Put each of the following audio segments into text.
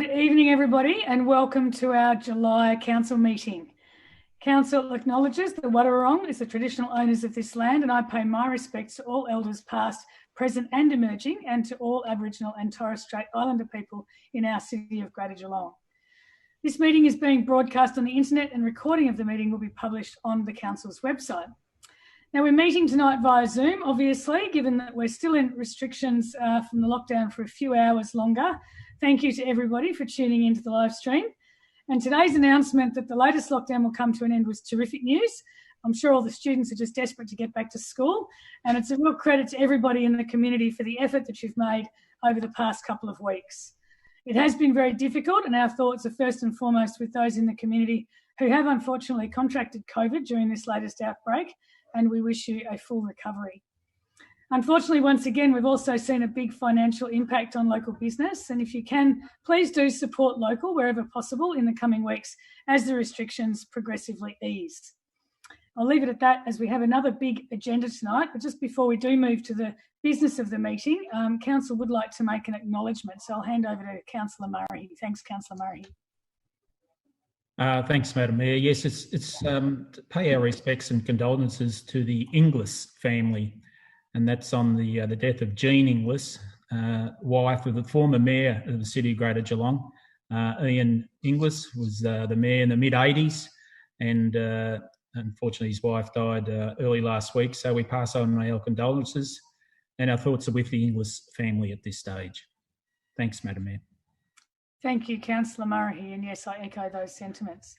Good evening, everybody, and welcome to our July Council meeting. Council acknowledges the Wadawurrung is the traditional owners of this land, and I pay my respects to all elders past, present and emerging, and to all Aboriginal and Torres Strait Islander people in our city of Greater Geelong. This meeting is being broadcast on the internet, and recording of the meeting will be published on the Council's website. Now, we're meeting tonight via Zoom, obviously, given that we're still in restrictions from the lockdown for a few hours longer. Thank you to everybody for tuning into the live stream. And today's announcement that the latest lockdown will come to an end was terrific news. I'm sure all the students are just desperate to get back to school. And it's a real credit to everybody in the community for the effort that you've made over the past couple of weeks. It has been very difficult, and our thoughts are first and foremost with those in the community who have unfortunately contracted COVID during this latest outbreak, and we wish you a full recovery. Unfortunately, once again, we've also seen a big financial impact on local business, and if you can, please do support local wherever possible in the coming weeks as the restrictions progressively ease. I'll leave it at that as we have another big agenda tonight, but just before we do move to the business of the meeting, Council would like to make an acknowledgement, so I'll hand over to Councillor Murray. Thanks, Councillor Murray. Thanks, Madam Mayor. Yes, it's to pay our respects and condolences to the Inglis family, and that's on the death of Jean Inglis, wife of the former mayor of the city of Greater Geelong. Ian Inglis was the mayor in the mid-80s, and unfortunately his wife died early last week, so we pass on our condolences, and our thoughts are with the Inglis family at this stage. Thanks, Madam Mayor. Thank you, Councillor Murray, and yes, I echo those sentiments.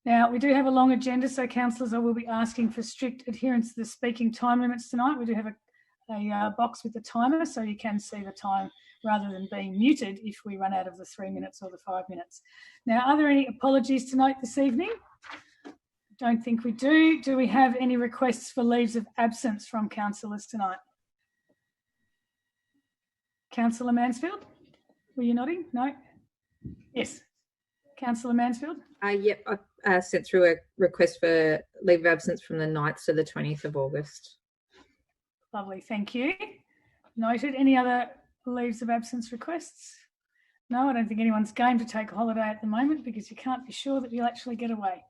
Now, we do have a long agenda, so councillors, I will be asking for strict adherence to the speaking time limits tonight. We do have a box with the timer, so you can see the time rather than being muted if we run out of the 3 minutes or the 5 minutes. Now, are there any apologies to note this evening? Don't think we do. Do we have any requests for leaves of absence from councillors tonight? Councillor Mansfield, were you nodding? No? Yes. Councillor Mansfield? Yep, I've sent through a request for leave of absence from the 9th to the 20th of August. Lovely, thank you. Noted. Any other leaves of absence requests? No, I don't think anyone's game to take a holiday at the moment because you can't be sure that you'll actually get away.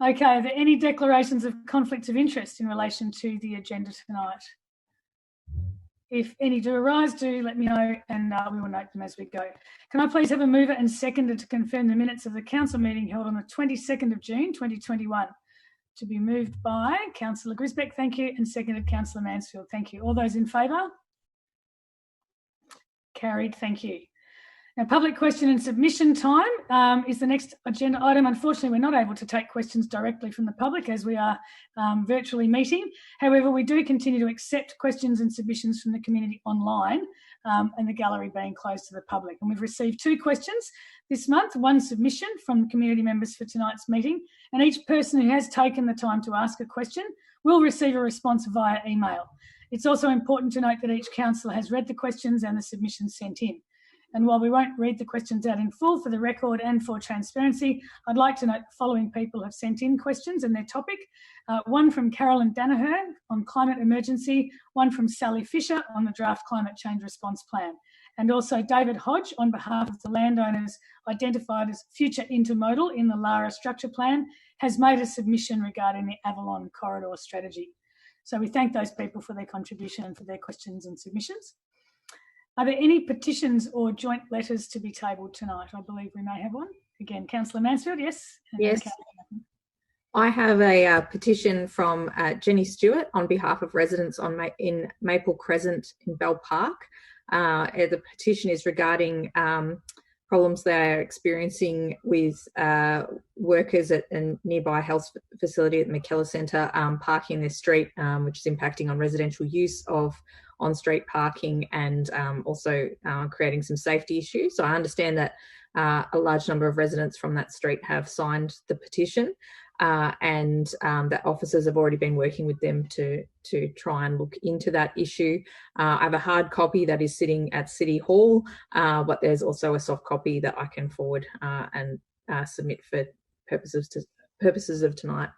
Okay, are there any declarations of conflicts of interest in relation to the agenda tonight? If any do arise, do let me know and we will note them as we go. Can I please have a mover and seconder to confirm the minutes of the council meeting held on the 22nd of June 2021? To be moved by Councillor Grisbeck, thank you, and seconded Councillor Mansfield, thank you. All those in favour? Carried, thank you. Now, public question and submission time is the next agenda item. Unfortunately, we're not able to take questions directly from the public as we are virtually meeting. However, we do continue to accept questions and submissions from the community online and the gallery being closed to the public. And we've received 2 questions this month, 1 submission from community members for tonight's meeting, and each person who has taken the time to ask a question will receive a response via email. It's also important to note that each councillor has read the questions and the submissions sent in. And while we won't read the questions out in full for the record and for transparency, I'd like to note the following people have sent in questions and their topic. 1 from Carolyn Danaher on climate emergency, 1 from Sally Fisher on the draft climate change response plan. And also David Hodge on behalf of the landowners identified as future intermodal in the Lara structure plan has made a submission regarding the Avalon corridor strategy. So we thank those people for their contribution and for their questions and submissions. Are there any petitions or joint letters to be tabled tonight? I believe we may have one. Again, Councillor Mansfield, yes? Yes. I have a petition from Jenny Stewart on behalf of residents in Maple Crescent in Bell Park. The petition is regarding problems they are experiencing with workers at a nearby health facility at the McKellar Centre parking in their street, which is impacting on residential use of on-street parking and also creating some safety issues. So I understand that a large number of residents from that street have signed the petition and that officers have already been working with them to try and look into that issue. I have a hard copy that is sitting at City Hall, but there's also a soft copy that I can forward and submit for purposes of tonight.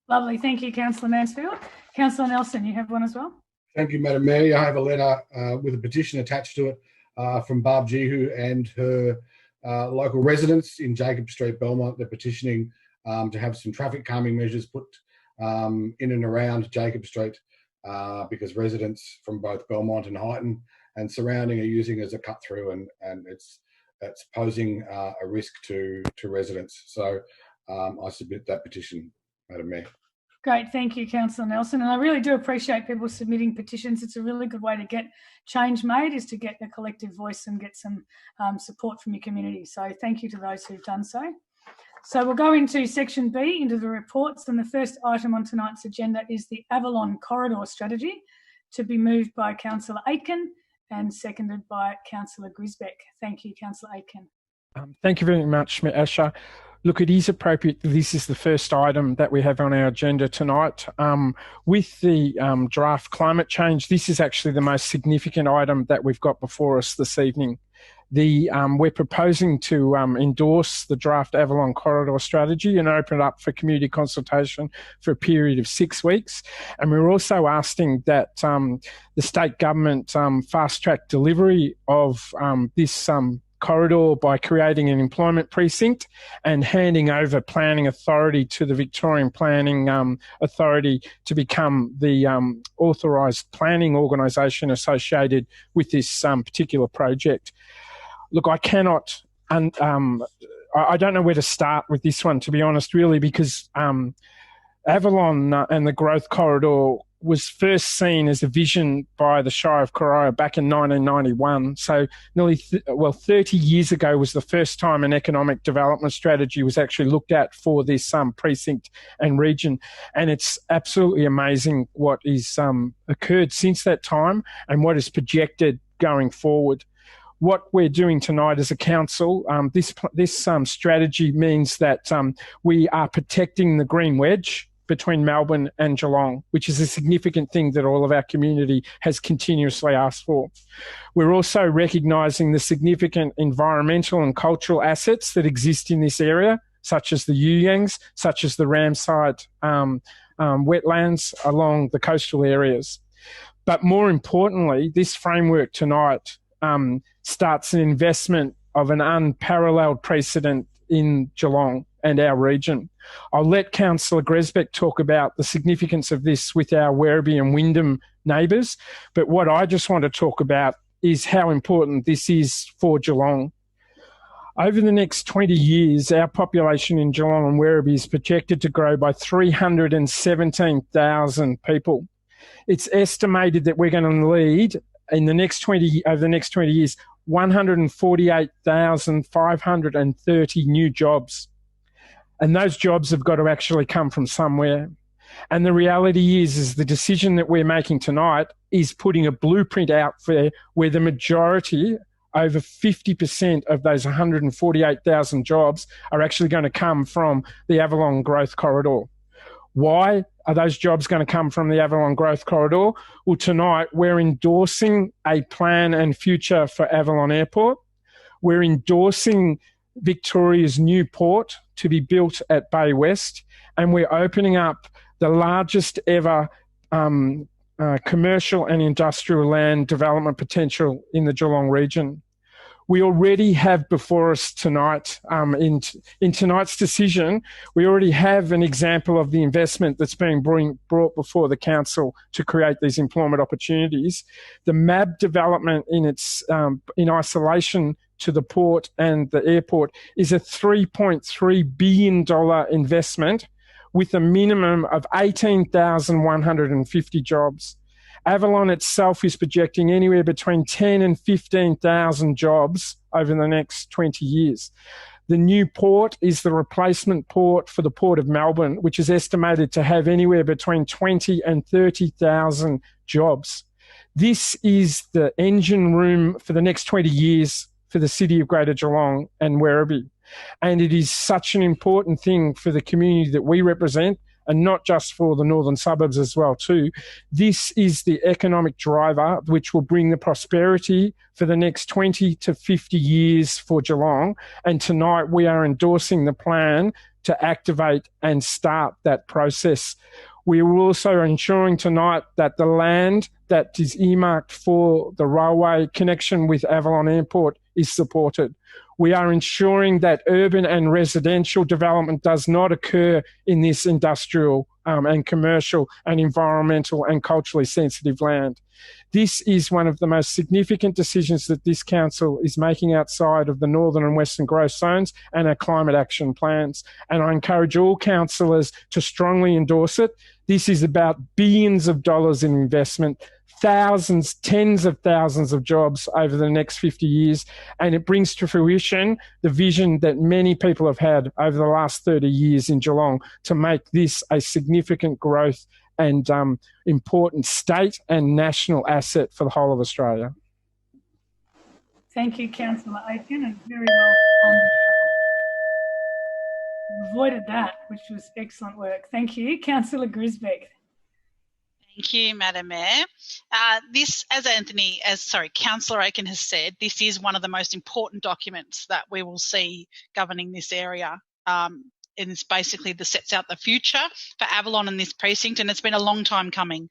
Lovely. Thank you, Councillor Mansfield. Councillor Nelson, you have one as well? Thank you, Madam Mayor. I have a letter with a petition attached to it from Barb Jehu and her local residents in Jacob Street, Belmont. They're petitioning to have some traffic calming measures put in and around Jacob Street because residents from both Belmont and Highton and surrounding are using it as a cut through, and it's posing a risk to residents. So I submit that petition, Madam Mayor. Great, thank you, Councillor Nelson. And I really do appreciate people submitting petitions. It's a really good way to get change made, is to get a collective voice and get some support from your community. So thank you to those who've done so. So we'll go into section B, into the reports. And the first item on tonight's agenda is the Avalon Corridor Strategy, to be moved by Councillor Aitken and seconded by Councillor Grisbeck. Thank you, Councillor Aitken. Thank you very much, Asha. Look, it is appropriate. This is the first item that we have on our agenda tonight. With the draft climate change, this is actually the most significant item that we've got before us this evening. We're proposing to endorse the draft Avalon Corridor Strategy and open it up for community consultation for a period of 6 weeks. And we're also asking that the state government fast-track delivery of this corridor by creating an employment precinct and handing over planning authority to the Victorian Planning Authority to become the authorised planning organisation associated with this particular project. Look, I cannot, I don't know where to start with this one, to be honest, really, because Avalon and the Growth Corridor was first seen as a vision by the Shire of Corio back in 1991. So nearly 30 years ago was the first time an economic development strategy was actually looked at for this precinct and region. And it's absolutely amazing what is occurred since that time and what is projected going forward. What we're doing tonight as a council, this strategy means that we are protecting the green wedge between Melbourne and Geelong, which is a significant thing that all of our community has continuously asked for. We're also recognising the significant environmental and cultural assets that exist in this area, such as the Yuyangs, such as the Ramside wetlands along the coastal areas. But more importantly, this framework tonight starts an investment of an unparalleled precedent in Geelong and our region. I'll let Councillor Grisbeck talk about the significance of this with our Werribee and Wyndham neighbours, but what I just want to talk about is how important this is for Geelong. Over the next 20 years, our population in Geelong and Werribee is projected to grow by 317,000 people. It's estimated that we're going to lead over the next 20 years, 148,530 new jobs. And those jobs have got to actually come from somewhere. And the reality is the decision that we're making tonight is putting a blueprint out there where the majority, over 50% of those 148,000 jobs are actually going to come from the Avalon Growth Corridor. Why are those jobs going to come from the Avalon Growth Corridor? Well, tonight we're endorsing a plan and future for Avalon Airport. We're endorsing Victoria's new port to be built at Bay West, and we're opening up the largest ever commercial and industrial land development potential in the Geelong region. We already have before us tonight, in tonight's decision, we already have an example of the investment that's being brought before the council to create these employment opportunities. The MAB development in isolation to the port and the airport is a $3.3 billion investment with a minimum of 18,150 jobs. Avalon itself is projecting anywhere between 10 and 15,000 jobs over the next 20 years. The new port is the replacement port for the Port of Melbourne, which is estimated to have anywhere between 20 and 30,000 jobs. This is the engine room for the next 20 years for the city of Greater Geelong and Werribee. And it is such an important thing for the community that we represent, and not just for the northern suburbs as well too. This is the economic driver which will bring the prosperity for the next 20 to 50 years for Geelong. And tonight we are endorsing the plan to activate and start that process. We are also ensuring tonight that the land that is earmarked for the railway connection with Avalon Airport is supported. We are ensuring that urban and residential development does not occur in this industrial and commercial and environmental and culturally sensitive land. This is one of the most significant decisions that this council is making outside of the northern and western growth zones and our climate action plans. And I encourage all councillors to strongly endorse it. This is about billions of dollars in investment, thousands, tens of thousands of jobs over the next 50 years. And it brings to fruition the vision that many people have had over the last 30 years in Geelong to make this a significant growth and important state and national asset for the whole of Australia. Thank you, Councillor Aiken, and very well avoided that, which was excellent work. Thank you. Councillor Grisbeck. Thank you, Madam Mayor. Councillor Aiken has said, this is one of the most important documents that we will see governing this area. And it's basically sets out the future for Avalon and this precinct, and it's been a long time coming.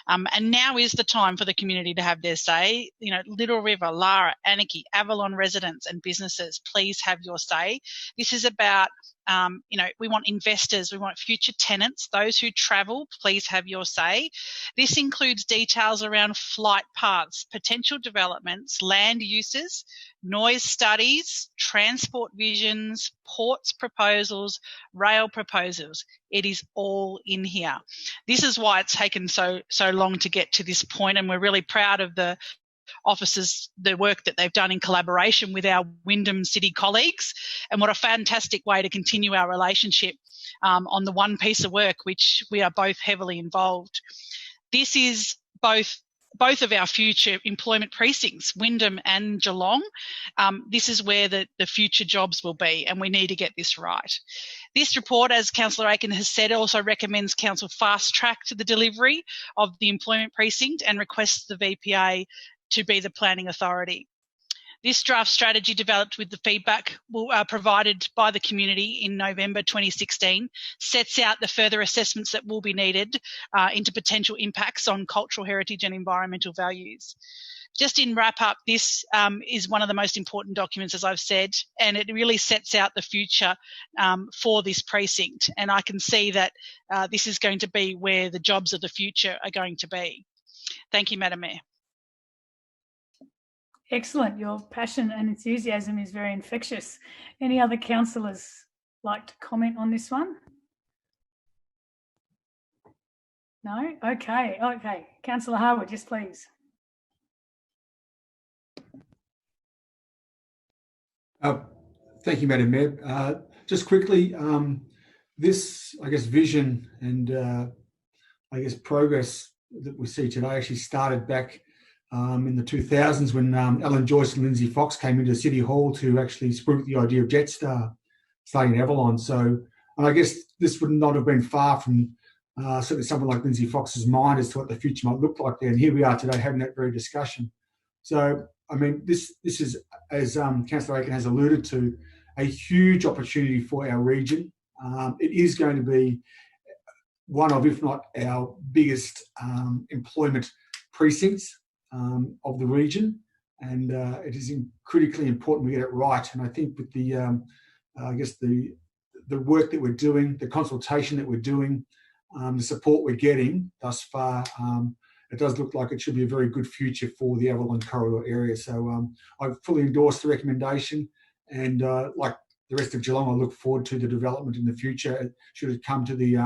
And now is the time for the community to have their say. You know, Little River, Lara, Anakie, Avalon residents and businesses, please have your say. This is about, we want investors, we want future tenants, those who travel, please have your say. This includes details around flight paths, potential developments, land uses, noise studies, transport visions, ports proposals, rail proposals. It is all in here. This is why it's taken so long to get to this point, and we're really proud of the officers, the work that they've done in collaboration with our Wyndham City colleagues, and what a fantastic way to continue our relationship on the one piece of work which we are both heavily involved. This is both of our future employment precincts, Wyndham and Geelong. This is where the future jobs will be, and we need to get this right. This report, as Councillor Aiken has said, also recommends Council fast track to the delivery of the employment precinct and requests the VPA to be the planning authority. This draft strategy, developed with the feedback provided by the community in November 2016, sets out the further assessments that will be needed into potential impacts on cultural heritage and environmental values. Just in wrap up, this is one of the most important documents, as I've said, and it really sets out the future for this precinct. And I can see that this is going to be where the jobs of the future are going to be. Thank you, Madam Mayor. Excellent. Your passion and enthusiasm is very infectious. Any other councillors like to comment on this one? No? Okay. Councillor Harwood, yes, please. Thank you, Madam Mayor. Just quickly, this, vision and, progress that we see today actually started back in the 2000s when Alan Joyce and Lindsay Fox came into City Hall to actually spruik the idea of Jetstar starting in Avalon. So, and I guess this would not have been far from certainly someone like Lindsay Fox's mind as to what the future might look like there. And here we are today having that very discussion. So, I mean, this is, as Councillor Aiken has alluded to, a huge opportunity for our region. It is going to be one of, if not our biggest employment precincts of the region, and it is critically important we get it right. And I think with the work that we're doing, the consultation that we're doing, the support we're getting thus far, it does look like it should be a very good future for the Avalon corridor area. So I fully endorse the recommendation, and like the rest of Geelong, I look forward to the development in the future should it come to the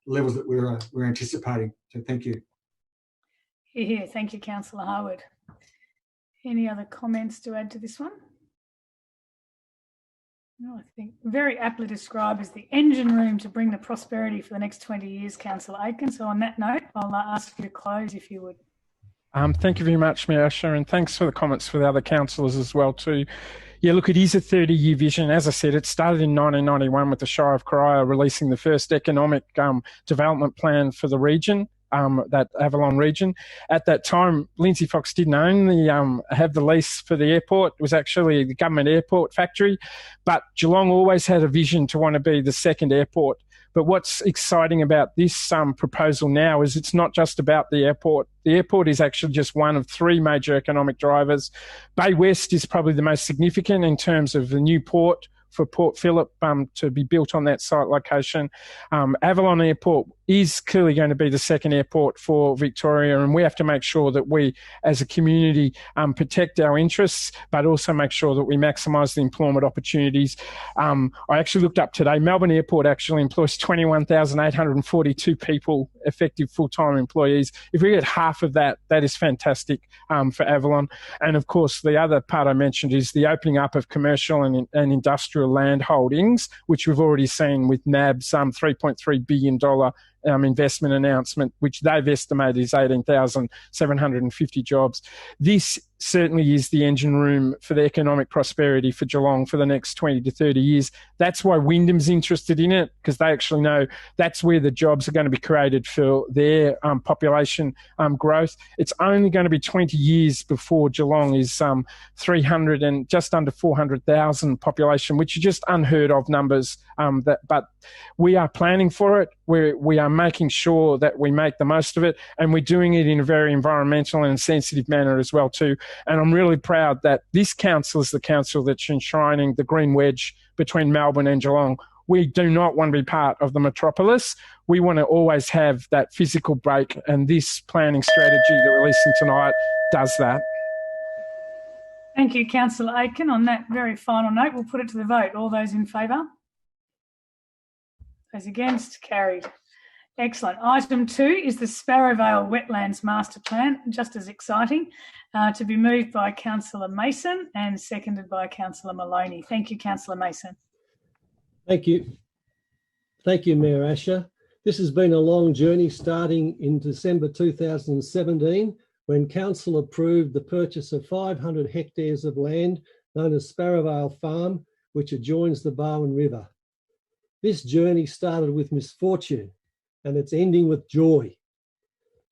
levels that we're anticipating. So thank you. Here, thank you, Councillor Harwood. Any other comments to add to this one? No, I think very aptly described as the engine room to bring the prosperity for the next 20 years, Councillor Aiken. So on that note, I'll ask you to close if you would. Thank you very much, Mayor Asher, and thanks for the comments for the other councillors as well too. Yeah, look, it is a 30-year vision. As I said, it started in 1991 with the Shire of Corio releasing the first economic development plan for the region. That Avalon region. At that time, Lindsay Fox didn't own have the lease for the airport. It was actually the government airport factory, but Geelong always had a vision to want to be the second airport. But what's exciting about this proposal now is it's not just about the airport. The airport is actually just one of three major economic drivers. Bay West is probably the most significant in terms of the new port for Port Phillip to be built on that site location. Avalon Airport is clearly going to be the second airport for Victoria, and we have to make sure that we, as a community, protect our interests, but also make sure that we maximise the employment opportunities. I actually looked up today, Melbourne Airport actually employs 21,842 people, effective full-time employees. If we get half of that, that is fantastic for Avalon. And of course, the other part I mentioned is the opening up of commercial and industrial land holdings, which we've already seen with NAB's $3.3 billion investment announcement, which they've estimated is 18,750 jobs. This certainly is the engine room for the economic prosperity for Geelong for the next 20 to 30 years. That's why Wyndham's interested in it, because they actually know that's where the jobs are going to be created for their population growth. It's only going to be 20 years before Geelong is 300 and just under 400,000 population, which are just unheard of numbers. But we are planning for it. We are making sure that we make the most of it, and we're doing it in a very environmental and sensitive manner as well too. And I'm really proud that this council is the council that's enshrining the green wedge between Melbourne and Geelong. We do not want to be part of the metropolis. We want to always have that physical break, and this planning strategy that we're releasing tonight does that. Thank you, Councillor Aitken. On that very final note, we'll put it to the vote. All those in favour? Those against? Carried. Excellent. Item 2 is the Sparrowvale Wetlands Master Plan, just as exciting, to be moved by Councillor Mason and seconded by Councillor Maloney. Thank you, Councillor Mason. Thank you. Thank you, Mayor Asher. This has been a long journey starting in December 2017 when Council approved the purchase of 500 hectares of land known as Sparrowvale Farm, which adjoins the Barwon River. This journey started with misfortune, and it's ending with joy.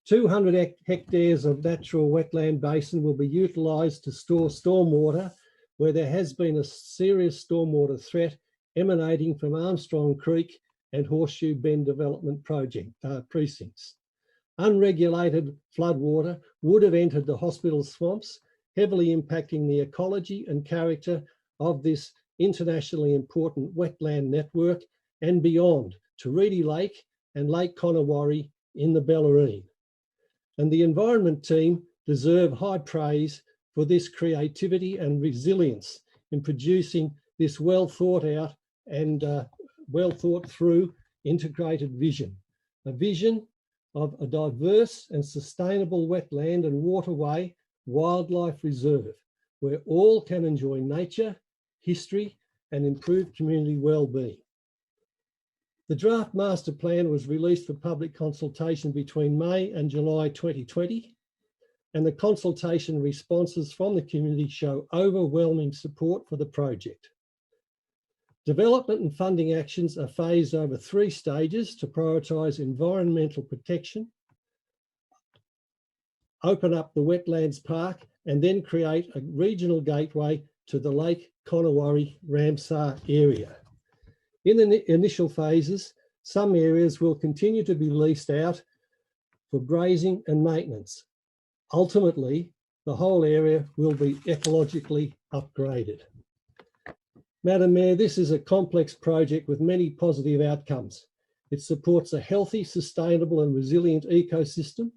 200 hectares of natural wetland basin will be utilised to store stormwater where there has been a serious stormwater threat emanating from Armstrong Creek and Horseshoe Bend development precincts. Unregulated floodwater would have entered the hospital swamps, heavily impacting the ecology and character of this internationally important wetland network and beyond to Reedy Lake and Lake Conowari in the Bellarine. And the environment team deserve high praise for this creativity and resilience in producing this well thought out and well thought through integrated vision, a vision of a diverse and sustainable wetland and waterway wildlife reserve where all can enjoy nature, history and improve community well-being. The draft master plan was released for public consultation between May and July 2020, and the consultation responses from the community show overwhelming support for the project. Development and funding actions are phased over 3 stages to prioritise environmental protection, open up the wetlands park, and then create a regional gateway to the Lake Conowari Ramsar area. In the initial phases, some areas will continue to be leased out for grazing and maintenance. Ultimately, the whole area will be ecologically upgraded. Madam Mayor, this is a complex project with many positive outcomes. It supports a healthy, sustainable and resilient ecosystem.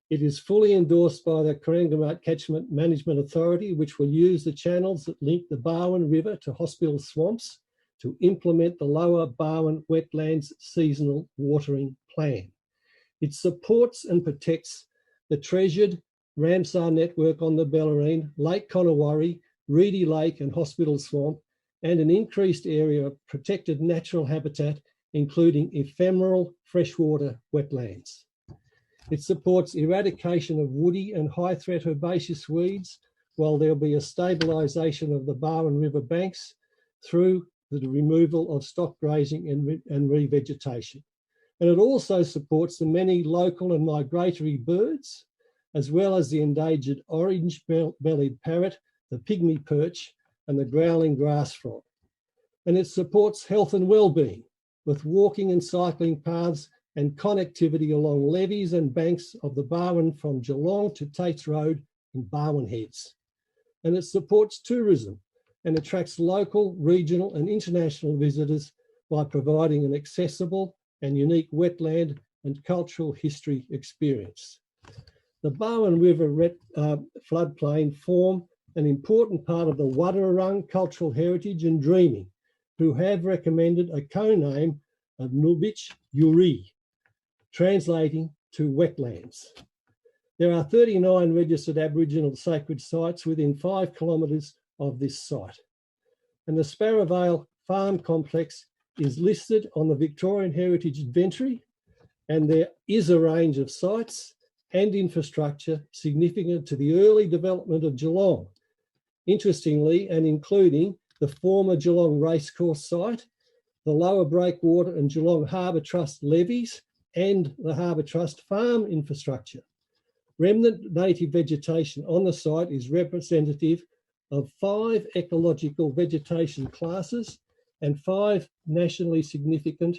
It is fully endorsed by the Corangamite Catchment Management Authority, which will use the channels that link the Barwon River to Hospital Swamps to implement the Lower Barwon Wetlands Seasonal Watering Plan. It supports and protects the treasured Ramsar network on the Bellarine, Lake Conowari, Reedy Lake and Hospital Swamp, and an increased area of protected natural habitat, including ephemeral freshwater wetlands. It supports eradication of woody and high-threat herbaceous weeds, while there'll be a stabilisation of the Barwon River banks through the removal of stock grazing and revegetation. And it also supports the many local and migratory birds, as well as the endangered orange-bellied parrot, the pygmy perch, and the growling grass frog. And it supports health and well-being, with walking and cycling paths and connectivity along levees and banks of the Barwon from Geelong to Tates Road in Barwon Heads. And it supports tourism and attracts local, regional and international visitors by providing an accessible and unique wetland and cultural history experience. The Barwon River floodplain form an important part of the Wadawurrung cultural heritage and dreaming, who have recommended a co-name of Nulbich Yuri, translating to wetlands. There are 39 registered Aboriginal sacred sites within 5 kilometres of this site. And the Sparrow Vale Farm Complex is listed on the Victorian Heritage Inventory, and there is a range of sites and infrastructure significant to the early development of Geelong. Interestingly, and including the former Geelong Racecourse site, the Lower Breakwater and Geelong Harbour Trust levees, and the Harbour Trust farm infrastructure. Remnant native vegetation on the site is representative of 5 ecological vegetation classes and 5 nationally significant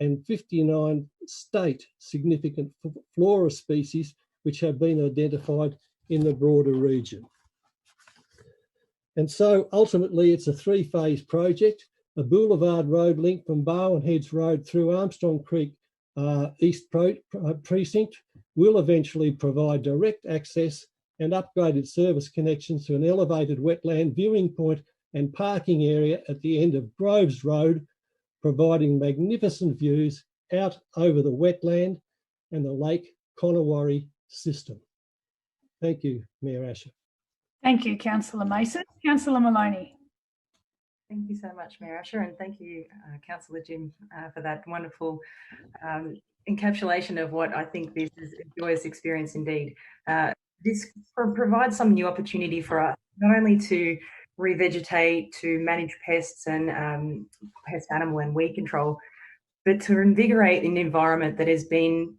and 59 state significant flora species which have been identified in the broader region. And so ultimately it's a 3-phase project. A boulevard road link from Barwon Heads Road through Armstrong Creek East Precinct will eventually provide direct access and upgraded service connections to an elevated wetland viewing point and parking area at the end of Groves Road, providing magnificent views out over the wetland and the Lake Conowari system. Thank you, Mayor Asher. Thank you, Councillor Mason. Councillor Maloney. Thank you so much, Mayor Asher, and thank you, Councillor Jim, for that wonderful encapsulation of what I think this is a joyous experience indeed. This provides some new opportunity for us, not only to revegetate, to manage pests and pest, animal and weed control, but to invigorate an environment that has been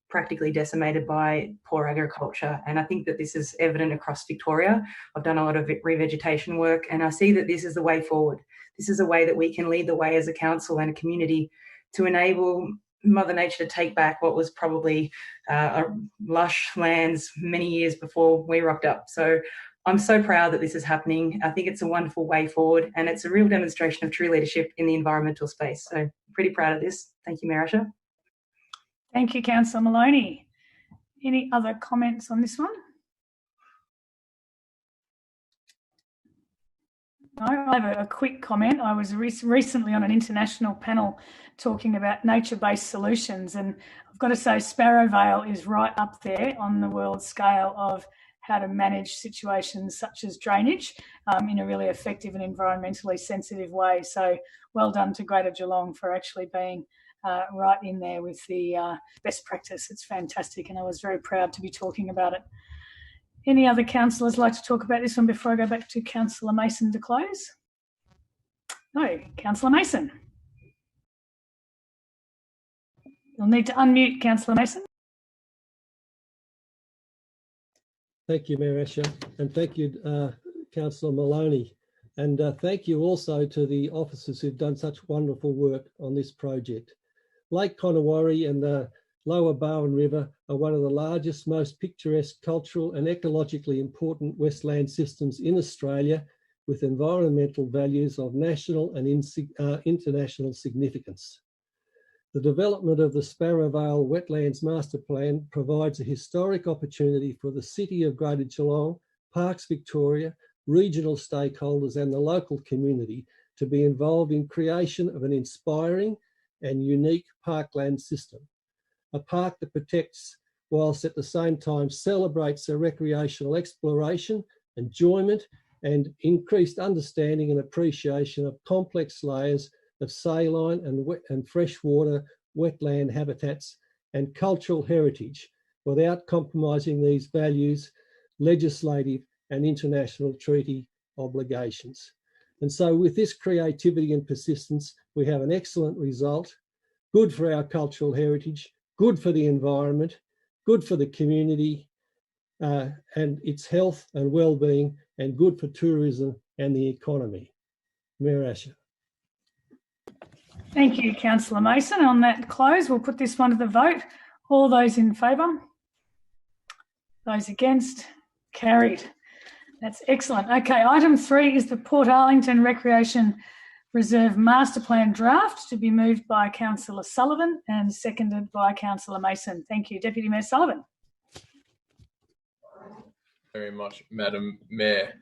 practically decimated by poor agriculture. And I think that this is evident across Victoria. I've done a lot of revegetation work, and I see that this is the way forward. This is a way that we can lead the way as a council and a community to enable Mother Nature to take back what was probably lush lands many years before we rocked up. So I'm so proud that this is happening. I think it's a wonderful way forward, and it's a real demonstration of true leadership in the environmental space. So I'm pretty proud of this. Thank you, Mayor Asher. Thank you, Councillor Maloney. Any other comments on this one? No, I have a quick comment. I was recently on an international panel talking about nature-based solutions, and I've got to say Sparrow Vale is right up there on the world scale of how to manage situations such as drainage in a really effective and environmentally sensitive way. So well done to Greater Geelong for actually being right in there with the best practice. It's fantastic, and I was very proud to be talking about it. Any other councillors like to talk about this one before I go back to Councillor Mason to close? No, Councillor Mason. You'll need to unmute, Councillor Mason. Thank you, Mayor Asher, and thank you, Councillor Maloney. And thank you also to the officers who've done such wonderful work on this project. Lake Conowari and the Lower Barwon River are one of the largest, most picturesque, cultural and ecologically important wetland systems in Australia, with environmental values of national and international significance. The development of the Sparrow Vale Wetlands Master Plan provides a historic opportunity for the City of Greater Geelong, Parks Victoria, regional stakeholders and the local community to be involved in creation of an inspiring and unique parkland system. A park that protects whilst at the same time celebrates the recreational exploration, enjoyment and increased understanding and appreciation of complex layers of saline and freshwater wetland habitats and cultural heritage without compromising these values, legislative and international treaty obligations. And so with this creativity and persistence, we have an excellent result, good for our cultural heritage, good for the environment, good for the community and its health and well-being, and good for tourism and the economy. Mayor Asher. Thank you, Councillor Mason. On that close, we'll put this one to the vote. All those in favour? Those against? Carried. That's excellent. Okay, item 3 is the Port Arlington Recreation Reserve Master Plan draft, to be moved by Councillor Sullivan and seconded by Councillor Mason. Thank you. Deputy Mayor Sullivan. Very much, Madam Mayor.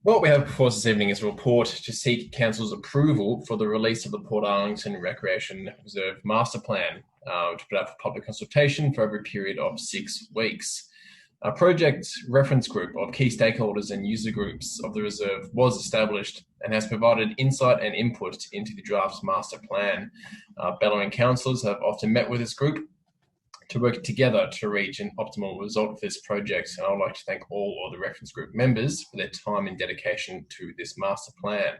What we have before us this evening is a report to seek Council's approval for the release of the Port Arlington Recreation Reserve Master Plan, to put out for public consultation for over a period of 6 weeks. A project reference group of key stakeholders and user groups of the reserve was established and has provided insight and input into the draft master plan. Bellarine councillors have often met with this group to work together to reach an optimal result for this project. And I would like to thank all of the reference group members for their time and dedication to this master plan.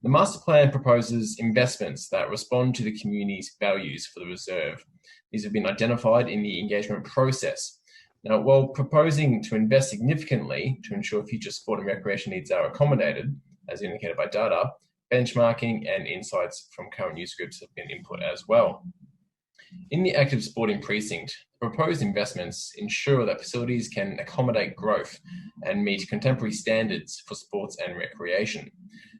The master plan proposes investments that respond to the community's values for the reserve. These have been identified in the engagement process. Now, while proposing to invest significantly to ensure future sport and recreation needs are accommodated, as indicated by data, benchmarking and insights from current user groups have been input as well. In the active sporting precinct, the proposed investments ensure that facilities can accommodate growth and meet contemporary standards for sports and recreation.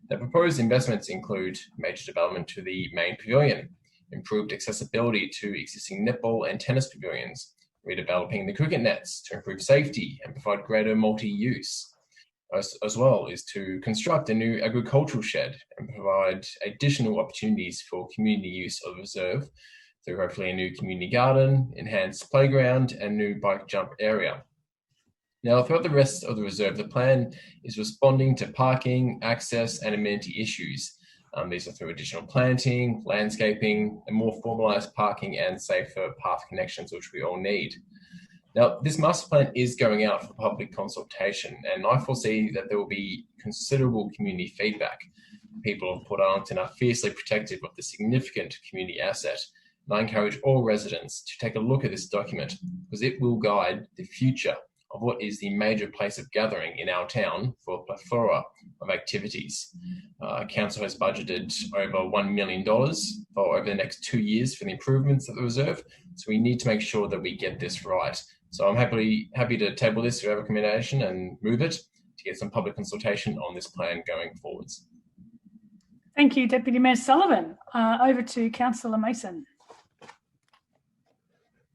The proposed investments include major development to the main pavilion, improved accessibility to existing netball and tennis pavilions, redeveloping the cricket nets to improve safety and provide greater multi-use, as well as to construct a new agricultural shed and provide additional opportunities for community use of the reserve through hopefully a new community garden, enhanced playground, and new bike jump area. Now, throughout the rest of the reserve, the plan is responding to parking, access, and amenity issues. These are through additional planting, landscaping, and more formalised parking and safer path connections, which we all need. Now, this master plan is going out for public consultation, and I foresee that there will be considerable community feedback. People of Port Arlington are fiercely protective of the significant community asset, and I encourage all residents to take a look at this document because it will guide the future of what is the major place of gathering in our town for a plethora of activities. Council has budgeted over $1 million for over the next 2 years for the improvements of the reserve, so we need to make sure that we get this right. So I'm happy to table this for a recommendation and move it to get some public consultation on this plan going forwards. Thank you, Deputy Mayor Sullivan. Over to Councillor Mason.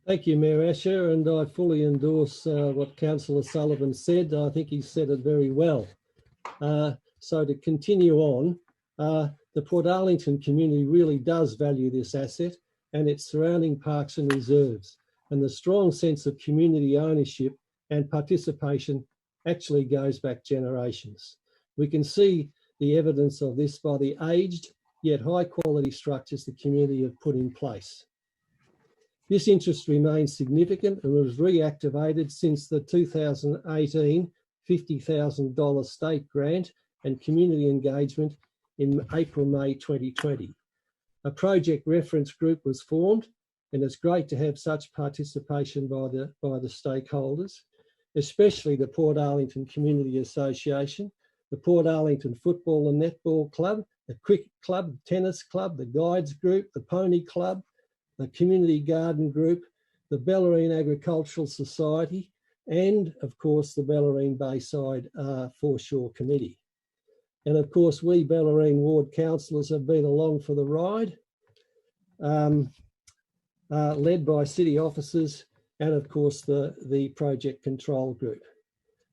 Thank you, Mayor Asher, and I fully endorse what Councillor Sullivan said. I think he said it very well. So to continue on, the Port Arlington community really does value this asset and its surrounding parks and reserves, and the strong sense of community ownership and participation actually goes back generations. We can see the evidence of this by the aged yet high quality structures the community have put in place. This interest remains significant and was reactivated since the 2018 $50,000 state grant and community engagement in April-May 2020. A project reference group was formed, and it's great to have such participation by the stakeholders, especially the Port Arlington Community Association, the Port Arlington Football and Netball Club, the Cricket Club, the Tennis Club, the Guides Group, the Pony Club, the Community Garden Group, the Bellarine Agricultural Society, and of course the Bellarine Bayside Foreshore Committee. And of course we Bellarine Ward councillors have been along for the ride, led by city officers and of course the project control group.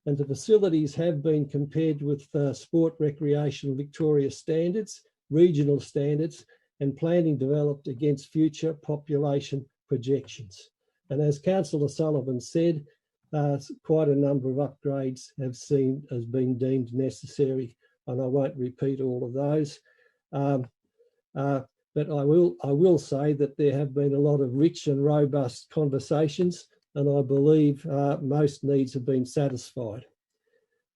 And the facilities have been compared with Sport Recreation Victoria standards, regional standards, and planning developed against future population projections. And as Councillor Sullivan said, quite a number of upgrades has been deemed necessary, and I won't repeat all of those. But I will say that there have been a lot of rich and robust conversations, and I believe most needs have been satisfied.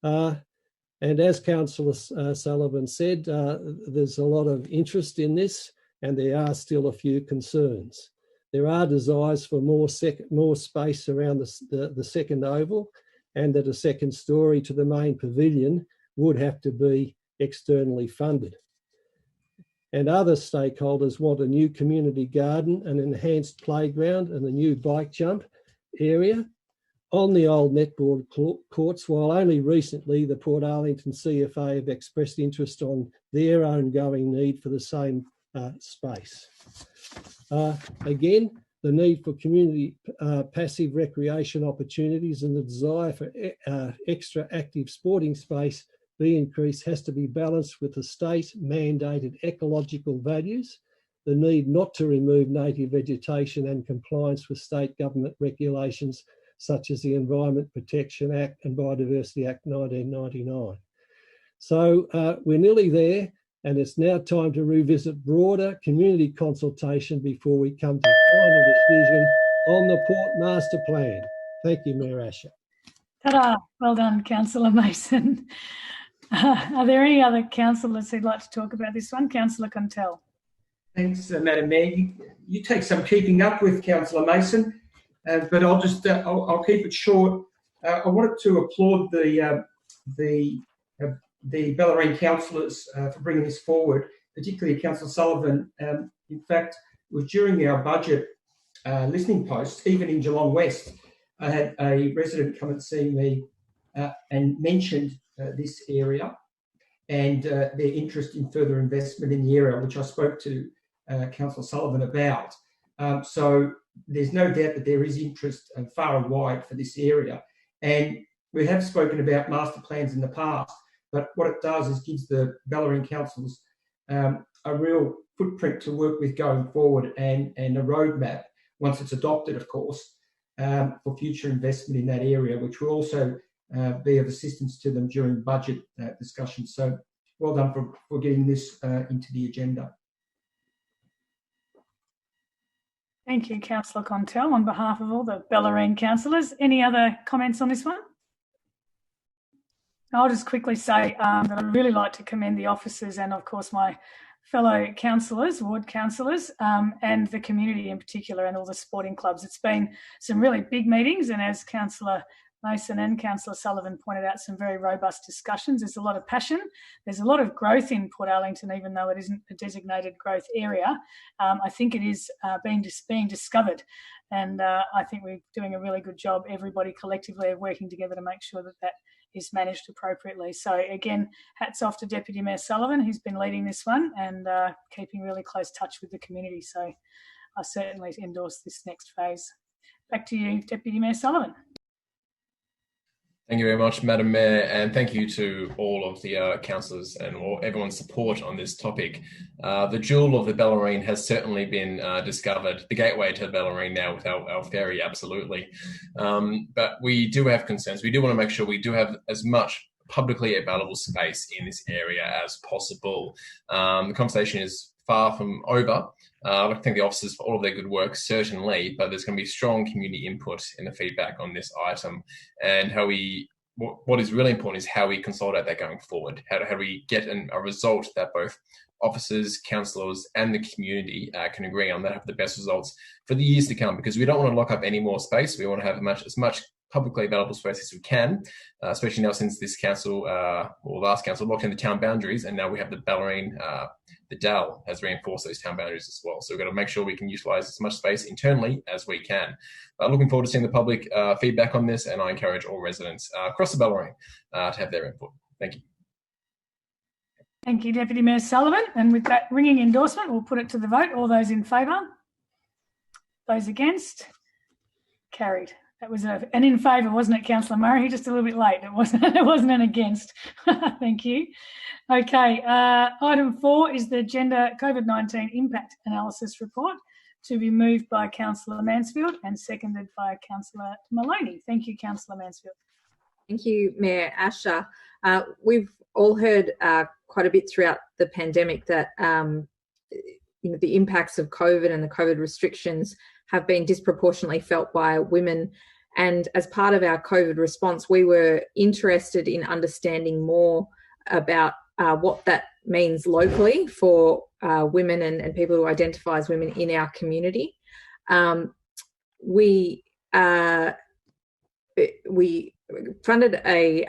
And as Councillor Sullivan said, there's a lot of interest in this, and there are still a few concerns. There are desires for more space around the second oval, and that a second story to the main pavilion would have to be externally funded. and other stakeholders want a new community garden, an enhanced playground and a new bike jump area on the old netball courts, while only recently the Port Arlington CFA have expressed interest on their ongoing need for the same space. Again, the need for community passive recreation opportunities and the desire for extra active sporting space be increased has to be balanced with the state-mandated ecological values, the need not to remove native vegetation and compliance with state government regulations such as the Environment Protection Act and Biodiversity Act 1999. So we're nearly there, and it's now time to revisit broader community consultation before we come to final decision on the Port Master Plan. Thank you, Mayor Asher. Ta-da! Well done, Councillor Mason. Are there any other councillors who'd like to talk about this one? Councillor Contell. Thanks, Madam Mayor. You take some keeping up with, Councillor Mason, but I'll just I'll keep it short. I wanted to applaud the Bellarine councillors for bringing this forward, particularly Councillor Sullivan. In fact, it was during our budget listening posts, even in Geelong West, I had a resident come and see me and mentioned this area and their interest in further investment in the area, which I spoke to Councillor Sullivan about. So there's no doubt that there is interest far and wide for this area. And we have spoken about master plans in the past, but what it does is gives the Bellarine councils a real footprint to work with going forward and a roadmap, once it's adopted, of course, for future investment in that area, which will also be of assistance to them during budget discussions. So well done for getting this into the agenda. Thank you, Councillor Contell. On behalf of all the Bellarine councillors, any other comments on this one? I'll just quickly say that I'd really like to commend the officers and, of course, my fellow councillors, ward councillors, and the community in particular, and all the sporting clubs. It's been some really big meetings, and as Councillor Mason and Councillor Sullivan pointed out, some very robust discussions. There's a lot of passion. There's a lot of growth in Port Arlington, even though it isn't a designated growth area. I think it is being discovered, and I think we're doing a really good job, everybody collectively, of working together to make sure that that is managed appropriately. So again, hats off to Deputy Mayor Sullivan, who's been leading this one and keeping really close touch with the community. So I certainly endorse this next phase. Back to you, Deputy Mayor Sullivan. Thank you very much, Madam Mayor, and thank you to all of the councillors and everyone's support on this topic. The jewel of the Bellarine has certainly been discovered, the gateway to Bellarine now with our ferry, absolutely. But we do have concerns. We do want to make sure we do have as much publicly available space in this area as possible. The conversation is far from over. I thank the officers for all of their good work, certainly, but there's going to be strong community input in the feedback on this item, and what is really important is how we consolidate that going forward. How do we get a result that both officers, councillors and the community can agree on, that have the best results for the years to come, because we don't want to lock up any more space. We want to have as much publicly available space as we can, especially now since this council, or last council, locked in the town boundaries, and now we have the Bellarine, the DAL has reinforced those town boundaries as well. So we've got to make sure we can utilise as much space internally as we can. Looking forward to seeing the public feedback on this, and I encourage all residents across the Bellarine to have their input. Thank you. Thank you, Deputy Mayor Sullivan. And with that ringing endorsement, we'll put it to the vote. All those in favour? Those against? Carried. That was an in favour, wasn't it, Councillor Murray? Just a little bit late. It wasn't an against. Thank you. Okay, item 4 is the Gender COVID-19 Impact Analysis Report, to be moved by Councillor Mansfield and seconded by Councillor Maloney. Thank you, Councillor Mansfield. Thank you, Mayor Asher. We've all heard quite a bit throughout the pandemic that the impacts of COVID and the COVID restrictions have been disproportionately felt by women. And as part of our COVID response, we were interested in understanding more about what that means locally for women and people who identify as women in our community. We funded a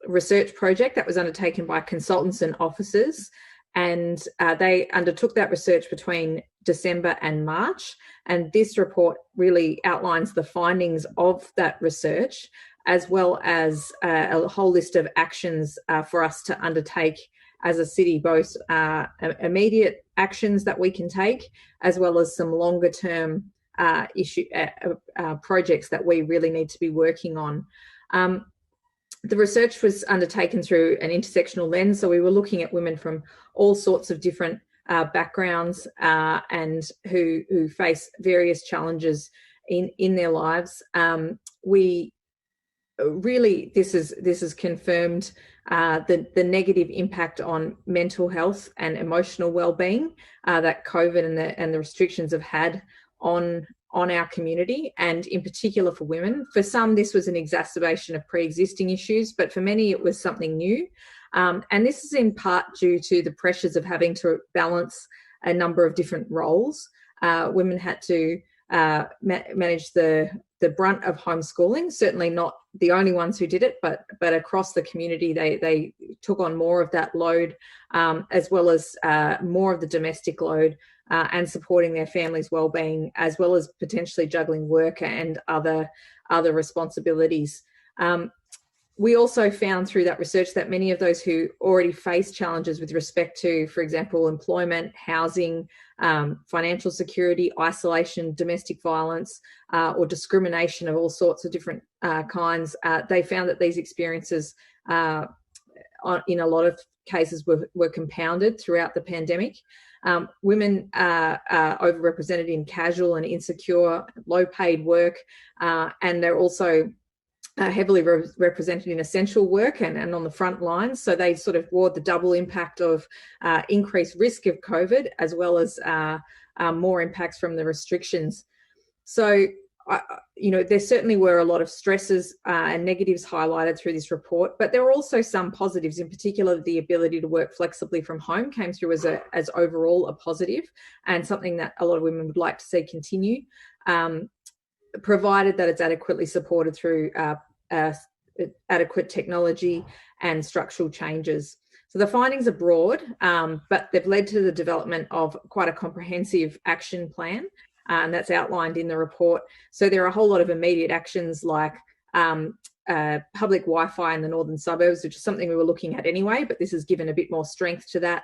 research project that was undertaken by consultants and officers And they undertook that research between December and March. And this report really outlines the findings of that research, as well as a whole list of actions for us to undertake as a city, both immediate actions that we can take, as well as some longer term projects that we really need to be working on. The research was undertaken through an intersectional lens, so we were looking at women from all sorts of different backgrounds and who face various challenges in their lives. We really, this is confirmed the negative impact on mental health and emotional well-being that COVID and the restrictions have had on our community, and in particular for women. For some, this was an exacerbation of pre-existing issues, but for many, it was something new. And this is in part due to the pressures of having to balance a number of different roles. Women had to manage the brunt of homeschooling, certainly not the only ones who did it, but across the community, they took on more of that load, as well as more of the domestic load, and supporting their family's well-being, as well as potentially juggling work and other responsibilities. We also found through that research that many of those who already face challenges with respect to, for example, employment, housing, financial security, isolation, domestic violence, or discrimination of all sorts of different kinds, they found that these experiences in a lot of cases were compounded throughout the pandemic. Women are overrepresented in casual and insecure, low-paid work, and they're also heavily represented in essential work and on the front lines. So they sort of wore the double impact of increased risk of COVID, as well as more impacts from the restrictions. So, there certainly were a lot of stresses and negatives highlighted through this report, but there were also some positives. In particular, the ability to work flexibly from home came through as overall a positive, and something that a lot of women would like to see continue, provided that it's adequately supported through adequate technology and structural changes. So the findings are broad, but they've led to the development of quite a comprehensive action plan, and that's outlined in the report. So there are a whole lot of immediate actions like public Wi-Fi in the northern suburbs, which is something we were looking at anyway, but this has given a bit more strength to that.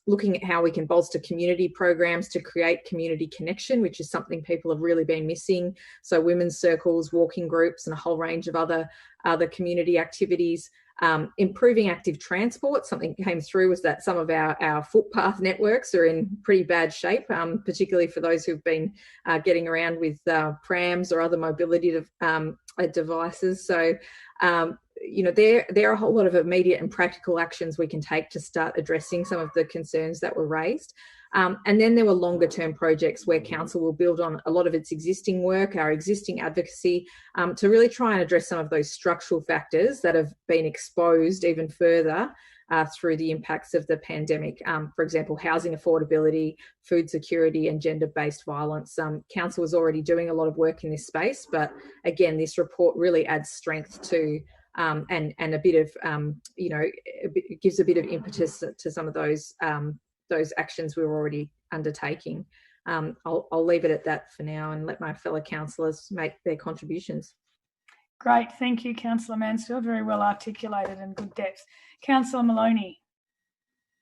Looking at how we can bolster community programs to create community connection, which is something people have really been missing. So women's circles, walking groups, and a whole range of other community activities. Improving active transport. Something that came through was that some of our footpath networks are in pretty bad shape, particularly for those who've been getting around with prams or other mobility devices. So, there are a whole lot of immediate and practical actions we can take to start addressing some of the concerns that were raised. And then there were longer term projects where council will build on a lot of its existing work, our existing advocacy, to really try and address some of those structural factors that have been exposed even further through the impacts of the pandemic. For example, housing affordability, food security, and gender-based violence. Council is already doing a lot of work in this space, but again, this report really adds strength to and a bit of, it gives a bit of impetus to some of those actions we were already undertaking. I'll leave it at that for now and let my fellow councillors make their contributions. Great, thank you, Councillor Mansfield. Very well articulated and good depth. Councillor Maloney.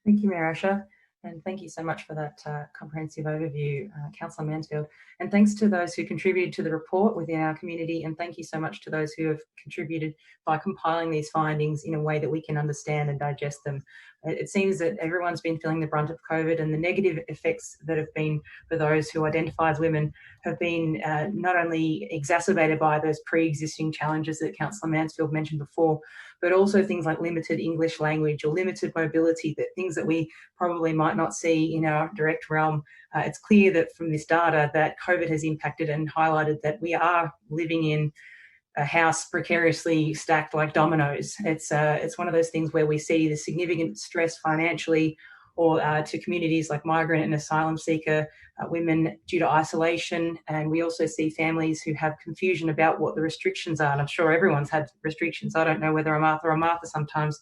Thank you, Mayor Asher, and thank you so much for that comprehensive overview, Councillor Mansfield. And thanks to those who contributed to the report within our community, and thank you so much to those who have contributed by compiling these findings in a way that we can understand and digest them. It seems that everyone's been feeling the brunt of COVID, and the negative effects that have been for those who identify as women have been not only exacerbated by those pre-existing challenges that Councillor Mansfield mentioned before, but also things like limited English language or limited mobility, that things that we probably might not see in our direct realm. It's clear that from this data that COVID has impacted and highlighted that we are living in a house precariously stacked like dominoes. It's one of those things where we see the significant stress financially or to communities like migrant and asylum seeker women due to isolation. And we also see families who have confusion about what the restrictions are. And I'm sure everyone's had restrictions. I don't know whether I'm Arthur or Martha sometimes.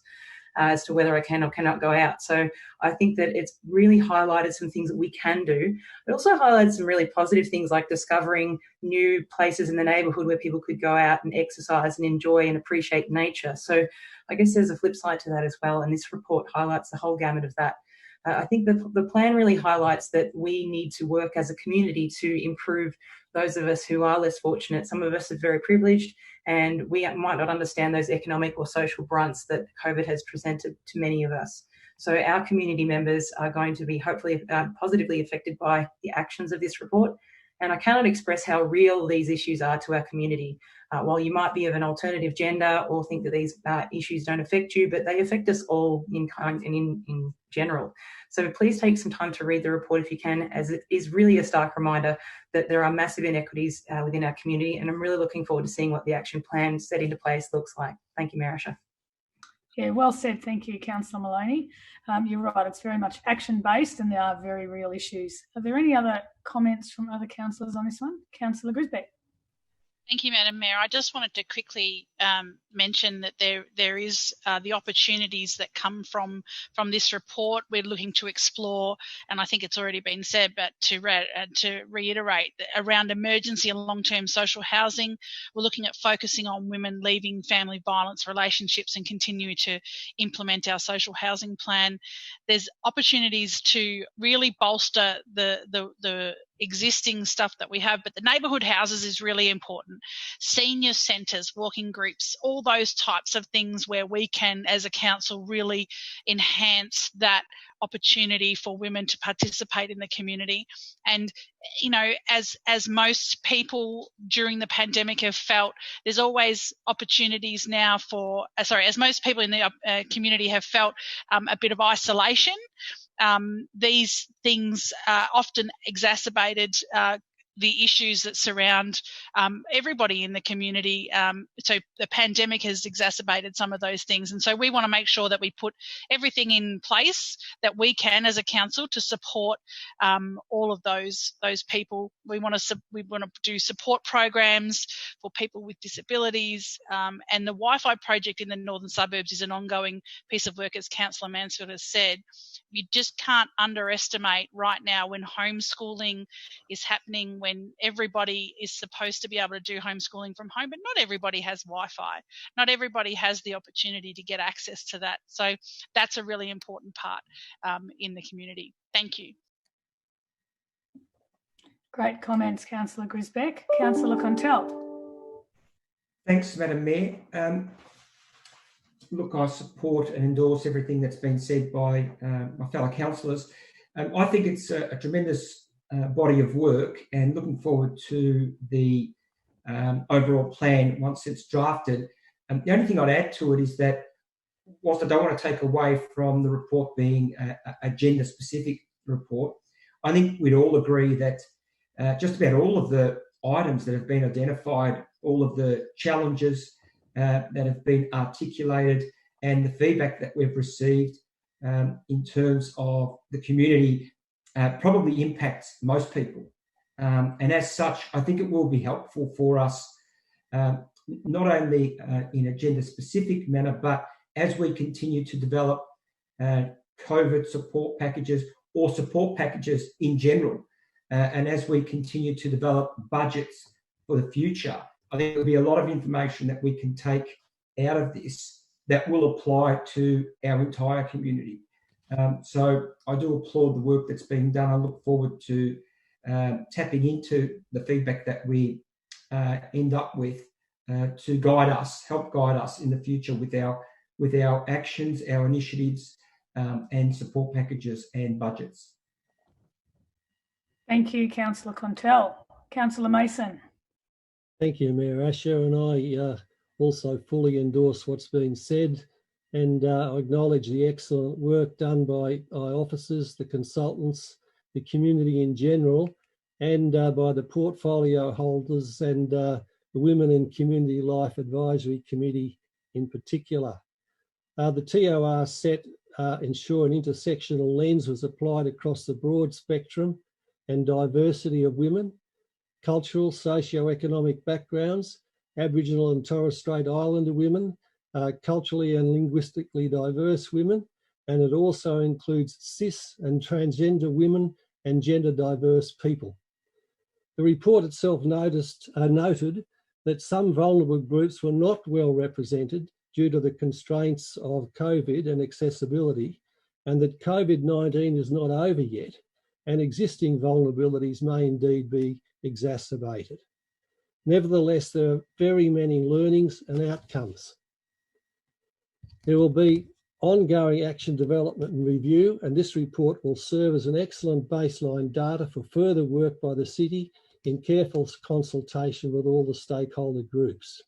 as to whether I can or cannot go out. So I think that it's really highlighted some things that we can do. It also highlighted some really positive things like discovering new places in the neighbourhood where people could go out and exercise and enjoy and appreciate nature. So I guess there's a flip side to that as well, and this report highlights the whole gamut of that. I think the plan really highlights that we need to work as a community to improve those of us who are less fortunate. Some of us are very privileged, and we might not understand those economic or social grunts that COVID has presented to many of us. So our community members are going to be hopefully positively affected by the actions of this report. And I cannot express how real these issues are to our community. While you might be of an alternative gender or think that these issues don't affect you, but they affect us all in kind and in general. So please take some time to read the report if you can, as it is really a stark reminder that there are massive inequities within our community. And I'm really looking forward to seeing what the action plan set into place looks like. Thank you, Mayor Asher. Yeah, well said. Thank you, Councillor Maloney. You're right, it's very much action-based and there are very real issues. Are there any other comments from other councillors on this one? Councillor Grisbeck. Thank you, Madam Mayor. I just wanted to quickly mention that there is the opportunities that come from this report we're looking to explore, and I think it's already been said, but to reiterate, around emergency and long-term social housing, we're looking at focusing on women leaving family violence relationships and continue to implement our social housing plan. There's opportunities to really bolster the existing stuff that we have, but the neighbourhood houses is really important. Senior centres, walking groups, all those types of things where we can, as a council, really enhance that opportunity for women to participate in the community. And, you know, as most people during the pandemic have felt, there's always opportunities now for, as most people in the community have felt a bit of isolation. These things often exacerbated the issues that surround everybody in the community. So the pandemic has exacerbated some of those things. And so we want to make sure that we put everything in place that we can as a council to support all of those people. We want to do support programs for people with disabilities. And the Wi-Fi project in the northern suburbs is an ongoing piece of work, as Councillor Mansfield has said. You just can't underestimate right now when homeschooling is happening, when everybody is supposed to be able to do homeschooling from home, but not everybody has Wi-Fi. Not everybody has the opportunity to get access to that. So that's a really important part in the community. Thank you. Great comments, Councillor Grisbeck. Councillor Contell. Thanks, Madam Mayor. Look, I support and endorse everything that's been said by my fellow councillors. I think it's a tremendous body of work, and looking forward to the overall plan once it's drafted. The only thing I'd add to it is that, whilst I don't want to take away from the report being a gender-specific report, I think we'd all agree that just about all of the items that have been identified, all of the challenges that have been articulated, and the feedback that we've received in terms of the community probably impacts most people. And as such, I think it will be helpful for us, not only in a gender-specific manner, but as we continue to develop COVID support packages or support packages in general, and as we continue to develop budgets for the future, I think there'll be a lot of information that we can take out of this that will apply to our entire community. So I do applaud the work that's being done. I look forward to tapping into the feedback that we end up with to help guide us in the future with our actions, our initiatives, and support packages and budgets. Thank you, Councillor Contell. Councillor Mason. Thank you, Mayor Asher, and I also fully endorse what's been said, and I acknowledge the excellent work done by our officers, the consultants, the community in general, and by the portfolio holders and the Women and Community Life Advisory Committee in particular. The TOR set ensure an intersectional lens was applied across the broad spectrum and diversity of women, cultural, socio-economic backgrounds, Aboriginal and Torres Strait Islander women, culturally and linguistically diverse women, and it also includes cis and transgender women and gender diverse people. The report itself noted that some vulnerable groups were not well represented due to the constraints of COVID and accessibility, and that COVID-19 is not over yet, and existing vulnerabilities may indeed be exacerbated. Nevertheless, there are very many learnings and outcomes. There will be ongoing action development and review, and this report will serve as an excellent baseline data for further work by the City in careful consultation with all the stakeholder groups.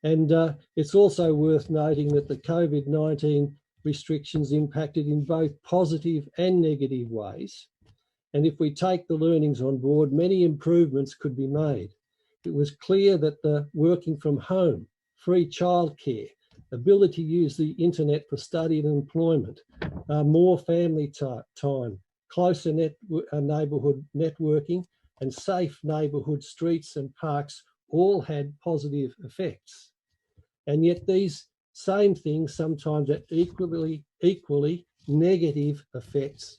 And it's also worth noting that the COVID-19 restrictions impacted in both positive and negative ways. And if we take the learnings on board, many improvements could be made. It was clear that the working from home, free childcare, ability to use the internet for study and employment, more family time, closer neighbourhood networking, and safe neighbourhood streets and parks all had positive effects. And yet these same things sometimes have equally negative effects,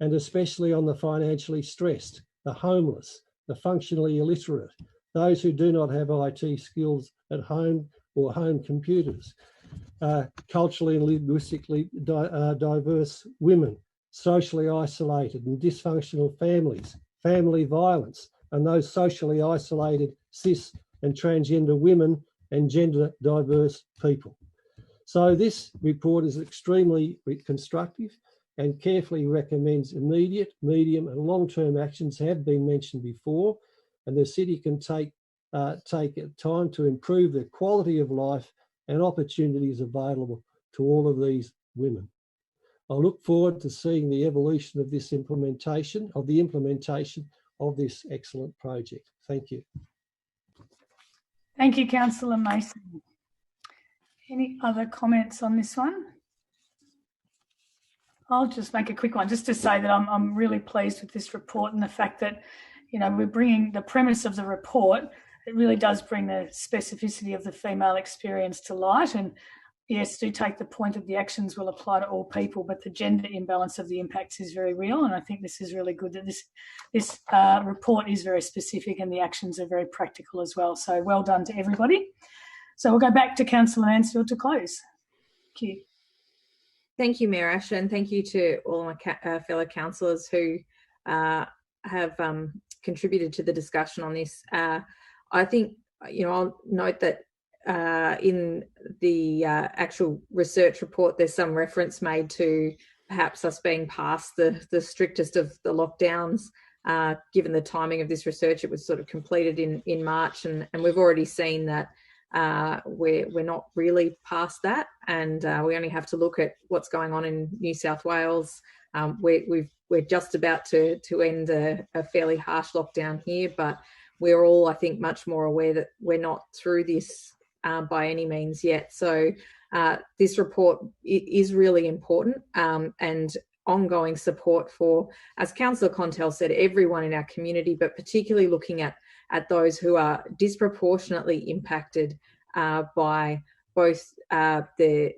and especially on the financially stressed, the homeless, the functionally illiterate, those who do not have IT skills at home or home computers, culturally and linguistically diverse women, socially isolated and dysfunctional families, family violence, and those socially isolated cis and transgender women and gender diverse people. So this report is extremely constructive and carefully recommends immediate, medium and long-term actions have been mentioned before, and the City can take time to improve the quality of life and opportunities available to all of these women. I look forward to seeing the evolution of this implementation of this excellent project. Thank you. Thank you, Councillor Mason. Any other comments on this one? I'll just make a quick one, just to say that I'm really pleased with this report and the fact that, you know, we're bringing the premise of the report. It really does bring the specificity of the female experience to light. And yes, do take the point that the actions will apply to all people, but the gender imbalance of the impacts is very real. And I think this is really good that this report is very specific and the actions are very practical as well. So well done to everybody. So we'll go back to Councillor Mansfield to close. Thank you. Thank you, Mayor Asher, and thank you to all my fellow councillors who have contributed to the discussion on this. I think, you know, I'll note that in the actual research report, there's some reference made to perhaps us being past the strictest of the lockdowns. Given the timing of this research, it was sort of completed in March, and we've already seen that we're not really past that, and we only have to look at what's going on in New South Wales. We're just about to end a fairly harsh lockdown here, but we're all, I think, much more aware that we're not through this by any means yet. So this report is really important, and ongoing support for, as Councillor Contell said, everyone in our community, but particularly looking at those who are disproportionately impacted by both the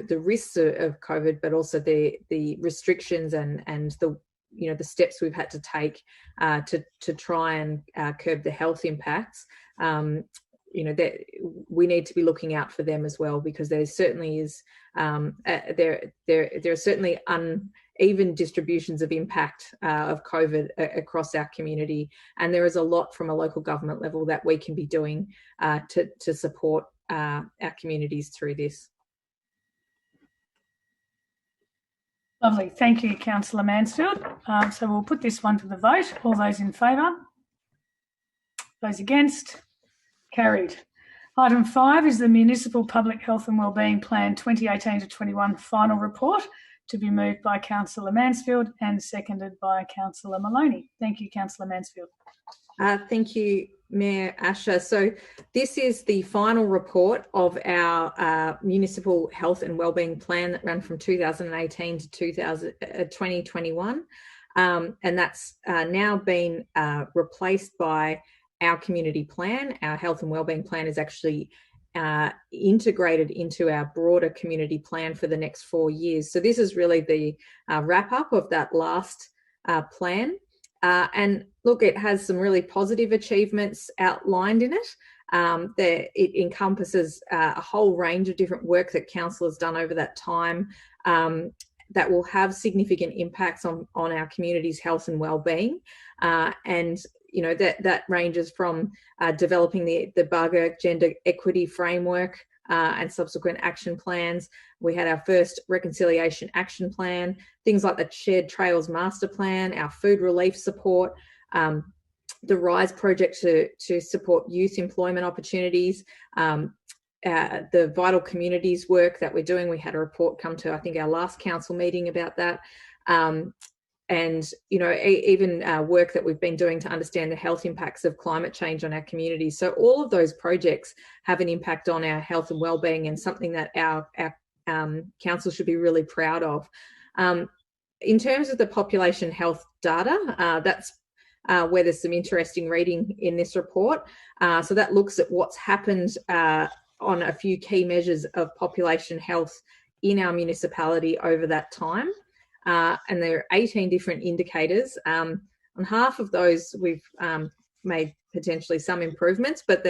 risks of COVID, but also the restrictions and the steps we've had to take to try and curb the health impacts. That we need to be looking out for them as well, because there certainly is there are certainly uneven distributions of impact of COVID across our community, and there is a lot from a local government level that we can be doing to support our communities through this. Lovely. Thank you, Councillor Mansfield. So we'll put this one to the vote. All those in favour? Those against? Carried. Item 5 is the Municipal Public Health and Wellbeing Plan 2018-21 final report, to be moved by Councillor Mansfield and seconded by Councillor Maloney. Thank you, Councillor Mansfield. Thank you, Mayor Asher. So this is the final report of our Municipal Health and Wellbeing Plan that ran from 2018 to 2021. And that's now been replaced by our community plan. Our health and wellbeing plan is actually integrated into our broader community plan for the next 4 years. So this is really the wrap up of that last plan. And look, it has some really positive achievements outlined in it. It encompasses a whole range of different work that council has done over that time that will have significant impacts on our community's health and well-being. And you know, that ranges from developing the Bugger Gender Equity Framework and subsequent action plans. We had our first Reconciliation Action Plan, things like the Shared Trails Master Plan, our food relief support, the RISE project to support youth employment opportunities, the Vital Communities work that we're doing. We had a report come to, I think, our last council meeting about that. And, you know, even work that we've been doing to understand the health impacts of climate change on our communities. So all of those projects have an impact on our health and wellbeing, and something that our council should be really proud of. In terms of the population health data, that's where there's some interesting reading in this report. So that looks at what's happened on a few key measures of population health in our municipality over that time. And there are 18 different indicators. On half of those, we've made potentially some improvements, but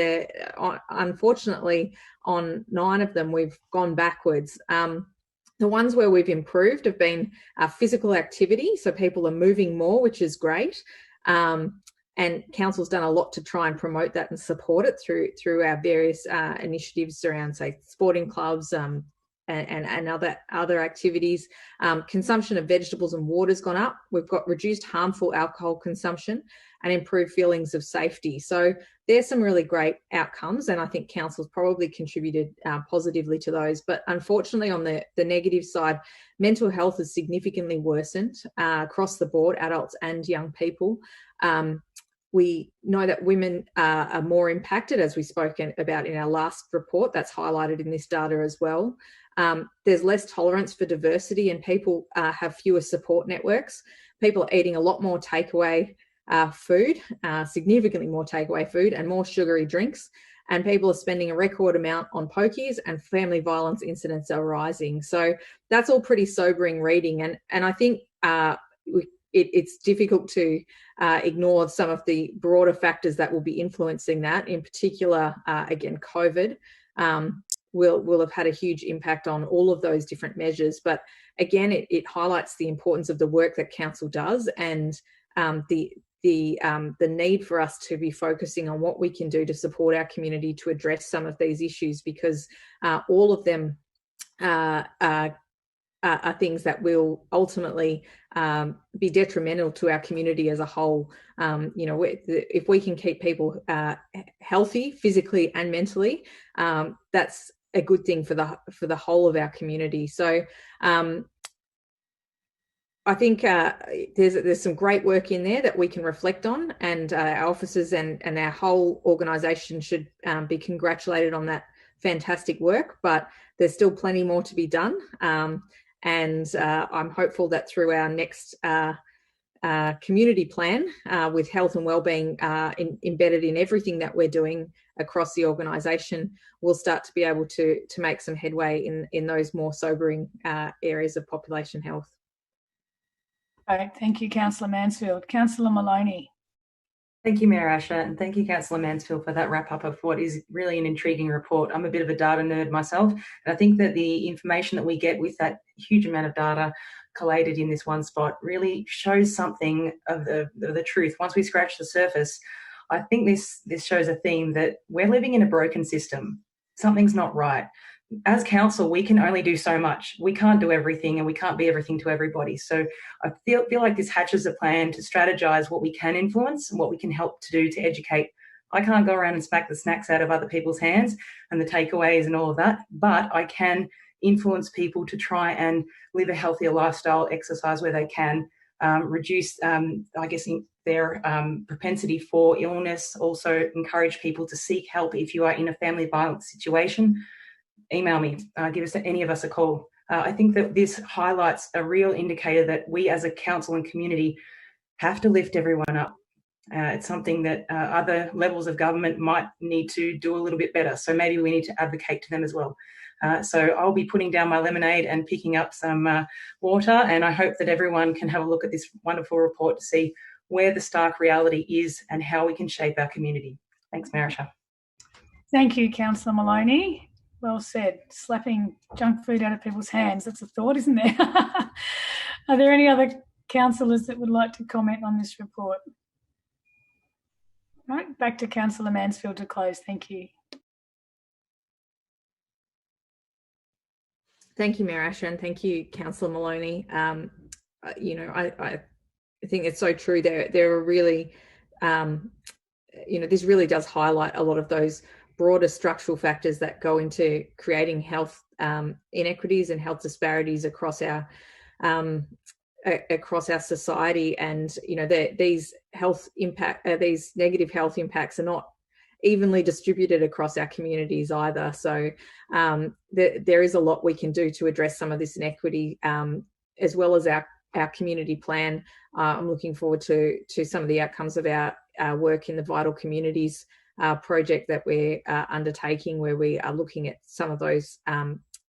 unfortunately on 9 of them, we've gone backwards. The ones where we've improved have been physical activity. So people are moving more, which is great. And council's done a lot to try and promote that and support it through our various initiatives around, say, sporting clubs, and other activities. Consumption of vegetables and water has gone up. We've got reduced harmful alcohol consumption and improved feelings of safety. So there's some really great outcomes, and I think council's probably contributed positively to those. But unfortunately, on the negative side, mental health has significantly worsened across the board, adults and young people. We know that women are more impacted, as we spoke about in our last report. That's highlighted in this data as well. There's less tolerance for diversity, and people have fewer support networks. People are eating a lot more takeaway food, significantly more takeaway food, and more sugary drinks. And people are spending a record amount on pokies, and family violence incidents are rising. So that's all pretty sobering reading. And I think it's difficult to ignore some of the broader factors that will be influencing that. In particular, again, COVID will have had a huge impact on all of those different measures. But again, it highlights the importance of the work that council does, and the need for us to be focusing on what we can do to support our community to address some of these issues, because all of them are things that will ultimately be detrimental to our community as a whole. You know, if we can keep people healthy physically and mentally, that's a good thing for the whole of our community. So I think there's some great work in there that we can reflect on, and our officers and our whole organisation should be congratulated on that fantastic work. But there's still plenty more to be done. And I'm hopeful that through our next community plan, with health and wellbeing embedded in everything that we're doing across the organisation, we'll start to be able to make some headway in those more sobering areas of population health. Right, thank you, Councillor Mansfield. Councillor Maloney. Thank you, Mayor Asher, and thank you, Councillor Mansfield, for that wrap-up of what is really an intriguing report. I'm a bit of a data nerd myself, and I think that the information that we get with that huge amount of data collated in this one spot really shows something of the truth. Once we scratch the surface, I think this shows a theme that we're living in a broken system. Something's not right. As council, we can only do so much. We can't do everything, and we can't be everything to everybody. So I feel like this hatches a plan to strategize what we can influence and what we can help to do to educate. I can't go around and smack the snacks out of other people's hands and the takeaways and all of that, but I can influence people to try and live a healthier lifestyle, exercise where they can, reduce, their propensity for illness, also encourage people to seek help if you are in a family violence situation. Email me, give any of us a call. I think that this highlights a real indicator that we as a council and community have to lift everyone up. It's something that other levels of government might need to do a little bit better. So maybe we need to advocate to them as well. So I'll be putting down my lemonade and picking up some water, and I hope that everyone can have a look at this wonderful report to see where the stark reality is and how we can shape our community. Thanks, Marisha. Thank you, Councillor Maloney. Well said. Slapping junk food out of people's hands, that's a thought, isn't there? Are there any other councillors that would like to comment on this report? Right, back to Councillor Mansfield to close. Thank you. Thank you, Mayor Asher, and thank you, Councillor Maloney. I think it's so true. There are really, this really does highlight a lot of those broader structural factors that go into creating health inequities and health disparities across our society. And these negative health impacts are not evenly distributed across our communities either. So there is a lot we can do to address some of this inequity, as well as our community plan. I'm looking forward to some of the outcomes of our work in the Vital Communities project that we're undertaking, where we are looking at some of those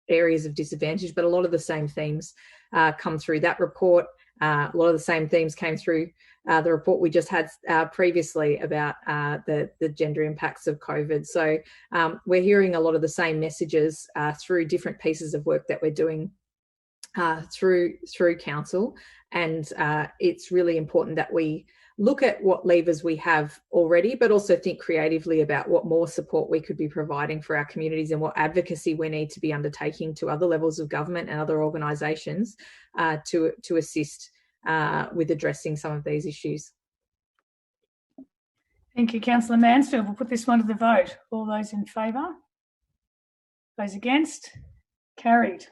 areas of disadvantage, but a lot of the same themes come through that report. A lot of the same themes came through the report we just had previously about the gender impacts of COVID. So we're hearing a lot of the same messages through different pieces of work that we're doing through council, and it's really important that we look at what levers we have already, but also think creatively about what more support we could be providing for our communities and what advocacy we need to be undertaking to other levels of government and other organisations to assist with addressing some of these issues. Thank you, Councillor Mansfield. We'll put this one to the vote. All those in favour? Those against? Carried.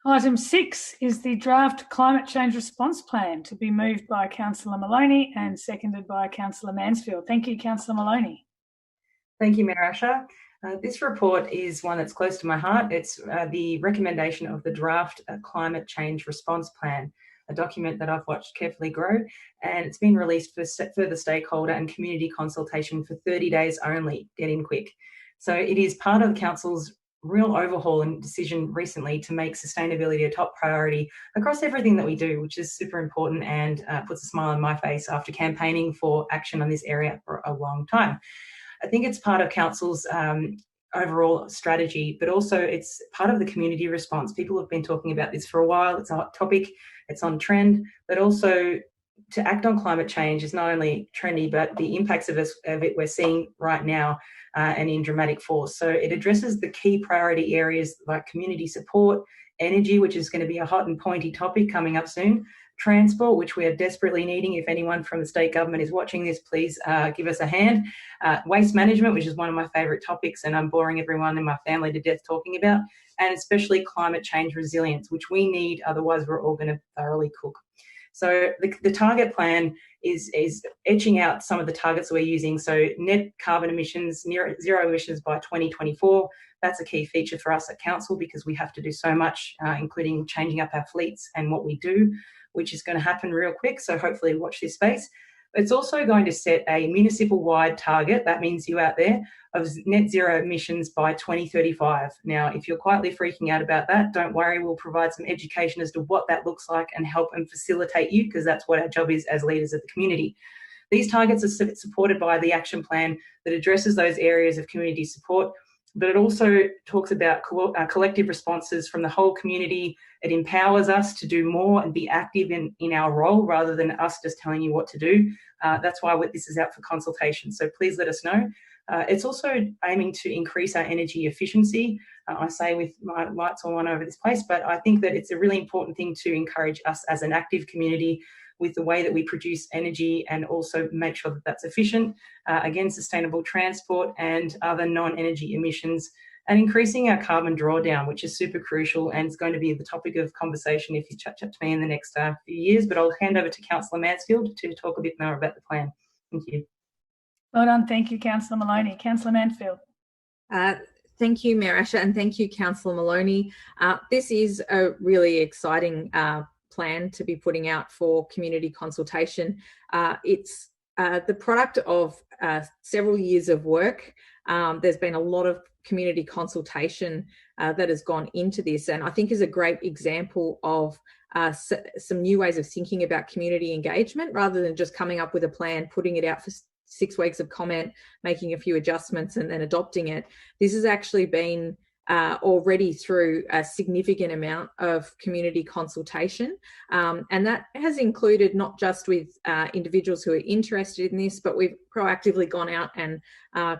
Item 6 is the draft climate change response plan, to be moved by Councillor Maloney and seconded by Councillor Mansfield. Thank you, Councillor Maloney. Thank you, Mayor Asher. This report is one that's close to my heart. It's the recommendation of the draft climate change response plan, a document that I've watched carefully grow, and it's been released for further stakeholder and community consultation for 30 days only. Get in quick. So it is part of the Council's real overhaul and decision recently to make sustainability a top priority across everything that we do, which is super important and puts a smile on my face after campaigning for action on this area for a long time. I think it's part of Council's overall strategy, but also it's part of the community response. People have been talking about this for a while. It's a hot topic, it's on trend, but also to act on climate change is not only trendy, but the impacts of it we're seeing right now and in dramatic force. So it addresses the key priority areas like community support, energy, which is going to be a hot and pointy topic coming up soon, transport, which we are desperately needing. If anyone from the state government is watching this, please give us a hand. Waste management, which is one of my favourite topics and I'm boring everyone in my family to death talking about, and especially climate change resilience, which we need, otherwise we're all going to thoroughly cook. So the target plan is etching out some of the targets we're using. So net carbon emissions, zero emissions by 2024. That's a key feature for us at Council because we have to do so much, including changing up our fleets and what we do, which is going to happen real quick. So hopefully watch this space. It's also going to set a municipal-wide target, that means you out there, of net zero emissions by 2035. Now, if you're quietly freaking out about that, don't worry, we'll provide some education as to what that looks like and help and facilitate you, because that's what our job is as leaders of the community. These targets are supported by the action plan that addresses those areas of community support, but it also talks about collective responses from the whole community. It empowers us to do more and be active in our role rather than us just telling you what to do. That's why this is out for consultation. So please let us know. It's also aiming to increase our energy efficiency. I say with my lights all on over this place, but I think that it's a really important thing to encourage us as an active community with the way that we produce energy and also make sure that that's efficient, again, sustainable transport and other non-energy emissions, and increasing our carbon drawdown, which is super crucial and is going to be the topic of conversation if you chat to me in the next few years. But I'll hand over to Councillor Mansfield to talk a bit more about the plan. Thank you. Well done. Thank you, Councillor Maloney. Councillor Mansfield. Thank you, Mayor Asher, and thank you, Councillor Maloney. This is a really exciting plan to be putting out for community consultation. It's the product of several years of work. There's been a lot of community consultation that has gone into this, and I think is a great example of some new ways of thinking about community engagement, rather than just coming up with a plan, putting it out for 6 weeks of comment, making a few adjustments and then adopting it. This has actually been already through a significant amount of community consultation. And that has included not just with individuals who are interested in this, but we've proactively gone out and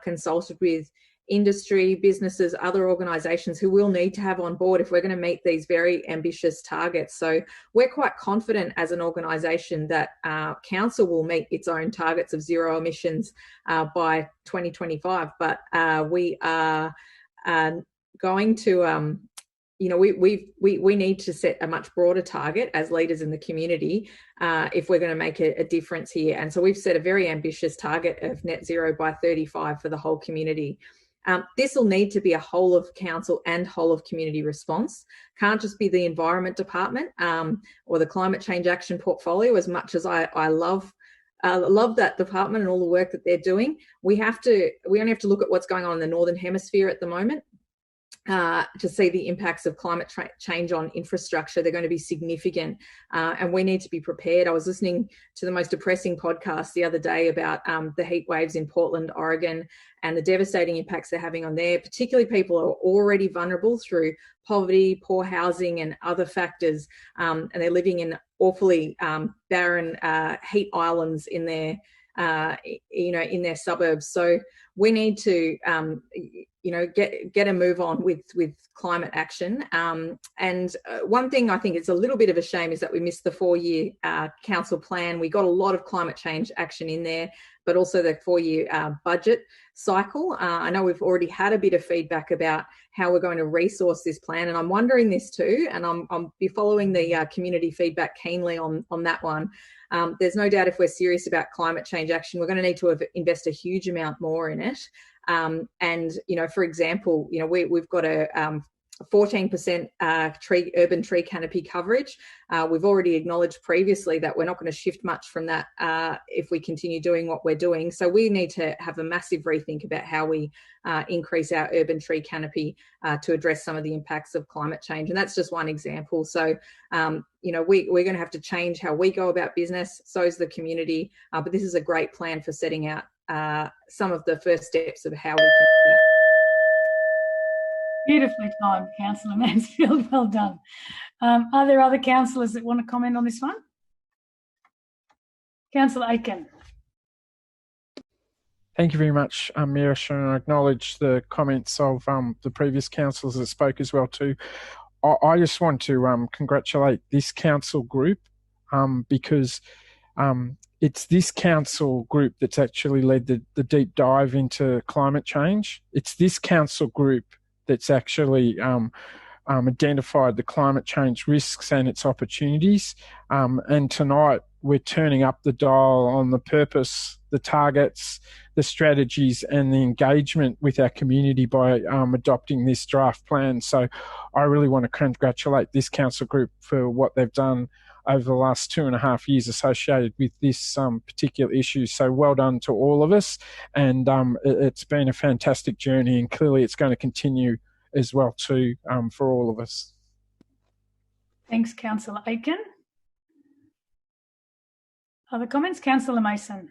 consulted with industry, businesses, other organisations who we'll need to have on board if we're going to meet these very ambitious targets. So we're quite confident as an organisation that council will meet its own targets of zero emissions by 2025. But we are going to, we need to set a much broader target as leaders in the community if we're going to make a difference here. And so we've set a very ambitious target of net zero by 35 for the whole community. This will need to be a whole of council and whole of community response. Can't just be the environment department or the climate change action portfolio. As much as I love that department and all the work that they're doing, we only have to look at what's going on in the Northern Hemisphere at the moment to see the impacts of climate change on infrastructure. They're going to be significant, and we need to be prepared. I was listening to the most depressing podcast the other day about the heat waves in Portland, Oregon, and the devastating impacts they're having on there. Particularly people who are already vulnerable through poverty, poor housing, and other factors, and they're living in awfully barren heat islands in their in their suburbs. So we need to get a move on with climate action. And one thing I think is a little bit of a shame is that we missed the 4-year council plan. We got a lot of climate change action in there, but also the 4-year budget cycle. I know we've already had a bit of feedback about how we're going to resource this plan, and I'm wondering this too, and I'm be following the community feedback keenly on that one. There's no doubt if we're serious about climate change action, we're going to need to invest a huge amount more in it. And, for example, we've got a 14% urban tree canopy coverage. We've already acknowledged previously that we're not going to shift much from that if we continue doing what we're doing. So we need to have a massive rethink about how we increase our urban tree canopy to address some of the impacts of climate change. And that's just one example. So, we're going to have to change how we go about business. So is the community. But this is a great plan for setting out some of the first steps of how we can do that. Beautifully timed, Councillor Mansfield. Well done. Are there other councillors that want to comment on this one? Councillor Aiken. Thank you very much, Mayor Asher, and I acknowledge the comments of the previous councillors that spoke as well too. I just want to congratulate this council group because it's this council group that's actually led the deep dive into climate change. It's this council group that's actually identified the climate change risks and its opportunities. And tonight we're turning up the dial on the purpose, the targets, the strategies and the engagement with our community by adopting this draft plan. So I really want to congratulate this council group for what they've done over the last 2.5 years associated with this particular issue. So well done to all of us. And it's been a fantastic journey, and clearly it's going to continue as well too for all of us. Thanks, Councillor Aiken. Other comments? Councillor Mason.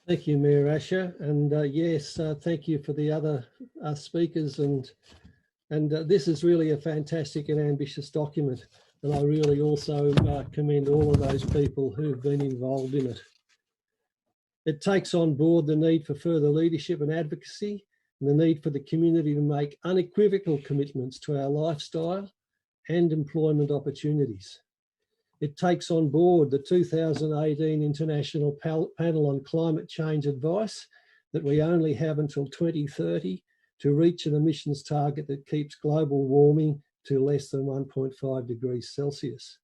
Thank you, Mayor Asher. And yes, thank you for the other speakers. And this is really a fantastic and ambitious document. And I really also commend all of those people who've been involved in it. It takes on board the need for further leadership and advocacy, and the need for the community to make unequivocal commitments to our lifestyle and employment opportunities. It takes on board the 2018 International Panel on Climate Change advice that we only have until 2030 to reach an emissions target that keeps global warming to less than 1.5 degrees Celsius.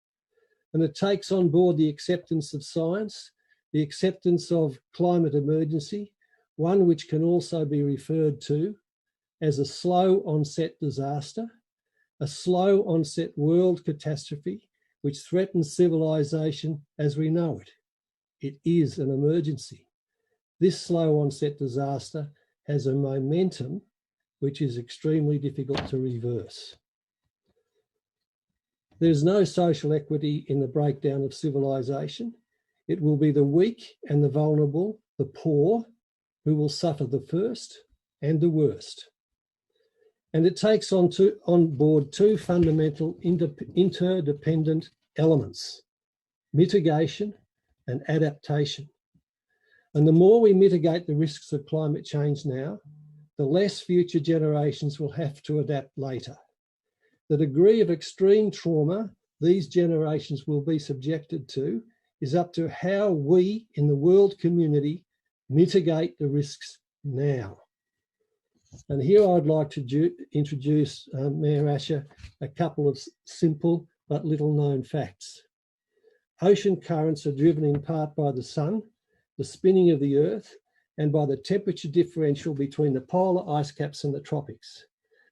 And it takes on board the acceptance of science, the acceptance of climate emergency, one which can also be referred to as a slow onset disaster, a slow onset world catastrophe, which threatens civilization as we know it. It is an emergency. This slow onset disaster has a momentum which is extremely difficult to reverse. There's no social equity in the breakdown of civilization. It will be the weak and the vulnerable, the poor, who will suffer the first and the worst. And it takes on board two fundamental interdependent elements: mitigation and adaptation. And the more we mitigate the risks of climate change now, the less future generations will have to adapt later. The degree of extreme trauma these generations will be subjected to is up to how we in the world community mitigate the risks now. And here I'd like to introduce Mayor Asher a couple of simple but little known facts. Ocean currents are driven in part by the sun, the spinning of the earth, and by the temperature differential between the polar ice caps and the tropics.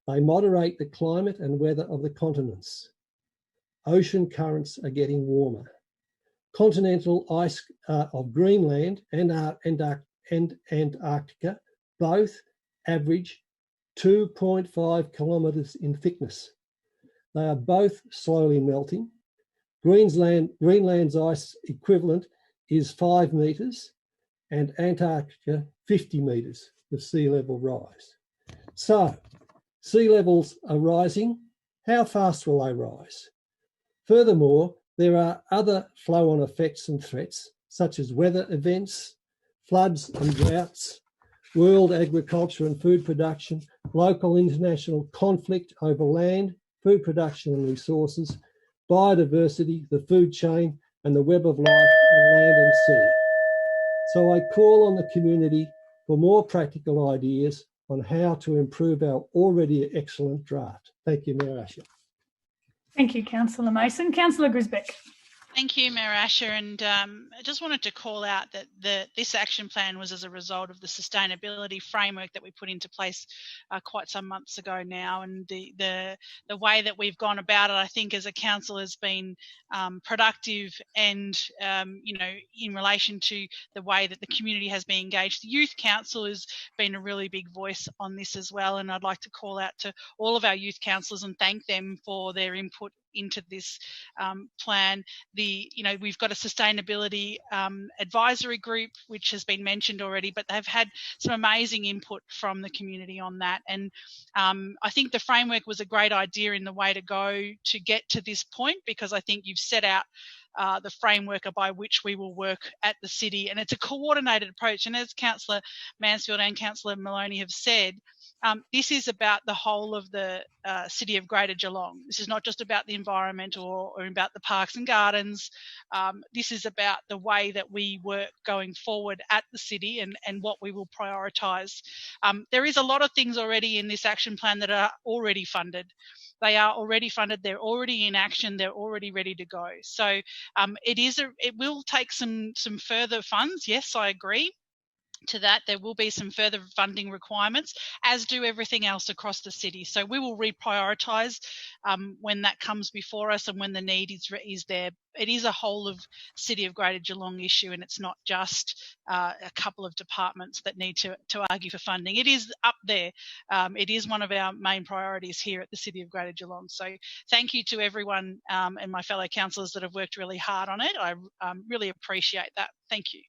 They moderate the climate and weather of the continents. Ocean currents are getting warmer. Continental ice of Greenland and Antarctica both average 2.5 kilometres in thickness. They are both slowly melting. Greenland's ice equivalent is 5 metres and Antarctica 50 metres of sea level rise. So, sea levels are rising. How fast will they rise? Furthermore, there are other flow-on effects and threats, such as weather events, floods and droughts, world agriculture and food production, local international conflict over land, food production and resources, biodiversity, the food chain, and the web of life on land and sea. So I call on the community for more practical ideas on how to improve our already excellent draft. Thank you, Mayor Asher. Thank you, Councillor Mason. Councillor Grisbeck. Thank you, Mayor Asher. And I just wanted to call out that this action plan was as a result of the sustainability framework that we put into place quite some months ago now. And the way that we've gone about it, I think, as a council has been productive and, in relation to the way that the community has been engaged. The Youth Council has been a really big voice on this as well. And I'd like to call out to all of our youth councillors and thank them for their input into this plan. We've got a sustainability advisory group, which has been mentioned already, but they've had some amazing input from the community on that. And I think the framework was a great idea in the way to go to get to this point, because I think you've set out the framework by which we will work at the city, and it's a coordinated approach. And as Councillor Mansfield and Councillor Maloney have said, this is about the whole of the city of Greater Geelong. This is not just about the environment or about the parks and gardens. This is about the way that we work going forward at the city and what we will prioritise. There is a lot of things already in this action plan that are already funded. They are already funded. They're already in action. They're already ready to go. So it will take some further funds. Yes, I agree. To that, there will be some further funding requirements, as do everything else across the city. So we will reprioritise when that comes before us and when the need is there. It is a whole of City of Greater Geelong issue, and it's not just a couple of departments that need to argue for funding. It is up there. It is one of our main priorities here at the City of Greater Geelong. So thank you to everyone and my fellow councillors that have worked really hard on it. I really appreciate that. Thank you.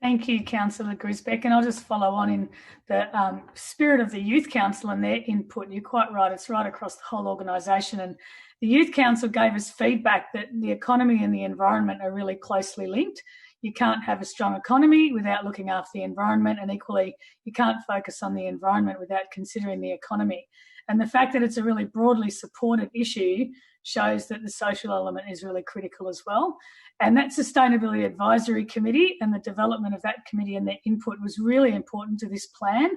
Thank you, Councillor Grisbeck. And I'll just follow on in the spirit of the Youth Council and their input. You're quite right, it's right across the whole organisation. And the Youth Council gave us feedback that the economy and the environment are really closely linked. You can't have a strong economy without looking after the environment, and equally, you can't focus on the environment without considering the economy. And the fact that it's a really broadly supported issue shows that the social element is really critical as well. And that Sustainability Advisory Committee and the development of that committee and their input was really important to this plan,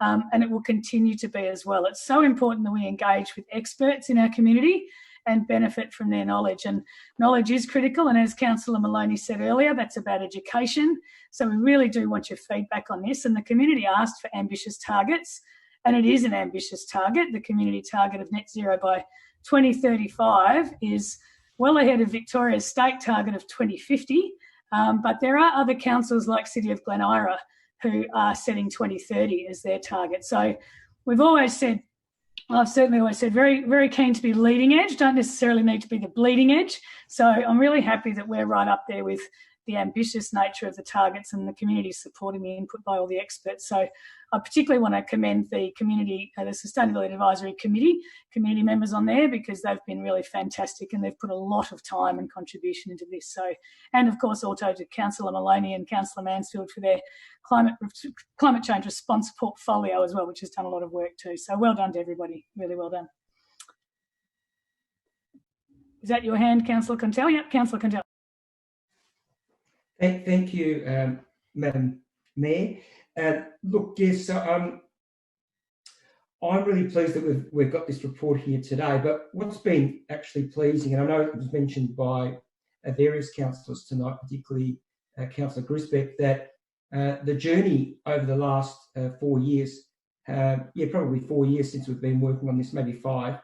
and it will continue to be as well. It's so important that we engage with experts in our community and benefit from their knowledge. And knowledge is critical, and as Councillor Maloney said earlier, that's about education. So we really do want your feedback on this. And the community asked for ambitious targets, and it is an ambitious target, the community target of net zero by 2035 is well ahead of Victoria's state target of 2050. But there are other councils like City of Glen Eira who are setting 2030 as their target. So we've always said, I've certainly always said, very, very keen to be leading edge, don't necessarily need to be the bleeding edge. So I'm really happy that we're right up there with the ambitious nature of the targets and the community supporting the input by all the experts. So I particularly want to commend the community, the Sustainability Advisory Committee, community members on there, because they've been really fantastic and they've put a lot of time and contribution into this. So, and of course also to Councillor Maloney and Councillor Mansfield for their climate change response portfolio as well, which has done a lot of work too. So well done to everybody, really well done. Is that your hand, Councillor Contell? Yep, Councillor Contell. Thank you, Madam Mayor. Look, yes, I'm really pleased that we've got this report here today. But what's been actually pleasing, and I know it was mentioned by various councillors tonight, particularly Councillor Grisbeck, that the journey over the last 4 years, probably 4 years since we've been working on this, maybe 5,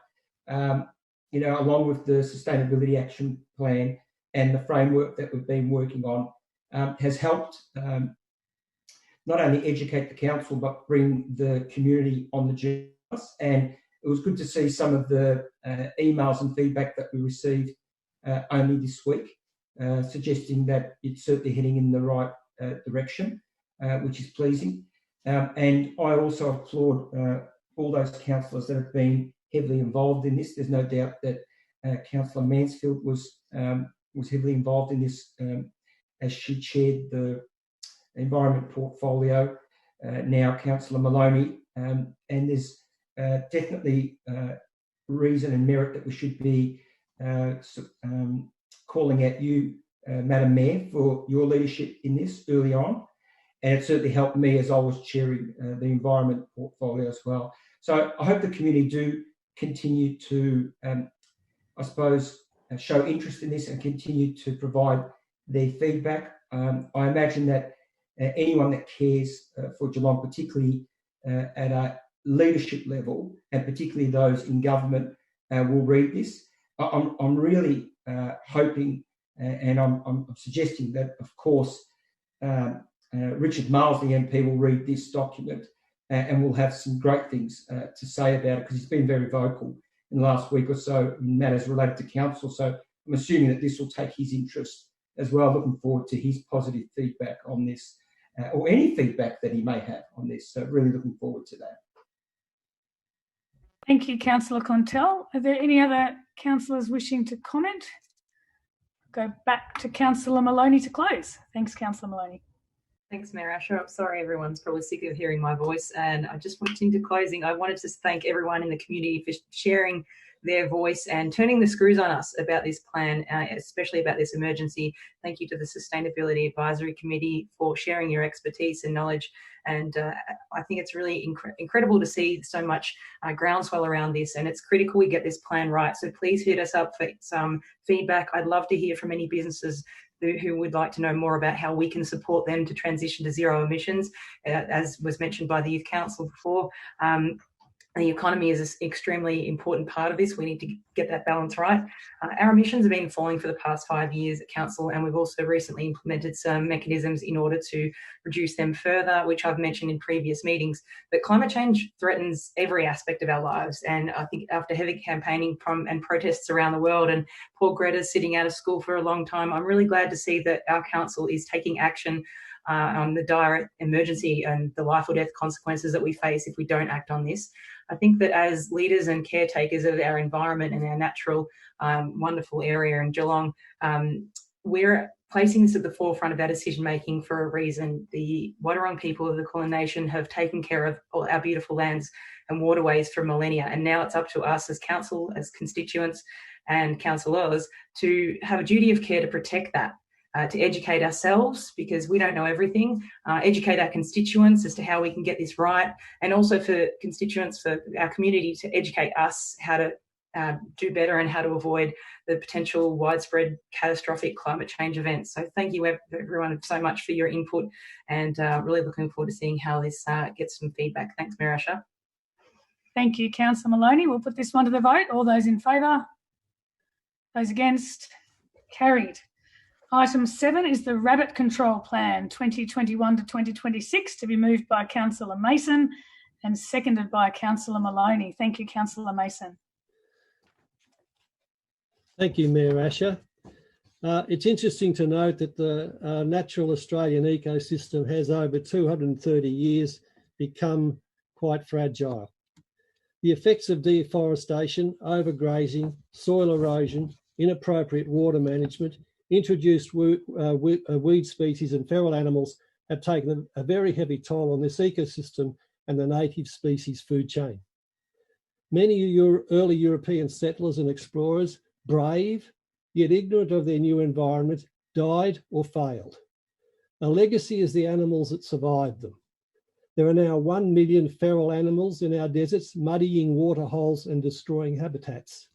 along with the Sustainability Action Plan and the framework that we've been working on, has helped not only educate the council but bring the community on the journey. And it was good to see some of the emails and feedback that we received only this week, suggesting that it's certainly heading in the right direction, which is pleasing. And I also applaud all those councillors that have been heavily involved in this. There's no doubt that Councillor Mansfield was heavily involved in this as she chaired the environment portfolio. Now Councillor Maloney, and there's definitely reason and merit that we should be calling out you, Madam Mayor, for your leadership in this early on, and it certainly helped me as I was chairing the environment portfolio as well. So I hope the community do continue to, show interest in this and continue to provide their feedback. I imagine that anyone that cares for Geelong, particularly at a leadership level, and particularly those in government, will read this. I'm really hoping, and I'm suggesting that, of course, Richard Marles, the MP, will read this document and will have some great things to say about it, because he's been very vocal in the last week or so in matters related to council. So I'm assuming that this will take his interest as well. Looking forward to his positive feedback on this, or any feedback that he may have on this. So really looking forward to that. Thank you, Councillor Contell. Are there any other councillors wishing to comment? Go back to Councillor Maloney to close. Thanks, Councillor Maloney. Thanks, Mayor Asher. I'm sorry everyone's probably sick of hearing my voice, and I just went into closing. I wanted to thank everyone in the community for sharing their voice and turning the screws on us about this plan, especially about this emergency. Thank you to the Sustainability Advisory Committee for sharing your expertise and knowledge. And I think it's really incredible to see so much groundswell around this, and it's critical we get this plan right. So please hit us up for some feedback. I'd love to hear from any businesses who would like to know more about how we can support them to transition to zero emissions. As was mentioned by the Youth Council before, the economy is an extremely important part of this. We need to get that balance right. Our emissions have been falling for the past 5 years at Council, and we've also recently implemented some mechanisms in order to reduce them further, which I've mentioned in previous meetings. But climate change threatens every aspect of our lives, and I think after heavy campaigning and protests around the world, and poor Greta's sitting out of school for a long time, I'm really glad to see that our Council is taking action on the dire emergency and the life or death consequences that we face if we don't act on this. I think that as leaders and caretakers of our environment and our natural, wonderful area in Geelong, we're placing this at the forefront of our decision making for a reason. The Wadawurrung people of the Kulin Nation have taken care of all our beautiful lands and waterways for millennia, and now it's up to us as council, as constituents and councillors, to have a duty of care to protect that. To educate ourselves, because we don't know everything, educate our constituents as to how we can get this right, and also for constituents, for our community to educate us how to do better and how to avoid the potential widespread catastrophic climate change events. So thank you everyone so much for your input, and really looking forward to seeing how this gets some feedback. Thanks, Mayor Asher. Thank you, Councillor Maloney. We'll put this one to the vote. All those in favour? Those against? Carried. Item 7 is the Rabbit Control Plan 2021 to 2026, to be moved by Councillor Mason and seconded by Councillor Maloney. Thank you, Councillor Mason. Thank you, Mayor Asher. It's interesting to note that the natural Australian ecosystem has over 230 years become quite fragile. The effects of deforestation, overgrazing, soil erosion, inappropriate water management, introduced weed species and feral animals have taken a very heavy toll on this ecosystem and the native species food chain. Many early European settlers and explorers, brave yet ignorant of their new environment, died or failed. A legacy is the animals that survived them. There are now 1 million feral animals in our deserts, muddying waterholes and destroying habitats.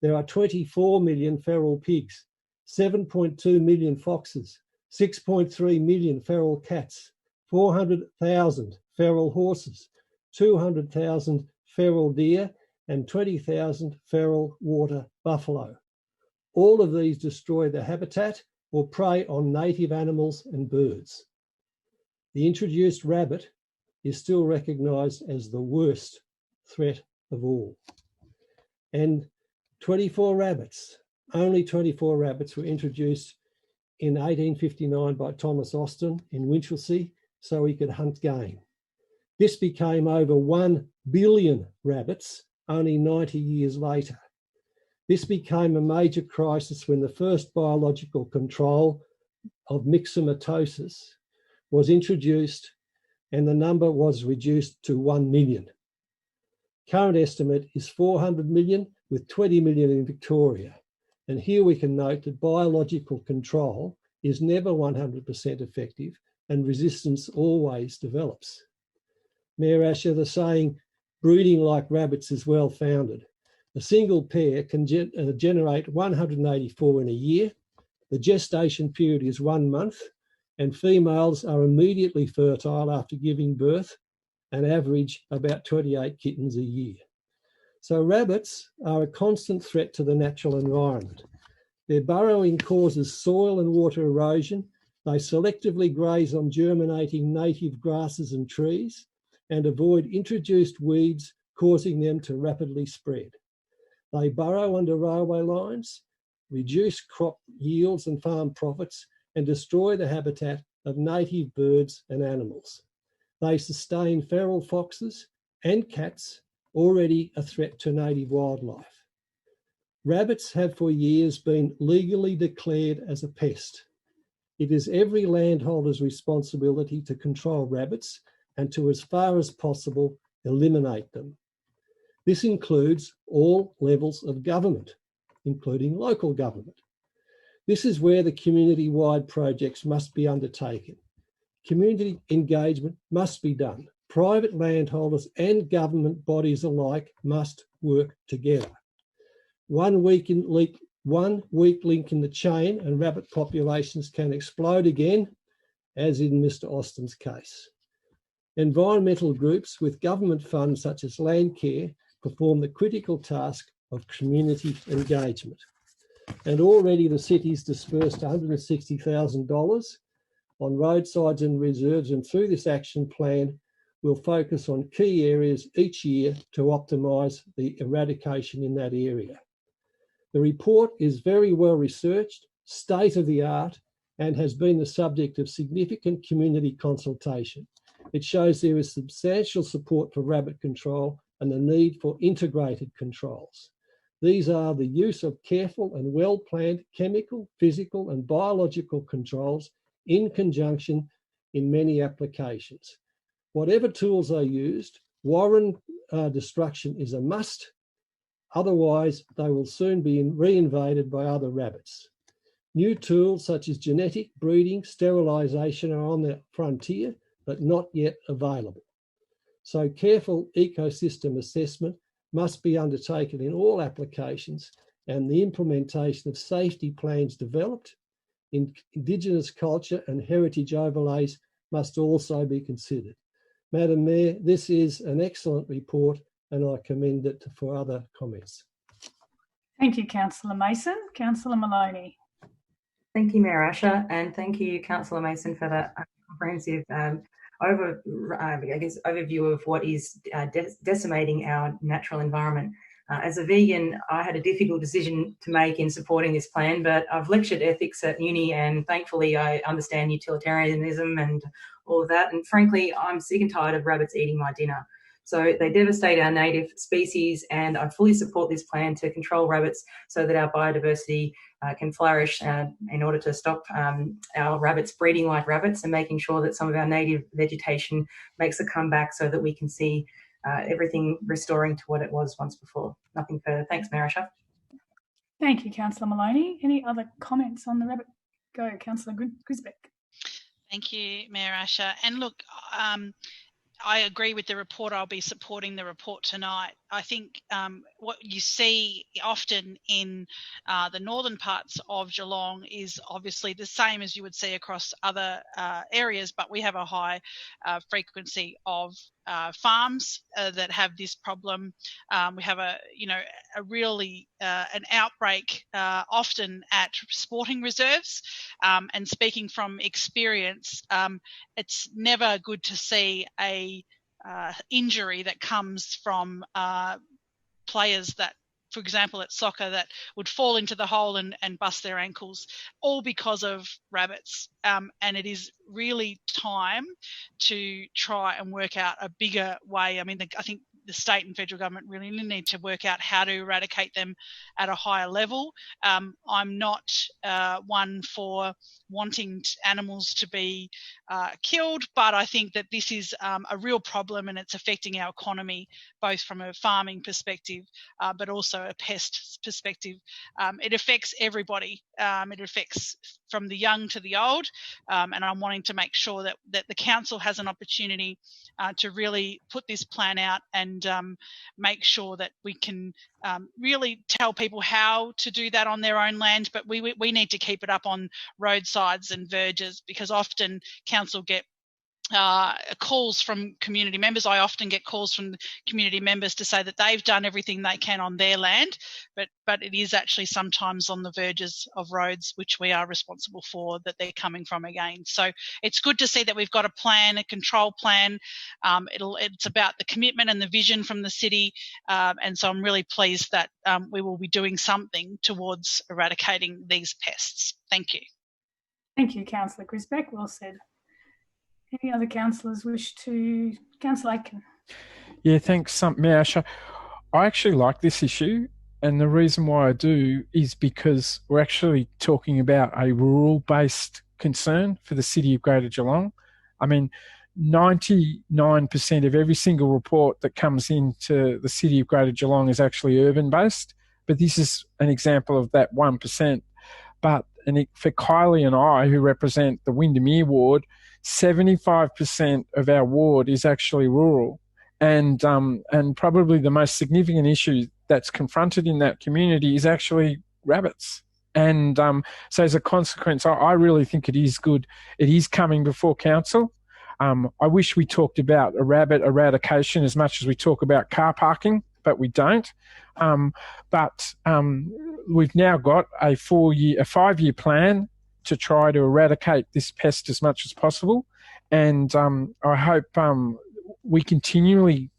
There are 24 million feral pigs, 7.2 million foxes, 6.3 million feral cats, 400,000 feral horses, 200,000 feral deer, and 20,000 feral water buffalo. All of these destroy the habitat or prey on native animals and birds. The introduced rabbit is still recognised as the worst threat of all. And 24 rabbits, only 24 rabbits were introduced in 1859 by Thomas Austin in Winchelsea so he could hunt game. This became over 1 billion rabbits only 90 years later. This became a major crisis when the first biological control of myxomatosis was introduced and the number was reduced to 1 million. Current estimate is 400 million, with 20 million in Victoria. And here we can note that biological control is never 100% effective and resistance always develops. Mayor Asher, the saying, breeding like rabbits is well founded. A single pair can generate 184 in a year. The gestation period is 1 month, and females are immediately fertile after giving birth, and average about 28 kittens a year. So rabbits are a constant threat to the natural environment. Their burrowing causes soil and water erosion. They selectively graze on germinating native grasses and trees and avoid introduced weeds, causing them to rapidly spread. They burrow under railway lines, reduce crop yields and farm profits, and destroy the habitat of native birds and animals. They sustain feral foxes and cats, already a threat to native wildlife. Rabbits have for years been legally declared as a pest. It is every landholder's responsibility to control rabbits and to, as far as possible, eliminate them. This includes all levels of government, including local government. This is where the community-wide projects must be undertaken. Community engagement must be done. Private landholders and government bodies alike must work together. One weak link in the chain and rabbit populations can explode again, as in Mr. Austin's case. Environmental groups with government funds such as Landcare perform the critical task of community engagement. And already the city's dispersed $160,000 on roadsides and reserves, and through this action plan, we'll focus on key areas each year to optimise the eradication in that area. The report is very well researched, state-of-the-art, and has been the subject of significant community consultation. It shows there is substantial support for rabbit control and the need for integrated controls. These are the use of careful and well-planned chemical, physical and biological controls in conjunction in many applications. Whatever tools are used, warren destruction is a must, otherwise they will soon be reinvaded by other rabbits. New tools such as genetic breeding, sterilisation are on the frontier, but not yet available. So careful ecosystem assessment must be undertaken in all applications, and the implementation of safety plans developed in Indigenous culture and heritage overlays must also be considered. Madam Mayor, this is an excellent report and I commend it for other comments. Thank you, Councillor Mason. Councillor Maloney. Thank you, Mayor Asher, and thank you, Councillor Mason, for that comprehensive overview of what is decimating our natural environment. As a vegan, I had a difficult decision to make in supporting this plan, but I've lectured ethics at uni, and thankfully I understand utilitarianism and all of that. And frankly, I'm sick and tired of rabbits eating my dinner. So they devastate our native species, and I fully support this plan to control rabbits so that our biodiversity can flourish in order to stop our rabbits breeding like rabbits and making sure that some of our native vegetation makes a comeback so that we can see everything restoring to what it was once before. Nothing further. Thanks, Mayor Asher. Thank you, Councillor Maloney. Any other comments on the rabbit? Go, Councillor Grisbeck. Thank you, Mayor Asher. And look, I agree with the report. I'll be supporting the report tonight. I think what you see often in the northern parts of Geelong is obviously the same as you would see across other areas, but we have a high frequency of farms that have this problem. We have an outbreak often at sporting reserves, and speaking from experience, it's never good to see a injury that comes from players that, for example, at soccer, that would fall into the hole and bust their ankles, all because of rabbits. And it is really time to try and work out a bigger way. I mean, I think the state and federal government really need to work out how to eradicate them at a higher level. I'm not one for wanting animals to be killed, but I think that this is a real problem, and it's affecting our economy, both from a farming perspective, but also a pest perspective. It affects everybody. It affects from the young to the old, and I'm wanting to make sure that the council has an opportunity to really put this plan out and make sure that we can really tell people how to do that on their own land, but we need to keep it up on roadsides and verges, because often council get calls from community members. I often get calls from community members to say that they've done everything they can on their land, but it is actually sometimes on the verges of roads, which we are responsible for, that they're coming from again. So it's good to see that we've got a plan, a control plan. It's about the commitment and the vision from the city, and so I'm really pleased that we will be doing something towards eradicating these pests. Thank you. Thank you, Councillor Grisbeck. Well said. Any other councillors wish to? Councillor Aitken. Yeah, thanks, Mayor Asher. I actually like this issue, and the reason why I do is because we're actually talking about a rural-based concern for the City of Greater Geelong. I mean, 99% of every single report that comes into the City of Greater Geelong is actually urban-based, but this is an example of that 1%. But for Kylie and I, who represent the Windermere ward, 75% of our ward is actually rural, and probably the most significant issue that's confronted in that community is actually rabbits. And so as a consequence, I really think it is good. It is coming before council. I wish we talked about a rabbit eradication as much as we talk about car parking, but we don't. But we've now got a 5-year plan to try to eradicate this pest as much as possible. And I hope we continually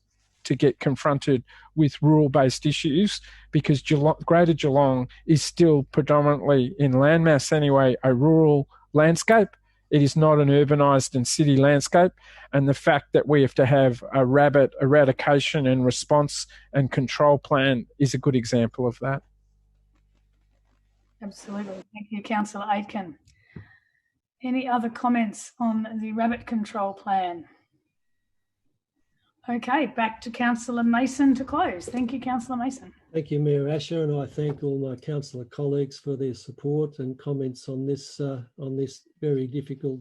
to get confronted with rural-based issues, because Greater Geelong is still predominantly, in landmass anyway, a rural landscape. It is not an urbanised and city landscape. And the fact that we have to have a rabbit eradication and response and control plan is a good example of that. Absolutely. Thank you, Councillor Aitken. Any other comments on the rabbit control plan? Okay, back to Councillor Mason to close. Thank you, Councillor Mason. Thank you, Mayor Asher, and I thank all my councillor colleagues for their support and comments on this very difficult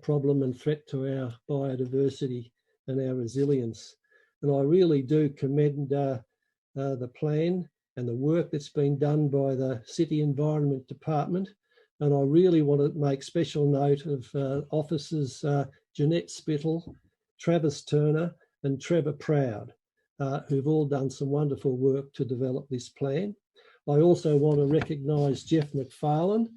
problem and threat to our biodiversity and our resilience. And I really do commend the plan and the work that's been done by the City Environment Department. And I really want to make special note of Officers Jeanette Spittle, Travis Turner and Trevor Proud. who've all done some wonderful work to develop this plan. I also want to recognise Jeff McFarlane,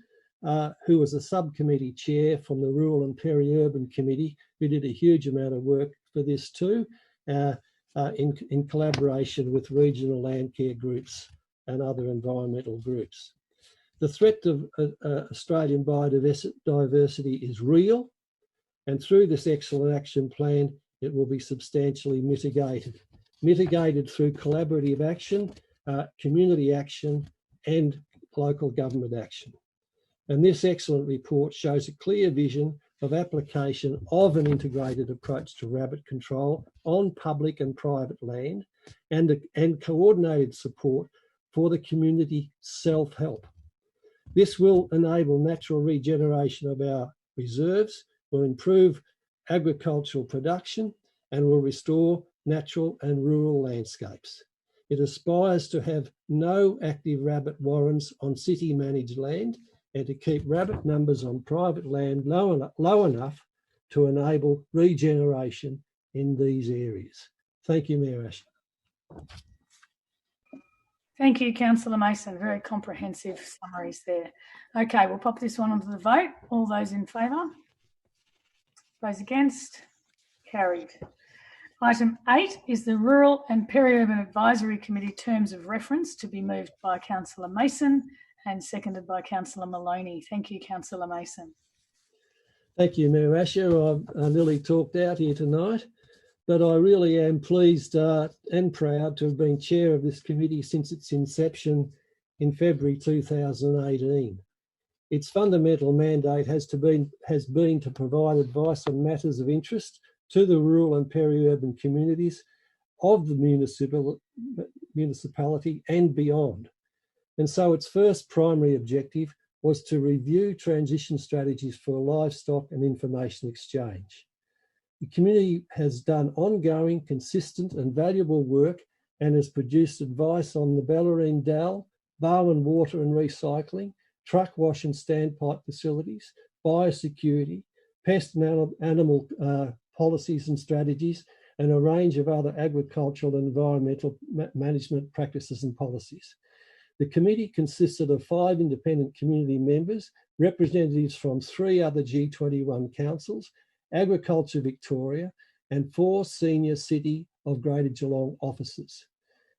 who was a subcommittee chair from the Rural and Peri-Urban Committee, who did a huge amount of work for this too, in collaboration with regional land care groups and other environmental groups. The threat of Australian biodiversity is real, and through this excellent action plan, it will be substantially mitigated through collaborative action, community action, and local government action. And this excellent report shows a clear vision of application of an integrated approach to rabbit control on public and private land, and coordinated support for the community self-help. This will enable natural regeneration of our reserves, will improve agricultural production, and will restore natural and rural landscapes. It aspires to have no active rabbit warrens on city-managed land, and to keep rabbit numbers on private land low enough to enable regeneration in these areas. Thank you, Mayor Asher. Thank you, Councillor Mason. Very comprehensive summaries there. Okay, we'll pop this one onto the vote. All those in favour? Those against? Carried. Item 8 is the Rural and Peri-Urban Advisory Committee Terms of Reference, to be moved by Councillor Mason and seconded by Councillor Maloney. Thank you, Councillor Mason. Thank you, Mayor Asher. I've nearly talked out here tonight, but I really am pleased and proud to have been chair of this committee since its inception in February 2018. Its fundamental mandate has been to provide advice on matters of interest to the rural and peri-urban communities of the municipality and beyond. And so its first primary objective was to review transition strategies for livestock and information exchange. The community has done ongoing, consistent and valuable work and has produced advice on the Bellarine Dal, Barwon Water and Recycling, truck wash and standpipe facilities, biosecurity, pest and animal policies and strategies, and a range of other agricultural and environmental management practices and policies. The committee consisted of 5 independent community members, representatives from 3 other G21 councils, Agriculture Victoria, and 4 senior City of Greater Geelong officers.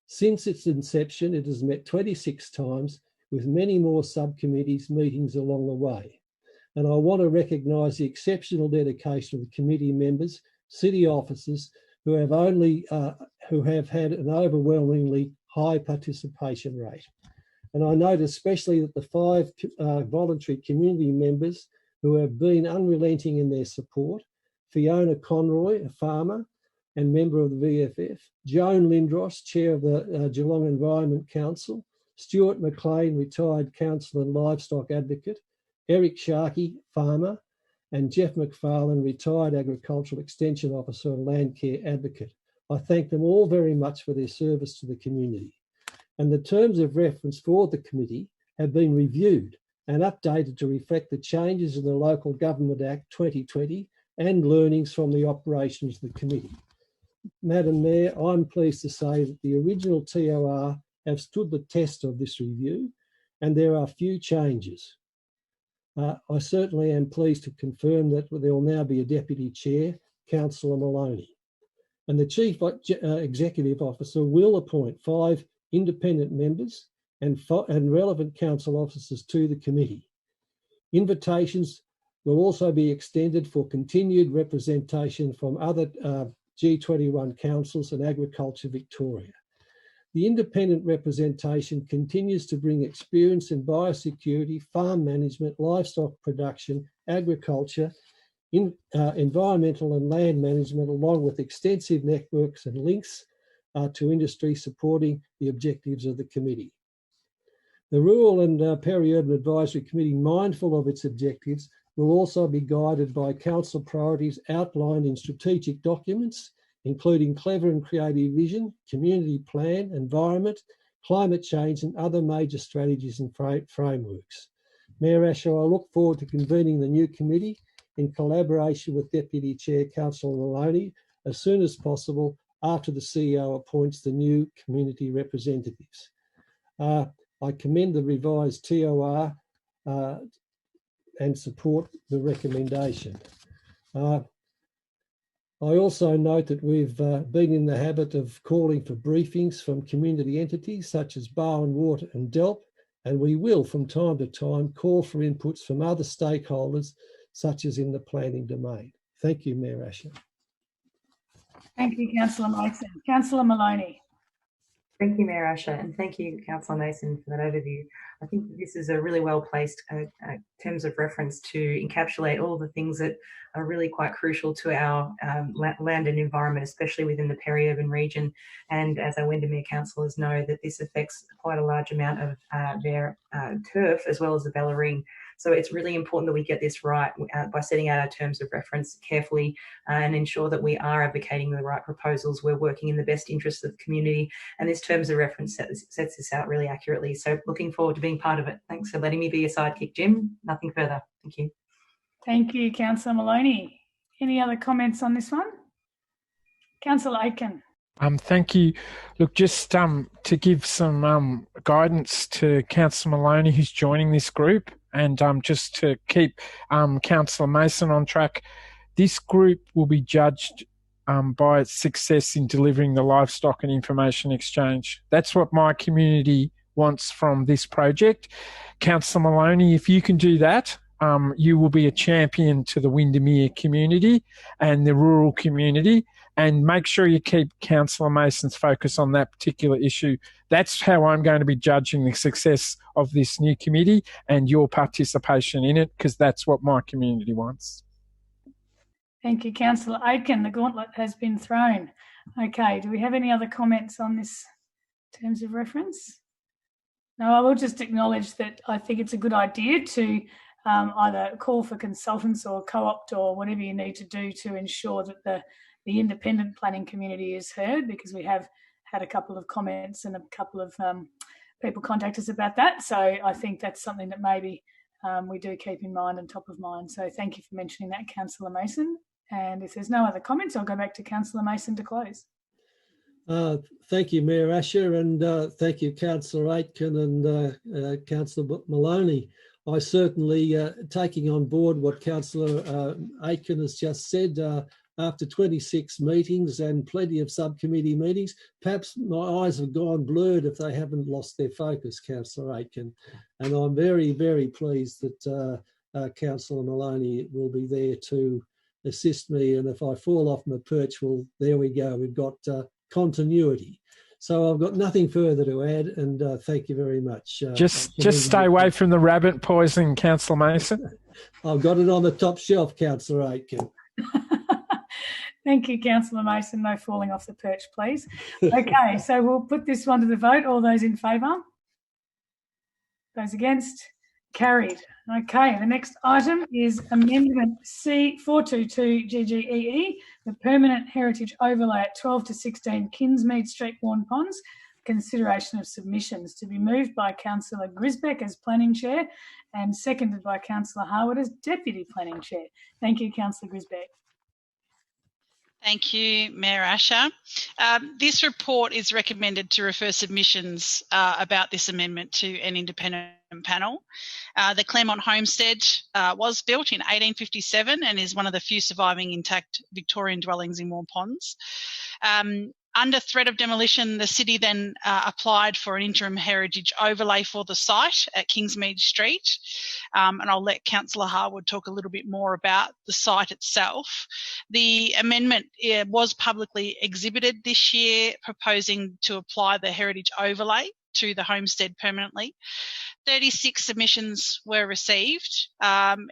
Since its inception, it has met 26 times, with many more subcommittees meetings along the way. And I want to recognise the exceptional dedication of the committee members, city officers, who have had an overwhelmingly high participation rate. And I note especially that the 5 voluntary community members who have been unrelenting in their support: Fiona Conroy, a farmer and member of the VFF, Joan Lindros, chair of the Geelong Environment Council, Stuart McLean, retired councillor and livestock advocate, Eric Sharkey, farmer, and Jeff McFarlane, retired agricultural extension officer and land care advocate. I thank them all very much for their service to the community. And the terms of reference for the committee have been reviewed and updated to reflect the changes in the Local Government Act 2020 and learnings from the operations of the committee. Madam Mayor, I'm pleased to say that the original TOR have stood the test of this review, and there are few changes. I certainly am pleased to confirm that there will now be a Deputy Chair, Councillor Maloney. And the Chief Executive Officer will appoint 5 independent members and relevant council officers to the committee. Invitations will also be extended for continued representation from other G21 councils and Agriculture Victoria. The independent representation continues to bring experience in biosecurity, farm management, livestock production, agriculture, environmental and land management, along with extensive networks and links to industry supporting the objectives of the committee. The Rural and Peri-Urban Advisory Committee, mindful of its objectives, will also be guided by council priorities outlined in strategic documents, including clever and creative vision, community plan, environment, climate change and other major strategies and frameworks. Mayor Asher, I look forward to convening the new committee in collaboration with Deputy Chair Councillor Maloney as soon as possible after the CEO appoints the new community representatives. I commend the revised TOR and support the recommendation. I also note that we've been in the habit of calling for briefings from community entities such as Barwon Water and DELP, and we will from time to time call for inputs from other stakeholders such as in the planning domain. Thank you, Mayor Asher. Thank you, Councillor Mason. Councillor Maloney. Thank you, Mayor Asher, and thank you, Councillor Mason, for that overview. I think this is a really well-placed terms of reference to encapsulate all the things that are really quite crucial to our land and environment, especially within the peri-urban region. And as our Windermere councillors know, that this affects quite a large amount of their turf as well as the Bellarine. So it's really important that we get this right by setting out our terms of reference carefully and ensure that we are advocating the right proposals. We're working in the best interests of the community, and this terms of reference sets this out really accurately. So looking forward to being part of it. Thanks for letting me be your sidekick, Jim. Nothing further. Thank you. Thank you, Councillor Maloney. Any other comments on this one? Councillor Aitken. Thank you. Look, just to give some guidance to Councillor Maloney, who's joining this group, and just to keep Councillor Mason on track, this group will be judged by its success in delivering the livestock and information exchange. That's what my community wants from this project. Councillor Maloney, if you can do that, you will be a champion to the Windermere community and the rural community, and make sure you keep Councillor Mason's focus on that particular issue. That's how I'm going to be judging the success of this new committee and your participation in it, because that's what my community wants. Thank you, Councillor Aitken. The gauntlet has been thrown. Okay, do we have any other comments on this terms of reference? No, I will just acknowledge that I think it's a good idea to either call for consultants or co-opt or whatever you need to do to ensure that the independent planning community is heard, because we have had a couple of comments and a couple of people contact us about that. So I think that's something that maybe we do keep in mind and top of mind. So thank you for mentioning that, Councillor Mason. And if there's no other comments, I'll go back to Councillor Mason to close. Thank you, Mayor Asher, and thank you, Councillor Aitken and Councillor Maloney. I certainly taking on board what Councillor Aitken has just said. After 26 meetings and plenty of subcommittee meetings, perhaps my eyes have gone blurred if they haven't lost their focus, Councillor Aitken. And I'm very, very pleased that Councillor Maloney will be there to assist me. And if I fall off my perch, well, there we go. We've got continuity. So I've got nothing further to add, and thank you very much. Just stay away from the rabbit poison, Councillor Mason. I've got it on the top shelf, Councillor Aitken. Thank you, Councillor Mason. No falling off the perch, please. Okay, so we'll put this one to the vote. All those in favour? Those against? Carried. Okay, the next item is Amendment C422 GGEE, the Permanent Heritage Overlay at 12 to 16 Kingsmead Street, Warn Ponds. Consideration of submissions, to be moved by Councillor Grisbeck as Planning Chair and seconded by Councillor Harwood as Deputy Planning Chair. Thank you, Councillor Grisbeck. Thank you, Mayor Asher. This report is recommended to refer submissions about this amendment to an independent panel. The Claremont Homestead was built in 1857 and is one of the few surviving intact Victorian dwellings in Warn Ponds. Under threat of demolition, the city then applied for an interim heritage overlay for the site at Kingsmead Street. And I'll let Councillor Harwood talk a little bit more about the site itself. The amendment was publicly exhibited this year, proposing to apply the heritage overlay to the homestead permanently. 36 submissions were received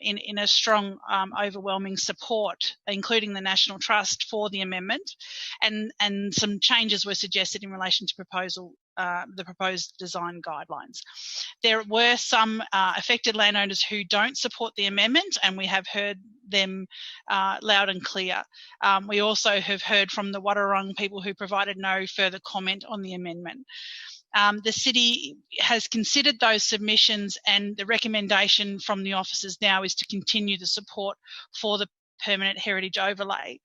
in a strong, overwhelming support, including the National Trust, for the amendment, and some changes were suggested in relation to the proposed design guidelines. There were some affected landowners who don't support the amendment, and we have heard them loud and clear. We also have heard from the Wadawurrung people who provided no further comment on the amendment. The city has considered those submissions, and the recommendation from the officers now is to continue the support for the permanent heritage overlay.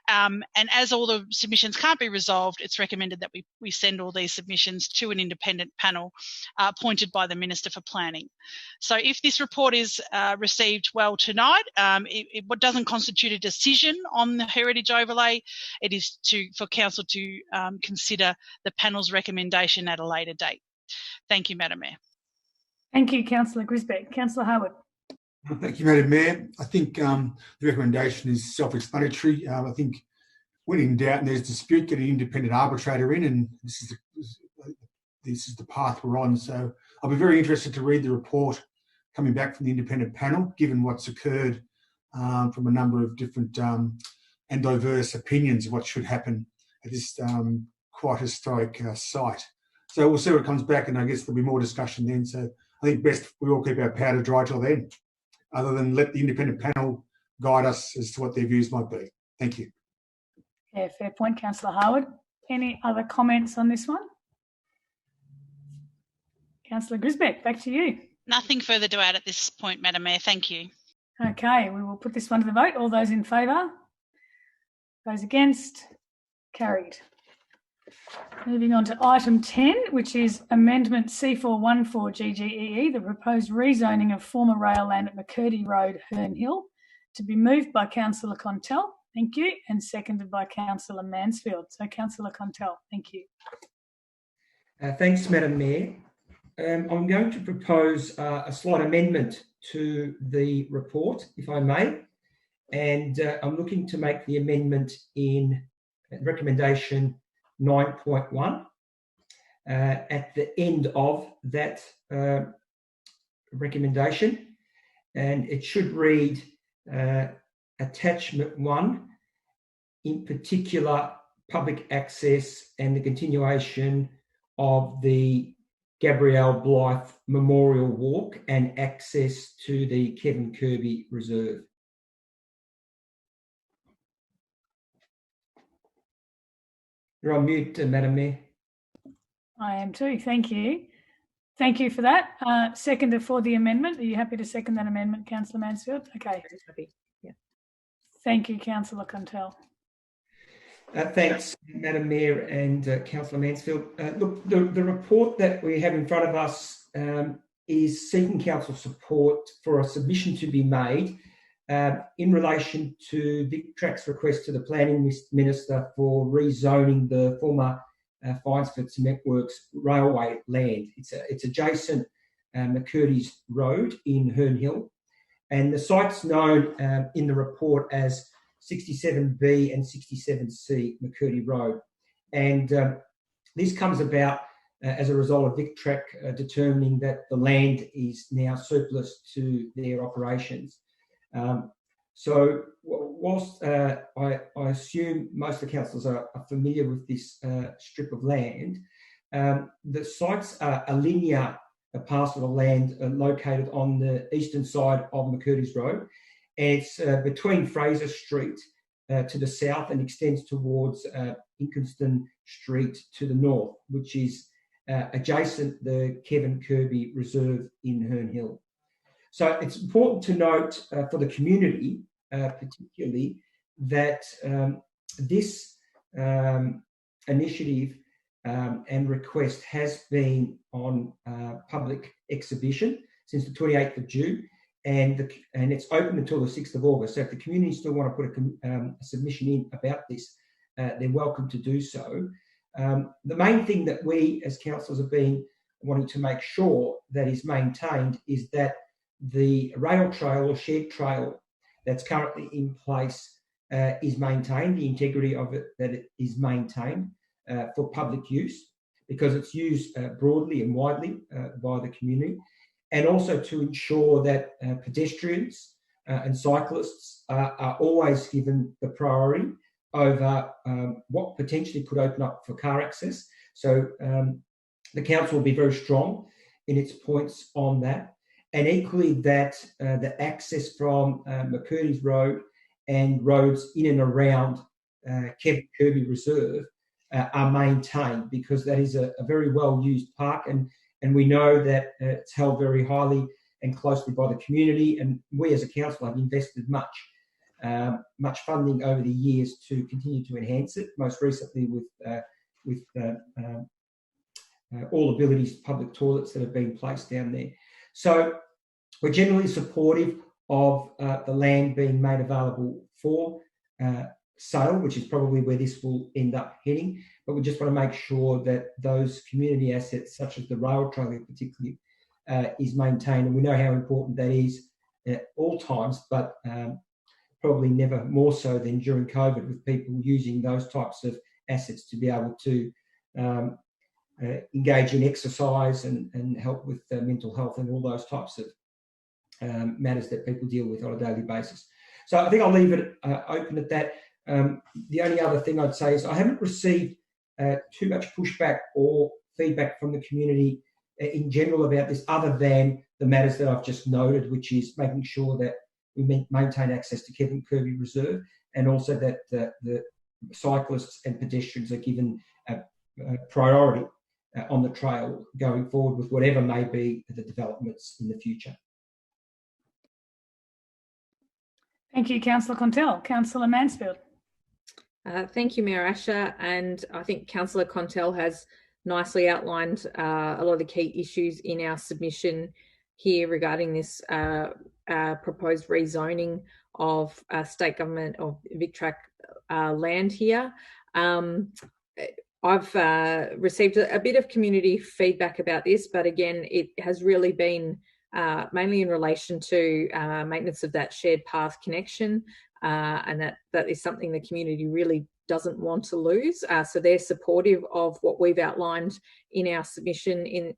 And as all the submissions can't be resolved, it's recommended that we send all these submissions to an independent panel appointed by the Minister for Planning. So if this report is received well tonight, it doesn't constitute a decision on the heritage overlay. It is for Council to consider the panel's recommendation at a later date. Thank you, Madam Mayor. Thank you, Councillor Grisbeck. Councillor Howard. Thank you, Madam Mayor. I think the recommendation is self-explanatory. I think when in doubt and there's dispute, get an independent arbitrator in, and this is the path we're on. So I'll be very interested to read the report coming back from the independent panel, given what's occurred from a number of different and diverse opinions of what should happen at this quite historic site. So we'll see what comes back, and I guess there'll be more discussion then. So I think best we all keep our powder dry till then, other than let the independent panel guide us as to what their views might be. Thank you. Yeah, fair point, Councillor Howard. Any other comments on this one? Councillor Grisbeck, back to you. Nothing further to add at this point, Madam Mayor. Thank you. Okay, we will put this one to the vote. All those in favour? Those against? Carried. Moving on to item 10, which is Amendment C414 GGEE, the proposed rezoning of former rail land at McCurdy Road, Herne Hill, to be moved by Councillor Contell, thank you, and seconded by Councillor Mansfield. So, Councillor Contell, thank you. Thanks, Madam Mayor. I'm going to propose a slight amendment to the report, if I may, and I'm looking to make the amendment in recommendation 9.1 at the end of that recommendation, and it should read attachment 1, in particular public access and the continuation of the Gabrielle Blythe Memorial Walk and access to the Kevin Kirby Reserve. You're on mute, Madam Mayor. I am too, thank you. Thank you for that. Seconder for the amendment. Are you happy to second that amendment, Councillor Mansfield? Okay. Happy. Yeah. Thank you, Councillor Contell. Thanks, Madam Mayor and Councillor Mansfield. Look, the report that we have in front of us is seeking council support for a submission to be made in relation to VicTrac's request to the Planning Minister for rezoning the former Finesford Cement Works railway land. It's adjacent McCurdy's Road in Herne Hill, and the site's known in the report as 67B and 67C McCurdy Road. And this comes about as a result of VicTrac determining that the land is now surplus to their operations. So whilst I assume most of the councillors are familiar with this strip of land, the site's a linear parcel of land located on the eastern side of McCurdy's Road. It's between Fraser Street to the south and extends towards Inkinston Street to the north, which is adjacent the Kevin Kirby Reserve in Herne Hill. So it's important to note for the community, particularly, that this initiative and request has been on public exhibition since the 28th of June, and it's open until the 6th of August. So if the community still want to put a submission in about this, they're welcome to do so. The main thing that we as councillors have been wanting to make sure that is maintained is that the rail trail or shared trail that's currently in place is maintained, the integrity of it, that it is maintained for public use, because it's used broadly and widely by the community, and also to ensure that pedestrians and cyclists are always given the priority over what potentially could open up for car access. So the council will be very strong in its points on that. And equally that the access from McCurdy's Road and roads in and around Kevin Kirby Reserve are maintained, because that is a very well-used park, and we know that it's held very highly and closely by the community, and we as a council have invested much much funding over the years to continue to enhance it, most recently with all abilities public toilets that have been placed down there. So we're generally supportive of the land being made available for sale, which is probably where this will end up heading. But we just want to make sure that those community assets, such as the rail trail particularly, is maintained. And we know how important that is at all times, but probably never more so than during COVID, with people using those types of assets to be able to engage in exercise and help with mental health and all those types of matters that people deal with on a daily basis. So I think I'll leave it open at that. The only other thing I'd say is I haven't received too much pushback or feedback from the community in general about this, other than the matters that I've just noted, which is making sure that we maintain access to Kevin Kirby Reserve, and also that the cyclists and pedestrians are given priority on the trail going forward with whatever may be the developments in the future. Thank you, Councillor Contell. Councillor Mansfield. Thank you, Mayor Asher. And I think Councillor Contell has nicely outlined a lot of the key issues in our submission here regarding this proposed rezoning of state government of VicTrack land here. I've received a bit of community feedback about this, but again, it has really been mainly in relation to maintenance of that shared path connection, and that is something the community really doesn't want to lose. So they're supportive of what we've outlined in our submission in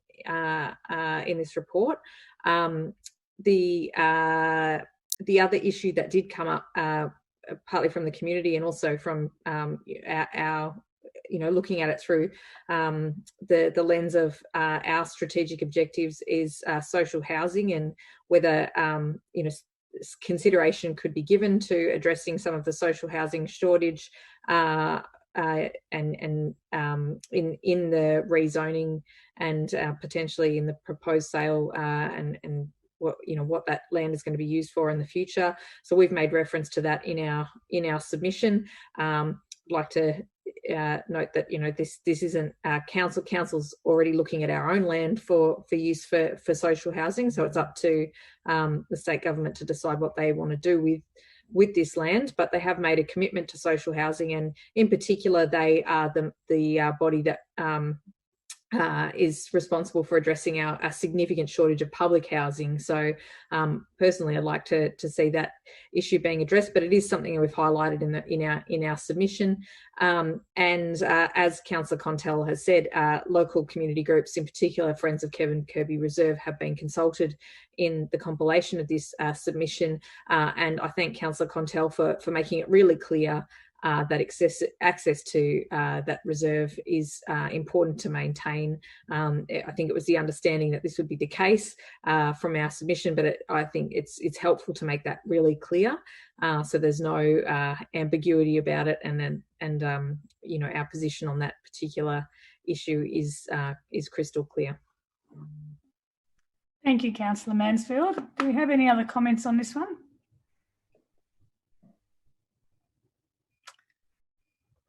this report. The other issue that did come up, partly from the community and also from our looking at it through the lens of our strategic objectives, is social housing, and whether consideration could be given to addressing some of the social housing shortage and in the rezoning and potentially in the proposed sale and what that land is going to be used for in the future. So we've made reference to that in our submission. I'd like to note that this isn't council's already looking at our own land for use for social housing, so it's up to the state government to decide what they want to do with this land. But they have made a commitment to social housing, and in particular they are the body that is responsible for addressing our significant shortage of public housing. So personally, I'd like to see that issue being addressed, but it is something that we've highlighted in our submission. And as Councillor Contell has said, local community groups, in particular Friends of Kevin Kirby Reserve, have been consulted in the compilation of this submission. And I thank Councillor Contell for making it really clear that access to that reserve is important to maintain. I think it was the understanding that this would be the case from our submission, but I think it's helpful to make that really clear, so there's no ambiguity about it, and our position on that particular issue is crystal clear. Thank you, Councillor Mansfield. Do we have any other comments on this one?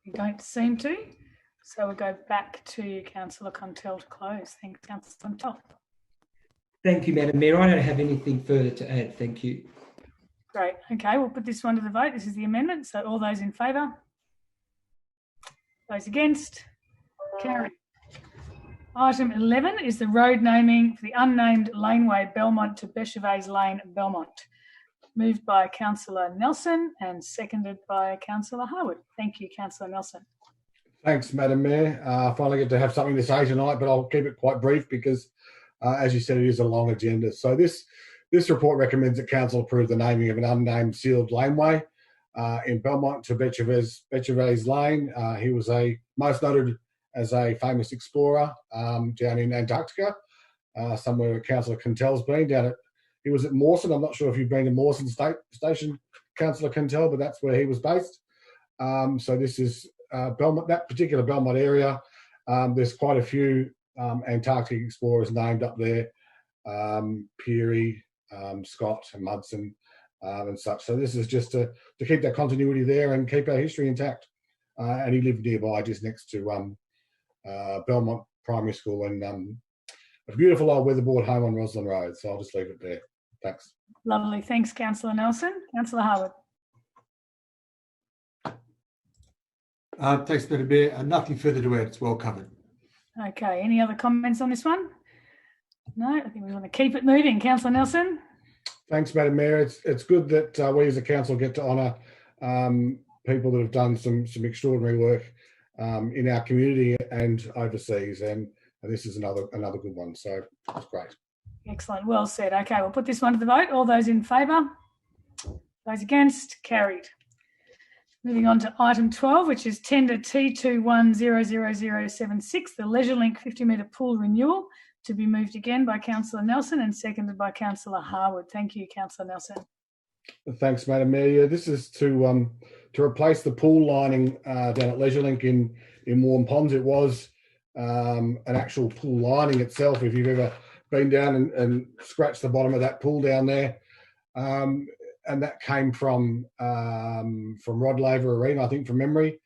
We don't seem to, so we'll go back to Councillor Contell to close. Thanks, Councillor Contell. Thank you, Madam Mayor. I don't have anything further to add. Thank you. Great. Okay, we'll put this one to the vote. This is the amendment. So all those in favour? Those against? Carried. Item 11 is the road naming for the unnamed laneway Belmont to Bechervaise Lane, Belmont. Moved by Councillor Nelson and seconded by Councillor Harwood. Thank you, Councillor Nelson. Thanks, Madam Mayor. Finally get to have something to say tonight, but I'll keep it quite brief because, as you said, it is a long agenda. So this report recommends that Council approve the naming of an unnamed sealed laneway in Belmont to Bechervaise Lane. He was most noted as a famous explorer down in Antarctica, somewhere where Councillor Contell's been, he was at Mawson. I'm not sure if you've been to Mawson Station, Councillor Contell, but that's where he was based. So this is Belmont, that particular Belmont area. There's quite a few Antarctic explorers named up there, Peary, Scott and Mudson. and such. So this is just to keep that continuity there and keep our history intact. And he lived nearby, just next to Belmont Primary School and a beautiful old weatherboard home on Roslyn Road. So I'll just leave it there. Thanks. Lovely. Thanks, Councillor Nelson. Councillor Harwood. Thanks, Madam Mayor. Nothing further to add. It's well covered. Okay. Any other comments on this one? No, I think we want to keep it moving. Councillor Nelson. Thanks, Madam Mayor. It's good that we as a council get to honour people that have done some extraordinary work in our community and overseas, and this is another good one. So it's great. Excellent. Well said. Okay, we'll put this one to the vote. All those in favour? Those against? Carried. Moving on to item 12, which is tender T21000076, the LeisureLink 50-metre pool renewal, to be moved again by Councillor Nelson and seconded by Councillor Harwood. Thank you, Councillor Nelson. Thanks, Madam Mayor. Yeah, this is to replace the pool lining down at LeisureLink in Warm Ponds. It was an actual pool lining itself, if you've ever been down and scratched the bottom of that pool down there. And that came from Rod Laver Arena, I think, from memory,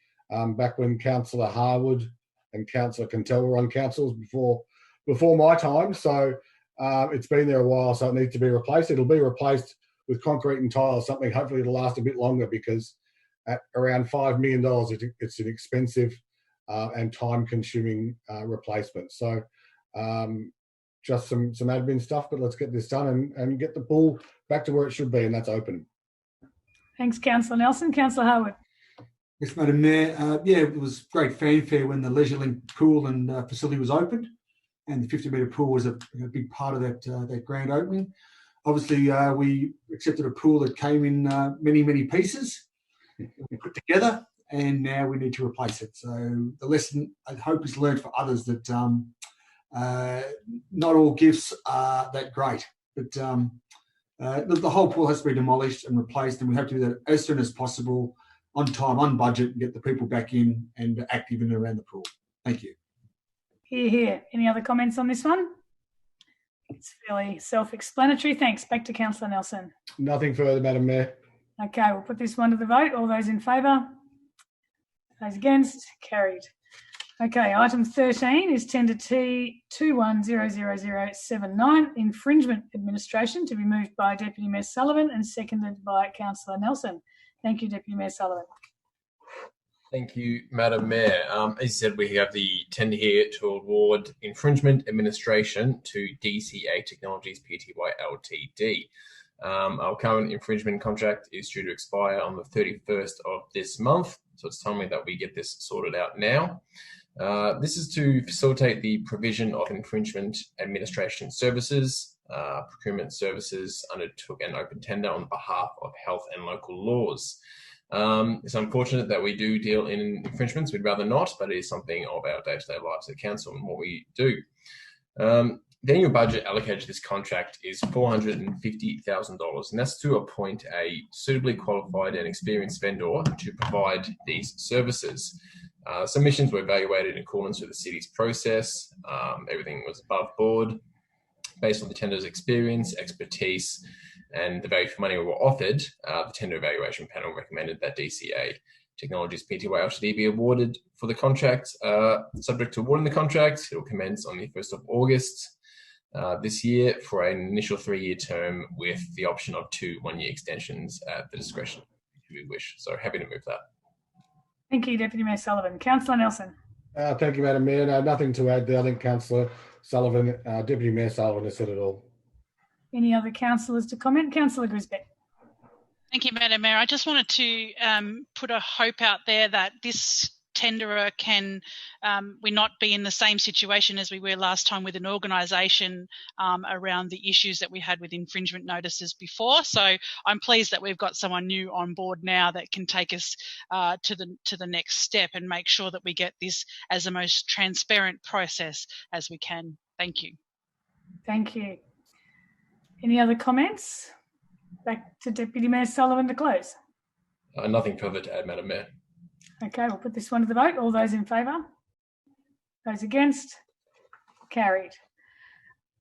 back when Councillor Harwood and Councillor Cantell were on councils before my time. So it's been there a while, so it needs to be replaced. It'll be replaced with concrete and tiles, something hopefully it'll last a bit longer, because at around $5 million, it's an expensive and time-consuming replacement. So just some admin stuff, but let's get this done and get the pool back to where it should be, and that's open. Thanks, Councillor Nelson. Councillor Harwood. Yes, Madam Mayor. Yeah, it was great fanfare when the LeisureLink pool and facility was opened, and the 50-metre pool was a big part of that grand opening. Obviously, we accepted a pool that came in many pieces we put together, and now we need to replace it. So the lesson, I hope, is learned for others that not all gifts are that great, but the whole pool has to be demolished and replaced, and we have to do that as soon as possible, on time, on budget, and get the people back in and active in and around the pool. Thank you. Hear, hear. Any other comments on this one? It's fairly self-explanatory. Thanks. Back to Councillor Nelson. Nothing further, Madam Mayor. Okay, we'll put this one to the vote. All those in favour? Those against? Carried. Okay, item 13 is tender T21000079, infringement administration, to be moved by Deputy Mayor Sullivan and seconded by Councillor Nelson. Thank you, Deputy Mayor Sullivan. Thank you, Madam Mayor. As you said, we have the tender here to award infringement administration to DCA Technologies Pty Ltd. Our current infringement contract is due to expire on the 31st of this month, so it's timely that we get this sorted out now. This is to facilitate the provision of infringement administration services. Procurement services undertook an open tender on behalf of health and local laws. It's unfortunate that we do deal in infringements. We'd rather not, but it is something of our day-to-day lives at council and what we do. The annual budget allocated to this contract is $450,000, and that's to appoint a suitably qualified and experienced vendor to provide these services. Submissions were evaluated in accordance with the city's process. Everything was above board. Based on the tender's experience, expertise, and the value for money we were offered, the tender evaluation panel recommended that DCA Technologies Pty Ltd be awarded for the contract. Subject to awarding the contract, it will commence on the 1st of August this year for an initial 3-year term with the option of 2 one-year extensions at the discretion if we wish. So happy to move that. Thank you, Deputy Mayor Sullivan. Councillor Nelson. Thank you, Madam Mayor. No, nothing to add there. I think Councillor Sullivan, Deputy Mayor Sullivan has said it all. Any other councillors to comment? Councillor Grisbeck. Thank you, Madam Mayor. I just wanted to put a hope out there that this tenderer can we not be in the same situation as we were last time with an organisation around the issues that we had with infringement notices before. So I'm pleased that we've got someone new on board now that can take us to the next step and make sure that we get this as the most transparent process as we can. Thank you. Thank you. Any other comments? Back to Deputy Mayor Sullivan to close. Nothing further to add, Madam Mayor. Okay, we'll put this one to the vote. All those in favour? Those against? Carried.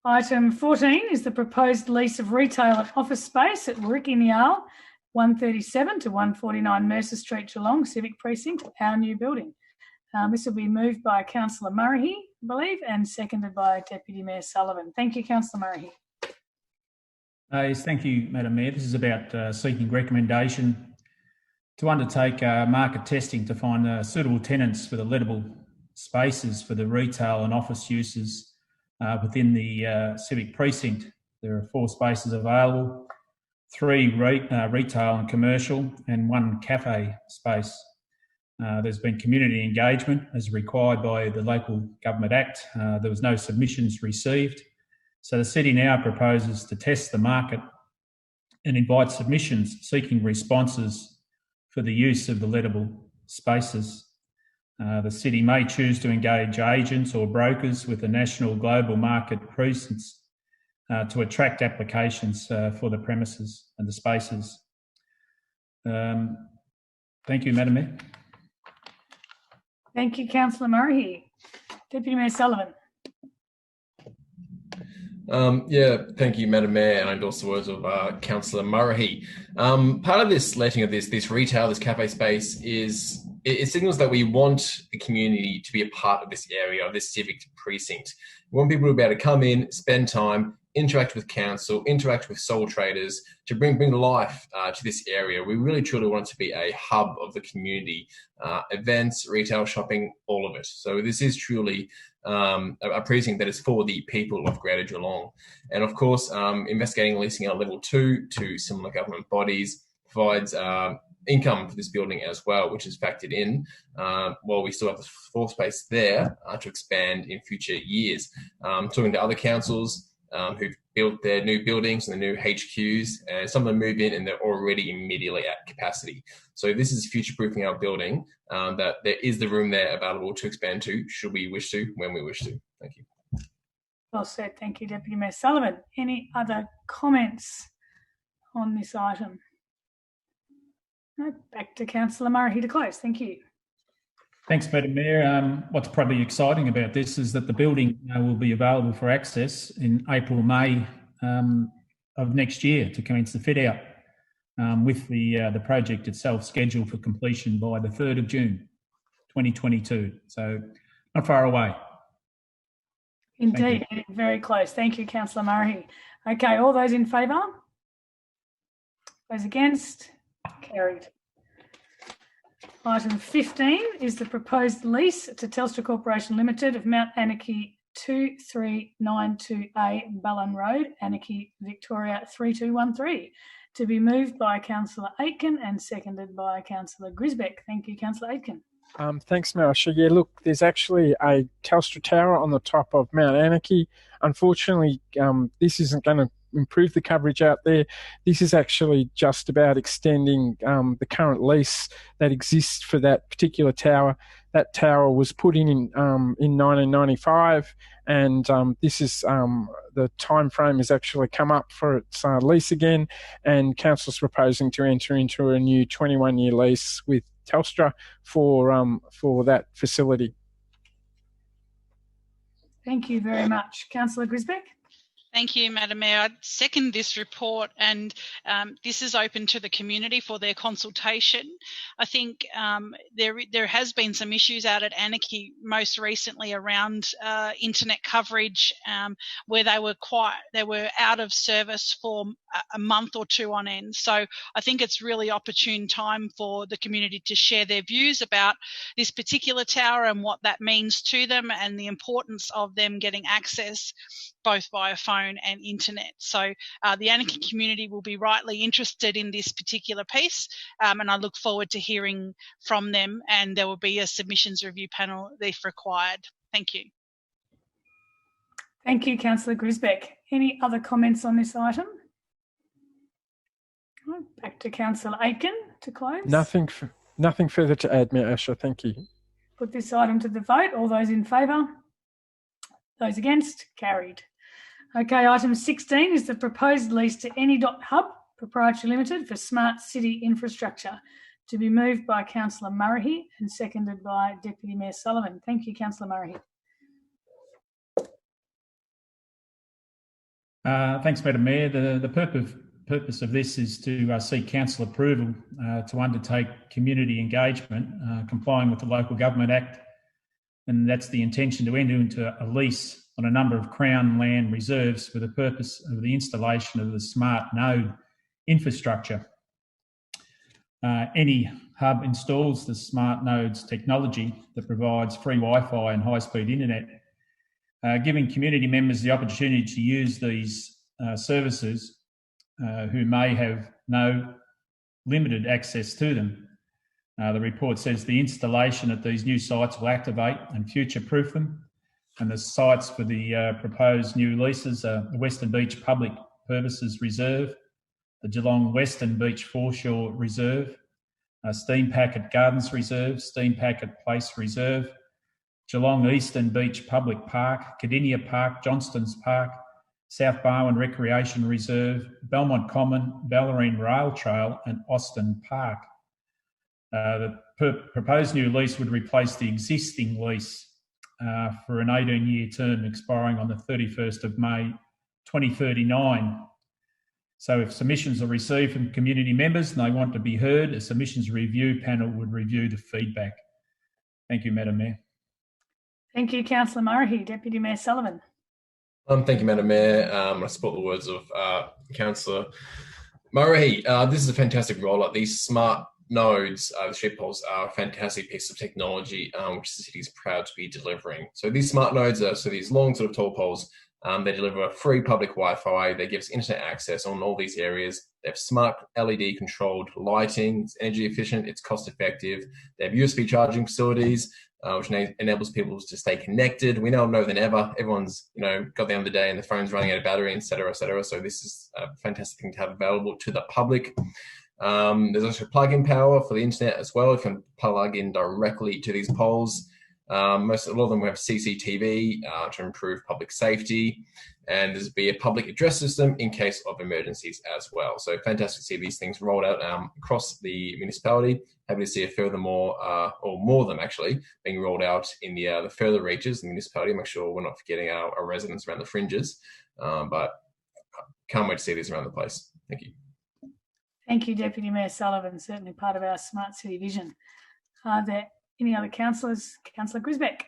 Item 14 is the proposed lease of retail and office space at Warikinial, 137 to 149 Mercer Street, Geelong, Civic Precinct, our new building. This will be moved by Councillor Murray, I believe, and seconded by Deputy Mayor Sullivan. Thank you, Councillor Murray. Yes, thank you, Madam Mayor. This is about seeking recommendation to undertake market testing to find suitable tenants for the lettable spaces for the retail and office uses within the Civic Precinct. There are 4 spaces available, 3 retail and commercial, and 1 cafe space. There's been community engagement as required by the Local Government Act. There was no submissions received. So the City now proposes to test the market and invite submissions seeking responses for the use of the lettable spaces. The City may choose to engage agents or brokers with a national global market presence to attract applications for the premises and the spaces. Thank you, Madam Mayor. Thank you, Councillor Murray. Deputy Mayor Sullivan. Thank you, Madam Mayor, and I endorse the words of Councillor Murray. Part of this letting of this retail, this cafe space is it signals that we want the community to be a part of this area, of this civic precinct. We want people to be able to come in, spend time, interact with council, interact with sole traders, to bring life to this area. We really truly want it to be a hub of the community, events, retail, shopping, all of it. So this is truly a precinct that is for the people of Greater Geelong. And of course, investigating leasing out level 2 to similar government bodies provides income for this building as well, which is factored in while we still have the floor space there to expand in future years. Talking to other councils who've built their new buildings and the new HQs, and some of them move in and they're already immediately at capacity. So this is future-proofing our building, that there is the room there available to expand to, should we wish to, when we wish to. Thank you. Well said. Thank you, Deputy Mayor Sullivan. Any other comments on this item? No, back to Councillor Murray to close. Thank you. Thanks, Madam Mayor. What's probably exciting about this is that the building will be available for access in April, May of next year to commence the fit out, with the project itself scheduled for completion by the 3rd of June 2022. So not far away. Indeed, very close. Thank you, Councillor Murray. Okay, all those in favour? Those against? Carried. Item 15 is the proposed lease to Telstra Corporation Limited of Mount Anarchy 2392A Ballan Road, Anarchy, Victoria 3213, to be moved by Councillor Aitken and seconded by Councillor Grisbeck. Thank you, Councillor Aitken. Thanks, Marisha. Yeah, look, there's actually a Telstra tower on the top of Mount Anarchy. Unfortunately, this isn't going to improve the coverage out there. This is actually just about extending the current lease that exists for that particular tower. That tower was put in 1995, and this is the time frame has actually come up for its lease again, and Council's proposing to enter into a new 21-year lease with Telstra for that facility. Thank you very much. Councillor Grisbeck. Thank you, Madam Mayor. I second this report, and this is open to the community for their consultation. I think there has been some issues out at Anarchy most recently around internet coverage, where they were out of service for a month or two on end. So I think it's really opportune time for the community to share their views about this particular tower and what that means to them, and the importance of them getting access both via phone and internet. So the Anarchy community will be rightly interested in this particular piece, and I look forward to hearing from them, and there will be a submissions review panel if required. Thank you. Thank you, Councillor Grisbeck. Any other comments on this item? Back to Councillor Aitken to close. Nothing further to add, Mayor Asher. Thank you. Put this item to the vote. All those in favour? Those against? Carried. Okay, item 16 is the proposed lease to Any.Hub Proprietary Limited for smart city infrastructure, to be moved by Councillor Murray and seconded by Deputy Mayor Sullivan. Thank you, Councillor Murray. Thanks, Madam Mayor. The purpose of this is to seek council approval to undertake community engagement, complying with the Local Government Act, and that's the intention to enter into a lease on a number of Crown land reserves for the purpose of the installation of the smart node infrastructure. Any hub installs the smart nodes technology that provides free Wi-Fi and high-speed internet, giving community members the opportunity to use these services who may have no limited access to them. The report says the installation at these new sites will activate and future-proof them, and the sites for the proposed new leases are the Western Beach Public Purposes Reserve, the Geelong Western Beach Foreshore Reserve, Steam Packet Gardens Reserve, Steam Packet Place Reserve, Geelong Eastern Beach Public Park, Cardinia Park, Johnston's Park, South Barwon Recreation Reserve, Belmont Common, Ballerine Rail Trail and Austin Park. The proposed new lease would replace the existing lease for an 18-year term expiring on the 31st of May 2039. So if submissions are received from community members and they want to be heard, a submissions review panel would review the feedback. Thank you, Madam Mayor. Thank you, Councillor Murray. Deputy Mayor Sullivan. Thank you, Madam Mayor. I support the words of Councillor Murray. This is a fantastic rollout. These smart nodes, the street poles, are a fantastic piece of technology which the city is proud to be delivering. So these smart nodes are these long sort of tall poles. They deliver free public Wi-Fi. They give us internet access on all these areas. They have smart LED controlled lighting. It's energy efficient. It's cost effective. They have USB charging facilities, which enables people to stay connected. We now know more than ever. Everyone's, got the end of the day and the phone's running out of battery, et cetera, et cetera. So this is a fantastic thing to have available to the public. There's also plug-in power for the internet as well. If you can plug in directly to these poles. A lot of them have CCTV to improve public safety, and there's be a public address system in case of emergencies as well. So fantastic to see these things rolled out across the municipality. Happy to see a further more, or more of them actually, being rolled out in the further reaches of the municipality. Make sure we're not forgetting our residents around the fringes, but can't wait to see these around the place. Thank you. Thank you, Deputy Mayor Sullivan. Certainly part of our Smart City vision. Are there any other councillors? Councillor Grisbeck.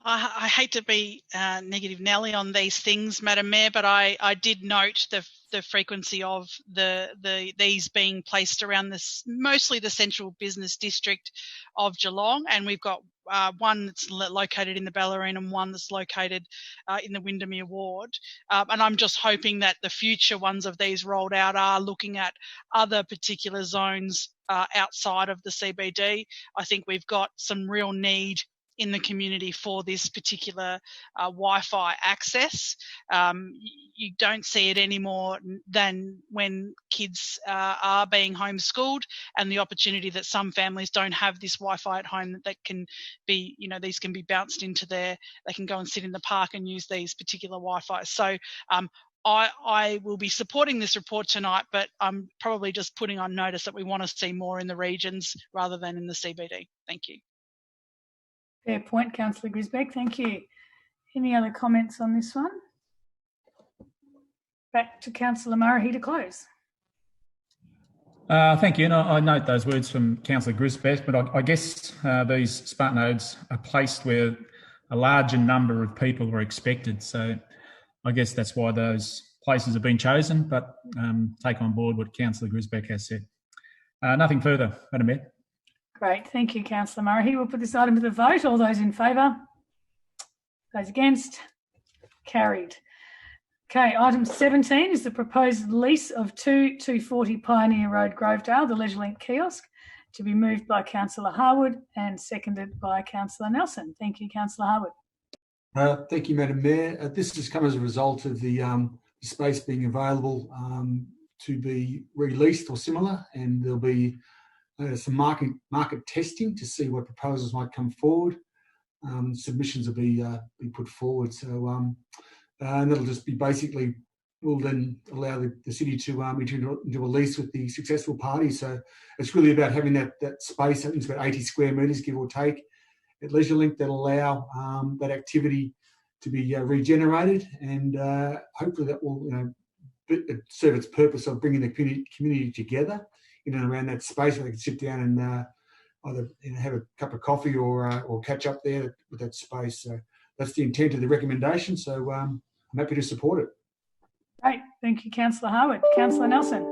I hate to be negative Nelly on these things, Madam Mayor, but I did note the frequency of these being placed around this, mostly the central business district of Geelong, and we've got one that's located in the Ballerine and one that's located in the Windermere Ward. And I'm just hoping that the future ones of these rolled out are looking at other particular zones outside of the CBD. I think we've got some real need in the community for this particular Wi-Fi access. You don't see it any more than when kids are being homeschooled, and the opportunity that some families don't have this Wi-Fi at home that can be, these can be bounced into they can go and sit in the park and use these particular Wi-Fi. So I will be supporting this report tonight, but I'm probably just putting on notice that we want to see more in the regions rather than in the CBD. Thank you. Fair point, Councillor Grisbeck. Thank you. Any other comments on this one? Back to Councillor Murray to close. Thank you. And I note those words from Councillor Grisbeck, but I guess these smart nodes are placed where a larger number of people are expected. So I guess that's why those places have been chosen, but take on board what Councillor Grisbeck has said. Nothing further, Madam Mayor. Great. Thank you, Councillor Murray. We'll put this item to the vote. All those in favour? Those against? Carried. Okay, item 17 is the proposed lease of 240 Pioneer Road, Grovedale, the LeisureLink kiosk, to be moved by Councillor Harwood and seconded by Councillor Nelson. Thank you, Councillor Harwood. Thank you, Madam Mayor. This has come as a result of the space being available to be released or similar, and there'll be some market testing to see what proposals might come forward. Submissions will be put forward. So and that'll just be basically, will then allow the city to enter into a lease with the successful party. So it's really about having that space. I think it's about 80 square metres, give or take, at LeisureLink, that allow that activity to be regenerated, and hopefully that will serve its purpose of bringing the community together in and around that space where they can sit down and either have a cup of coffee or catch up there with that space. So that's the intent of the recommendation. So I'm happy to support it. Great. Thank you, Councillor Harwood. Councillor Nelson.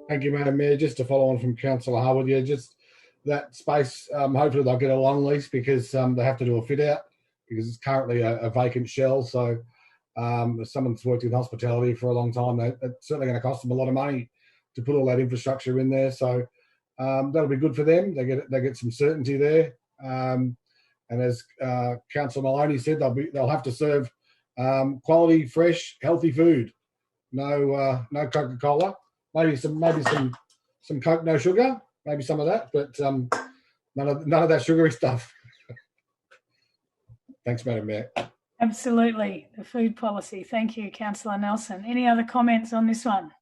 Thank you, Madam Mayor. Just to follow on from Councillor Harwood, just that space, hopefully they'll get a long lease because they have to do a fit out because it's currently a vacant shell. So if someone's worked in hospitality for a long time, it's certainly going to cost them a lot of money to put all that infrastructure in there. So that'll be good for them. They get some certainty there. And as Councillor Maloney said, they'll have to serve quality, fresh, healthy food. No Coca-Cola. Maybe some Coke, no sugar. Maybe some of that, but none of that sugary stuff. Thanks, Madam Mayor. Absolutely, the food policy. Thank you, Councillor Nelson. Any other comments on this one?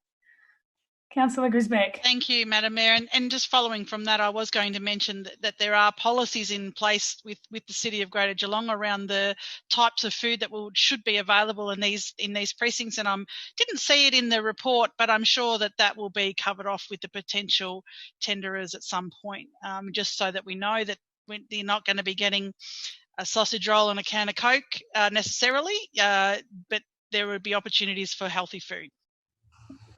Councillor Grisbeck. Thank you, Madam Mayor. And just following from that, I was going to mention that there are policies in place with the City of Greater Geelong around the types of food that should be available in these precincts. And I didn't see it in the report, but I'm sure that will be covered off with the potential tenderers at some point, just so that we know that they're not going to be getting a sausage roll and a can of Coke necessarily, but there would be opportunities for healthy food.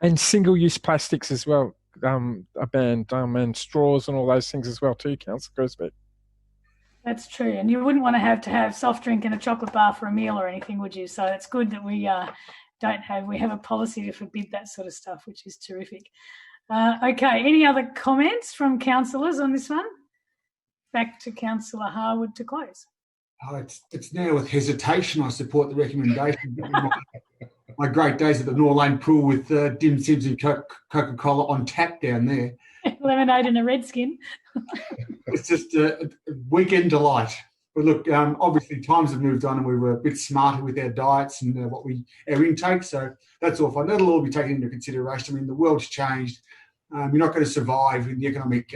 And single-use plastics as well are banned, and straws and all those things as well too, Councillor Grisbeck. That's true, and you wouldn't want to have soft drink and a chocolate bar for a meal or anything, would you? So it's good that we have a policy to forbid that sort of stuff, which is terrific. Okay, any other comments from councillors on this one? Back to Councillor Harwood to close. It's now with hesitation I support the recommendation. My great days at the Nor Lane pool with dim sims and Coca-Cola on tap down there. Lemonade and a Redskin. It's just a weekend delight. But look, obviously times have moved on and we were a bit smarter with our diets and our intake. So that's all fine. That'll all be taken into consideration. I mean, the world's changed. You're not going to survive in the economic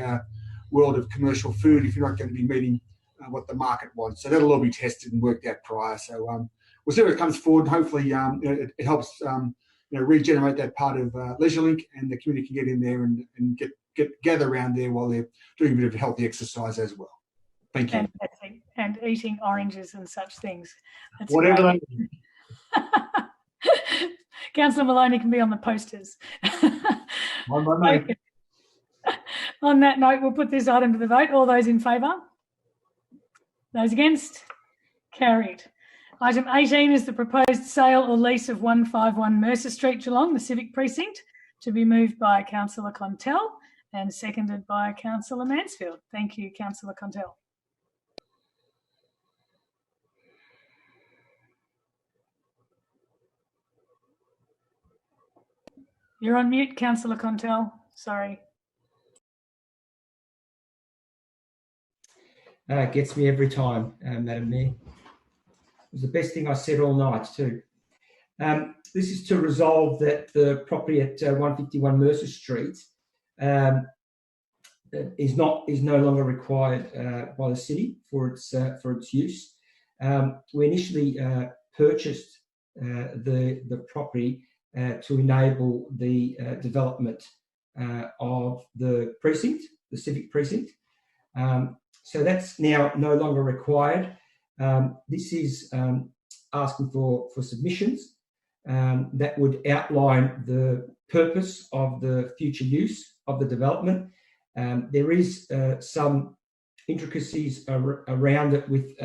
world of commercial food if you're not going to be meeting what the market wants. So that'll all be tested and worked out prior. So we'll see what comes forward. Hopefully it helps regenerate that part of LeisureLink, and the community can get in there and gather around there while they're doing a bit of healthy exercise as well. Thank you. Fantastic. And eating oranges and such things. That's whatever. Councillor Maloney can be on the posters. Okay. On that note, we'll put this item to the vote. All those in favour? Those against? Carried. Item 18 is the proposed sale or lease of 151 Mercer Street, Geelong, the Civic Precinct, to be moved by Councillor Contell and seconded by Councillor Mansfield. Thank you, Councillor Contell. You're on mute, Councillor Contell. Sorry. Gets me every time, Madam Mayor. It was the best thing I said all night too. This is to resolve that the property at 151 Mercer Street is no longer required by the city for its use. We initially purchased the property to enable the development of the precinct, the civic precinct. So that's now no longer required. This is asking for submissions that would outline the purpose of the future use of the development. There is some intricacies around it with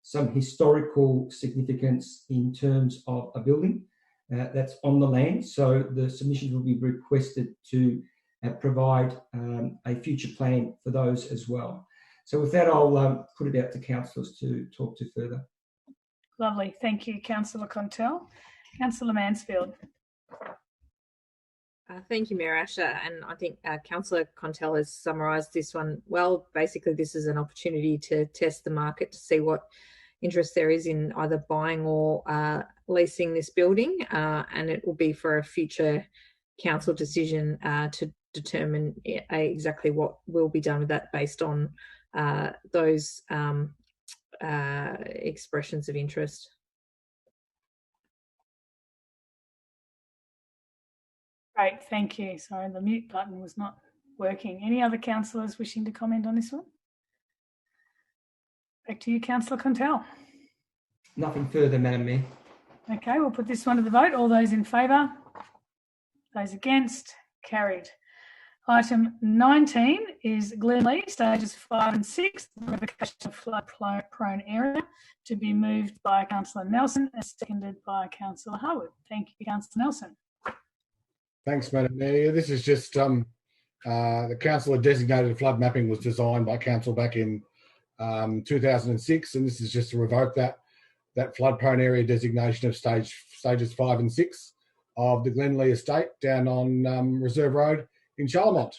some historical significance in terms of a building that's on the land. So the submissions will be requested to provide a future plan for those as well. So with that, I'll put it out to councillors to talk to further. Lovely. Thank you, Councillor Contell. Councillor Mansfield. Thank you, Mayor Asher. And I think Councillor Contell has summarised this one well. Basically, this is an opportunity to test the market to see what interest there is in either buying or leasing this building. And it will be for a future council decision to determine exactly what will be done with that based on those expressions of interest. Great, thank you. Sorry, the mute button was not working. Any other councillors wishing to comment on this one? Back to you, Councillor Contell. Nothing further, Madam Mayor. Okay, we'll put this one to the vote. All those in favour? Those against? Carried. Item 19 is Glenlee, stages 5 and 6, revocation of flood-prone area, to be moved by Councillor Nelson and seconded by Councillor Harwood. Thank you, Councillor Nelson. Thanks, Madam Mayor. This is just the council designated flood mapping was designed by council back in 2006, and this is just to revoke that flood-prone area designation of stages 5 and 6 of the Glenlee estate down on Reserve Road in Charlemont.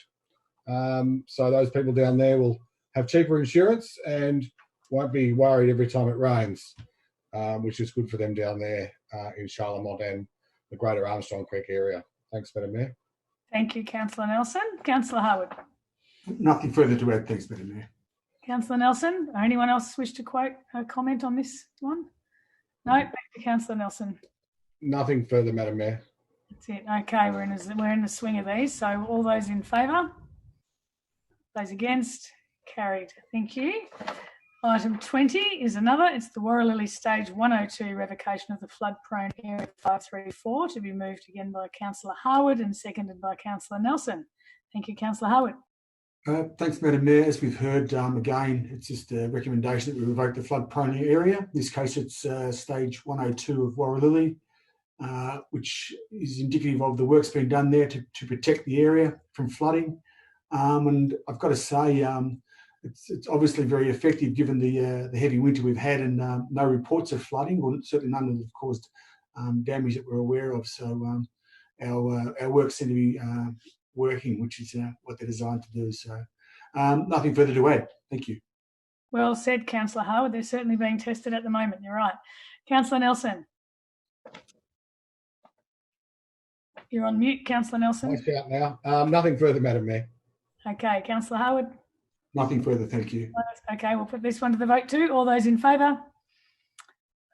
So those people down there will have cheaper insurance and won't be worried every time it rains, which is good for them down there in Charlemont and the greater Armstrong Creek area. Thanks, Madam Mayor. Thank you, Councillor Nelson. Councillor Harwood. Nothing further to add. Thanks, Madam Mayor. Councillor Nelson. Anyone else wish to comment on this one? No, back to Councillor Nelson. Nothing further, Madam Mayor. That's it. Okay, we're in the swing of these. So all those in favour? Those against? Carried. Thank you. Item 20 is another. It's the Warralilly Stage 102 revocation of the flood-prone area 534 to be moved again by Councillor Harwood and seconded by Councillor Nelson. Thank you, Councillor Harwood. Thanks, Madam Mayor. As we've heard, again, it's just a recommendation that we revoke the flood-prone area. In this case, it's stage 102 of Warralilly, which is indicative of the work's been done there to protect the area from flooding. And I've got to say, it's obviously very effective given the heavy winter we've had and no reports of flooding, or certainly none that have caused damage that we're aware of. So our work seems to be working, which is what they're designed to do. So nothing further to add. Thank you. Well said, Councillor Harwood. They're certainly being tested at the moment. You're right. Councillor Nelson. You're on mute, Councillor Nelson. I'll shout now. Nothing further, Madam Mayor. Okay, Councillor Harwood. Nothing further, thank you. Okay, we'll put this one to the vote too. All those in favour?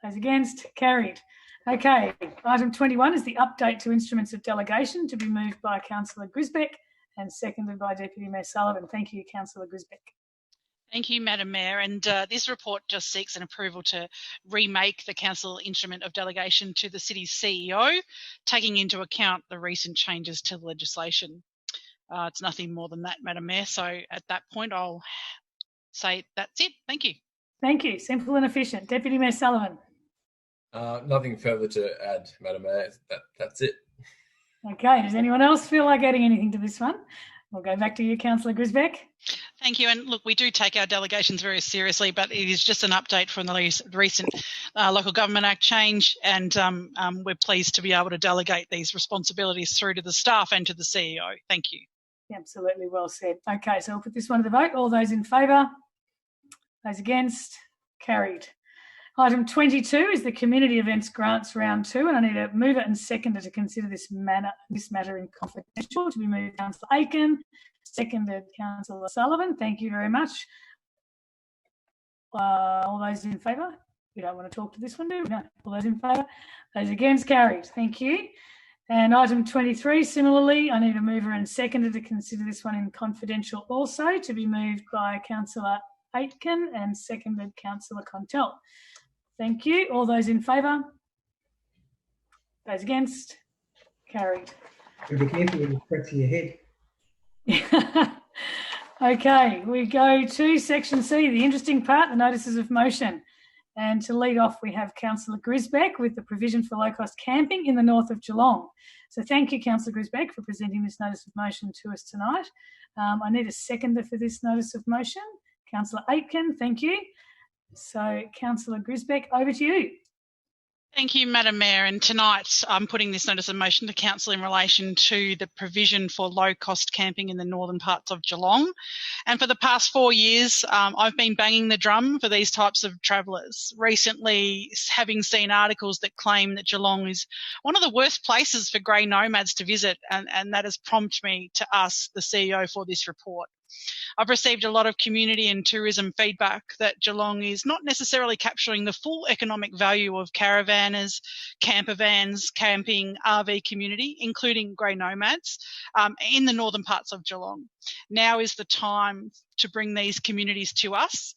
Those against? Carried. Okay, item 21 is the update to instruments of delegation to be moved by Councillor Grisbeck and seconded by Deputy Mayor Sullivan. Thank you, Councillor Grisbeck. Thank you, Madam Mayor. And this report just seeks an approval to remake the council instrument of delegation to the city's CEO, taking into account the recent changes to legislation. It's nothing more than that, Madam Mayor. So at that point, I'll say that's it. Thank you. Thank you. Simple and efficient. Deputy Mayor Sullivan. Nothing further to add, Madam Mayor. That's it. Okay. Does anyone else feel like adding anything to this one? We'll go back to you, Councillor Grisbeck. Thank you. And look, we do take our delegations very seriously, but it is just an update from the recent Local Government Act change, and we're pleased to be able to delegate these responsibilities through to the staff and to the CEO. Thank you. Absolutely, well said. Okay, so we'll put this one to the vote. All those in favour? Those against? Carried. Item 22 is the Community Events Grants Round 2, and I need a mover and seconder to consider this matter in confidential. To be moved, Councillor Aiken, seconded Councillor Sullivan. Thank you very much. All those in favour? We don't want to talk to this one, do we? No. All those in favour? Those against? Carried. Thank you. And item 23, similarly, I need a mover and seconder to consider this one in confidential also, to be moved by Councillor Aitken and seconded Councillor Contell. Thank you. All those in favour? Those against? Carried. Be careful when you scratch your head. Okay, we go to section C, the interesting part, the notices of motion. And to lead off, we have Councillor Grisbeck with the provision for low-cost camping in the north of Geelong. So thank you, Councillor Grisbeck, for presenting this notice of motion to us tonight. I need a seconder for this notice of motion. Councillor Aitken, thank you. So, Councillor Grisbeck, over to you. Thank you, Madam Mayor. And tonight I'm putting this notice of motion to Council in relation to the provision for low-cost camping in the northern parts of Geelong. And for the past 4 years, I've been banging the drum for these types of travellers. Recently, having seen articles that claim that Geelong is one of the worst places for grey nomads to visit, and that has prompted me to ask the CEO for this report. I've received a lot of community and tourism feedback that Geelong is not necessarily capturing the full economic value of caravanners, camper vans, camping, RV community, including grey nomads, in the northern parts of Geelong. Now is the time to bring these communities to us.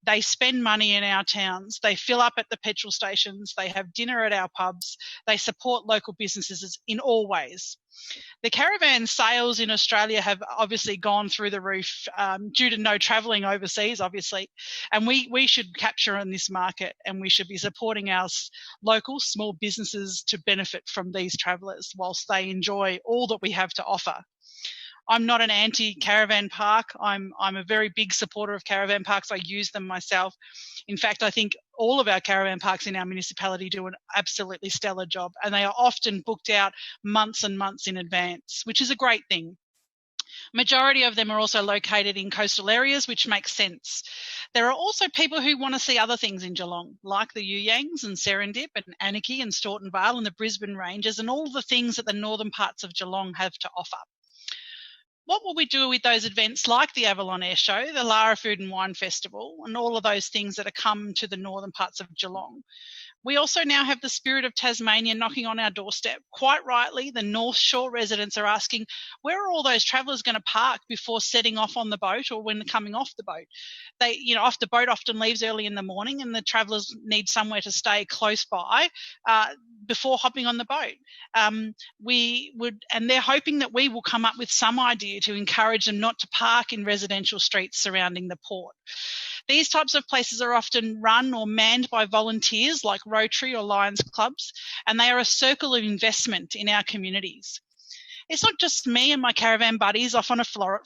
They spend money in our towns. They fill up at the petrol stations. They have dinner at our pubs. They support local businesses in all ways. The caravan sales in Australia have obviously gone through the roof due to no travelling overseas, obviously. And we should capture in this market, and we should be supporting our local small businesses to benefit from these travellers whilst they enjoy all that we have to offer. I'm not an anti-caravan park. I'm a very big supporter of caravan parks. I use them myself. In fact, I think all of our caravan parks in our municipality do an absolutely stellar job, and they are often booked out months and months in advance, which is a great thing. Majority of them are also located in coastal areas, which makes sense. There are also people who want to see other things in Geelong, like the You Yangs and Serendip and Anakie and Staunton Vale and the Brisbane Ranges and all the things that the northern parts of Geelong have to offer. What will we do with those events like the Avalon Air Show, the Lara Food and Wine Festival, and all of those things that are come to the northern parts of Geelong? We also now have the Spirit of Tasmania knocking on our doorstep. Quite rightly, the North Shore residents are asking, where are all those travellers going to park before setting off on the boat or when they're coming off the boat? Off the boat often leaves early in the morning, and the travellers need somewhere to stay close by before hopping on the boat. And they're hoping that we will come up with some idea to encourage them not to park in residential streets surrounding the port. These types of places are often run or manned by volunteers like Rotary or Lions clubs, and they are a circle of investment in our communities. It's not just me and my caravan buddies off on a floric.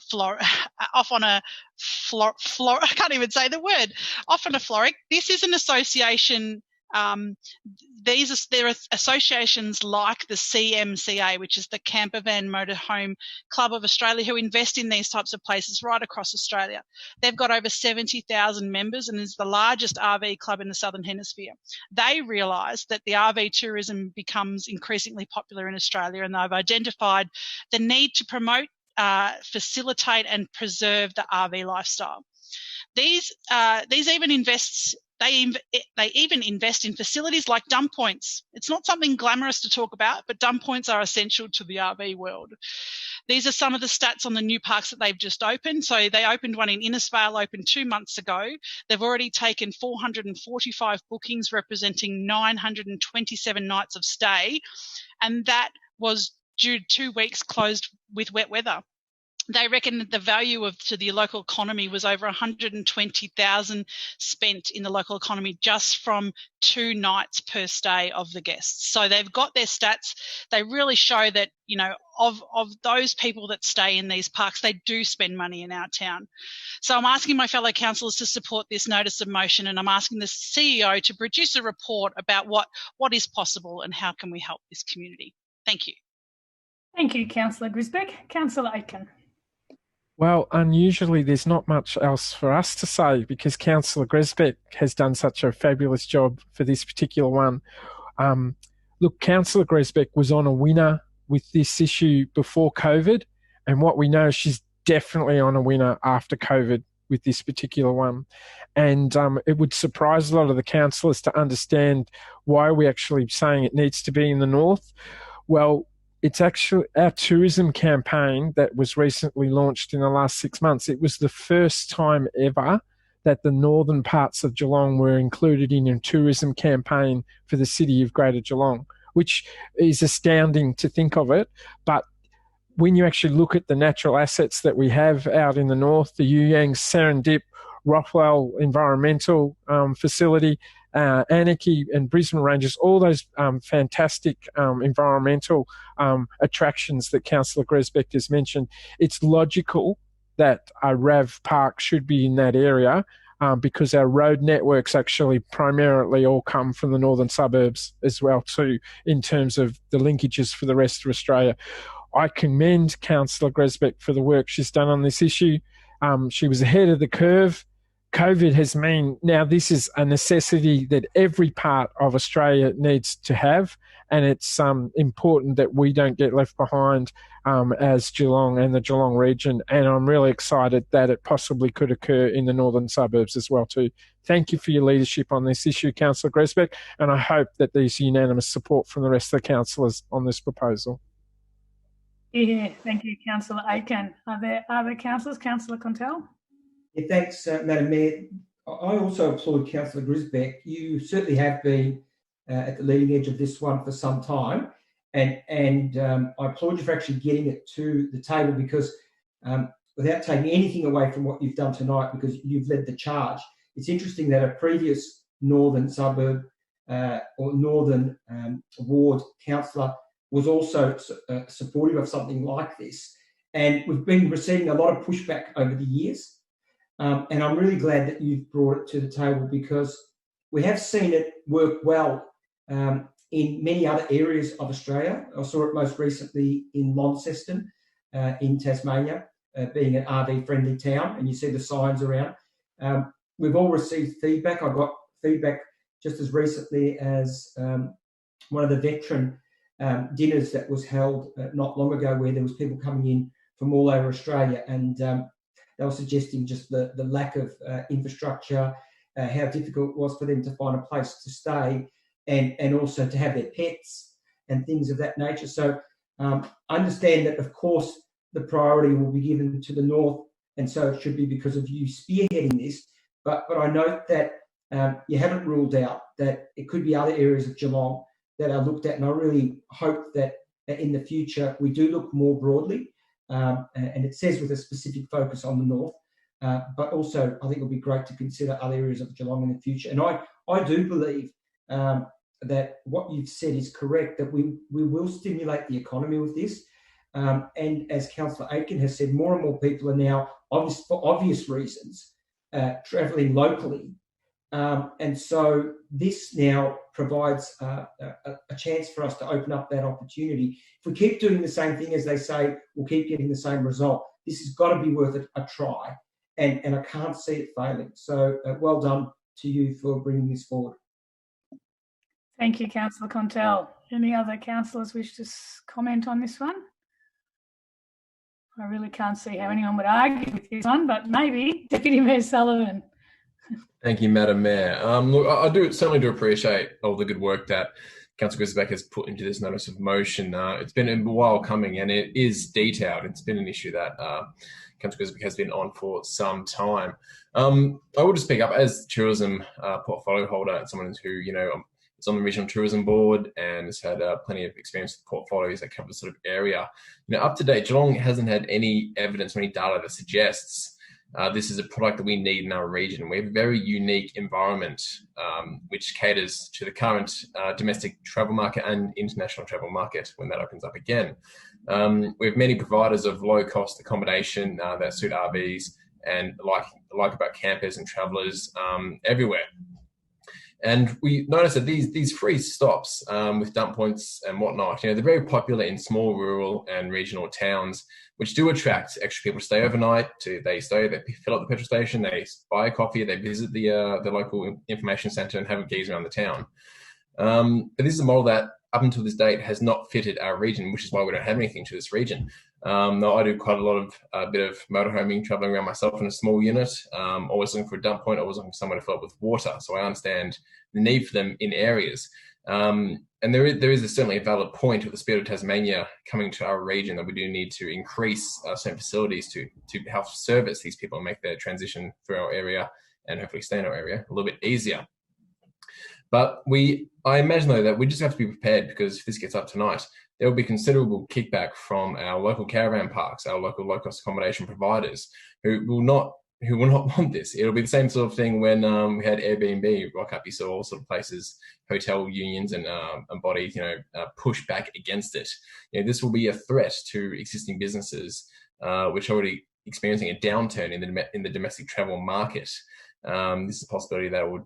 This is an association. There are associations like the CMCA, which is the Campervan Motorhome Club of Australia, who invest in these types of places right across Australia. They've got over 70,000 members and is the largest RV club in the Southern Hemisphere. They realise that the RV tourism becomes increasingly popular in Australia, and they've identified the need to promote, facilitate and preserve the RV lifestyle. These even invest. They even invest in facilities like dump points. It's not something glamorous to talk about, but dump points are essential to the RV world. These are some of the stats on the new parks that they've just opened. So they opened one in Innisfail, opened 2 months ago. They've already taken 445 bookings, representing 927 nights of stay, and that was due to 2 weeks closed with wet weather. They reckon that the value to the local economy was over 120,000 spent in the local economy just from 2 nights per stay of the guests. So they've got their stats. They really show that, of those people that stay in these parks, they do spend money in our town. So I'm asking my fellow councillors to support this notice of motion, and I'm asking the CEO to produce a report about what is possible and how can we help this community. Thank you. Thank you, Councillor Grisbeck. Councillor Aitken. Well, unusually, there's not much else for us to say because Councillor Grisbeck has done such a fabulous job for this particular one. Look, Councillor Grisbeck was on a winner with this issue before COVID, and what we know, she's definitely on a winner after COVID with this particular one. And it would surprise a lot of the councillors to understand why we're actually saying it needs to be in the north. Well, it's actually our tourism campaign that was recently launched in the last 6 months. It was the first time ever that the northern parts of Geelong were included in a tourism campaign for the city of Greater Geelong, which is astounding to think of it. But when you actually look at the natural assets that we have out in the north, the You Yangs, Serendip, Rothwell Environmental Facility, Anakie and Brisbane Ranges, all those fantastic environmental attractions that Councillor Grisbeck has mentioned, it's logical that a RAV park should be in that area because our road networks actually primarily all come from the northern suburbs as well too, in terms of the linkages for the rest of Australia. I commend Councillor Grisbeck for the work she's done on this issue. She was ahead of the curve COVID has meant now this is a necessity that every part of Australia needs to have, and it's important that we don't get left behind as Geelong and the Geelong region, and I'm really excited that it possibly could occur in the northern suburbs as well too. Thank you for your leadership on this issue, Councillor Gresbeck, and I hope that there's unanimous support from the rest of the councillors on this proposal. Yeah, thank you, Councillor Aitken. Are there other councillors? Councillor Contell? Yeah, thanks, Madam Mayor. I also applaud Councillor Grisbeck. You certainly have been at the leading edge of this one for some time, and I applaud you for actually getting it to the table, because without taking anything away from what you've done tonight, because you've led the charge, it's interesting that a previous northern suburb or northern ward councillor was also supportive of something like this. And we've been receiving a lot of pushback over the years. And I'm really glad that you've brought it to the table, because we have seen it work well in many other areas of Australia. I saw it most recently in Launceston in Tasmania, being an RV-friendly town, and you see the signs around. We've all received feedback. I got feedback just as recently as one of the veteran dinners that was held not long ago, where there was people coming in from all over Australia, and they were suggesting just the lack of infrastructure, how difficult it was for them to find a place to stay, and also to have their pets and things of that nature. So I understand that, of course, the priority will be given to the north, and so it should be because of you spearheading this. But I note that you haven't ruled out that it could be other areas of Geelong that are looked at, and I really hope that in the future we do look more broadly, and it says with a specific focus on the north, but also I think it'll be great to consider other areas of Geelong in the future. And I do believe that what you've said is correct, that we will stimulate the economy with this, and as Councillor Aitken has said, more and more people are now, for obvious reasons, travelling locally. And so this now provides a chance for us to open up that opportunity. If we keep doing the same thing, as they say, we'll keep getting the same result. This has got to be worth a try, and I can't see it failing. So well done to you for bringing this forward. Thank you, Councillor Contell. Any other councillors wish to comment on this one? I really can't see how anyone would argue with this one, but maybe Deputy Mayor Sullivan. Thank you, Madam Mayor. Look, I certainly do appreciate all the good work that Councillor Grisbeck has put into this notice of motion. It's been a while coming, and it is detailed. It's been an issue that Councillor Grisbeck has been on for some time. I will just pick up as tourism portfolio holder and someone who, is on the Regional Tourism Board and has had plenty of experience with portfolios that cover the sort of area. Up to date, Geelong hasn't had any evidence or any data that suggests this is a product that we need in our region. We have a very unique environment which caters to the current domestic travel market and international travel market when that opens up again. We have many providers of low-cost accommodation that suit RVs and like about campers and travellers everywhere. And we notice that these free stops with dump points and whatnot, they're very popular in small rural and regional towns, which do attract extra people to stay overnight. They fill up the petrol station, they buy a coffee, they visit the local information centre and have a gaze around the town. But this is a model that, up until this date, has not fitted our region, which is why we don't have anything to this region. Now, I do quite a lot of bit of motorhoming, travelling around myself in a small unit, always looking for a dump point, always looking for somewhere to fill up with water. So I understand the need for them in areas. And there is certainly a valid point with the Spirit of Tasmania coming to our region that we do need to increase certain facilities to help service these people and make their transition through our area and hopefully stay in our area a little bit easier. But I imagine, though, that we just have to be prepared, because if this gets up tonight, there will be considerable kickback from our local caravan parks, our local low-cost accommodation providers, who will not want this. It'll be the same sort of thing when we had Airbnb rock up. You saw all sort of places, hotel unions and bodies, push back against it. This will be a threat to existing businesses, which are already experiencing a downturn in the domestic travel market. This is a possibility that would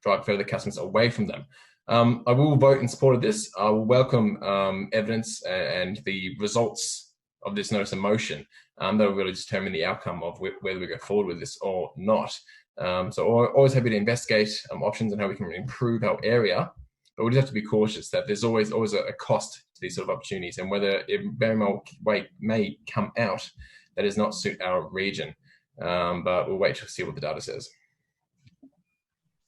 drive further customers away from them. I will vote in support of this. I will welcome evidence and the results of this notice of motion. That will really determine the outcome of whether we go forward with this or not. So always happy to investigate options on how we can improve our area, but we just have to be cautious that there's always a cost to these sort of opportunities, and whether it very well may come out that does not suit our region. But we'll wait to see what the data says.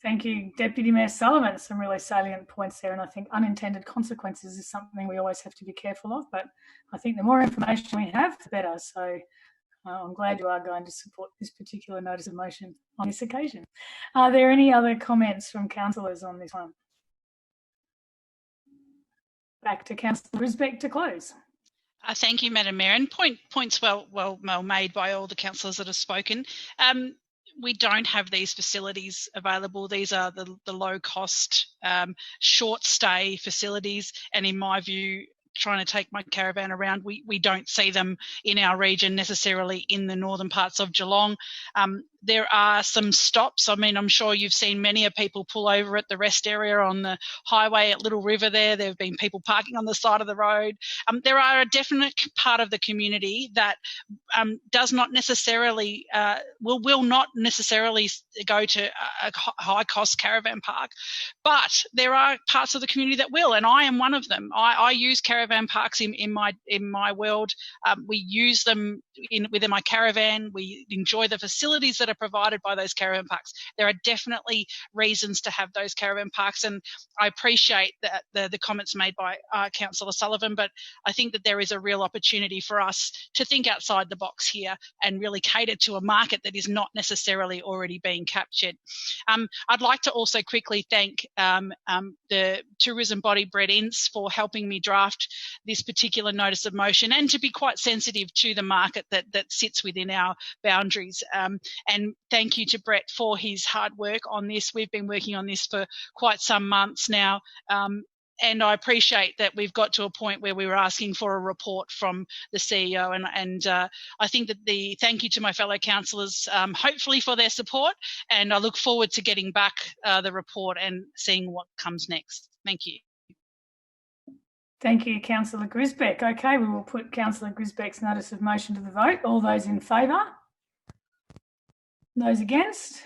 Thank you, Deputy Mayor Sullivan. Some really salient points there, and I think unintended consequences is something we always have to be careful of, but I think the more information we have, the better. So I'm glad you are going to support this particular notice of motion on this occasion. Are there any other comments from councillors on this one? Back to Councillor Grisbeck to close. Thank you, Madam Mayor. And points well made by all the councillors that have spoken. We don't have these facilities available. These are the low-cost, short-stay facilities, and in my view, trying to take my caravan around, we don't see them in our region necessarily in the northern parts of Geelong. There are some stops. I mean, I'm sure you've seen many of people pull over at the rest area on the highway at Little River there. There have been people parking on the side of the road. There are a definite part of the community that does not necessarily, will not necessarily go to a high-cost caravan park, but there are parts of the community that will, and I am one of them. I use caravan parks in my world. We use them within my caravan. We enjoy the facilities that are provided by those caravan parks. There are definitely reasons to have those caravan parks, and I appreciate that the comments made by Councillor Sullivan, but I think that there is a real opportunity for us to think outside the box here and really cater to a market that is not necessarily already being captured. I'd like to also quickly thank the tourism body Brett Ince for helping me draft this particular notice of motion, and to be quite sensitive to the market that sits within our boundaries. And thank you to Brett for his hard work on this. We've been working on this for quite some months now. And I appreciate that we've got to a point where we were asking for a report from the CEO, and I think that thank you to my fellow councillors, hopefully for their support, and I look forward to getting back the report and seeing what comes next. Thank you. Thank you, Councillor Grisbeck. Okay, we will put Councillor Grisbeck's notice of motion to the vote. All those in favour? Those against?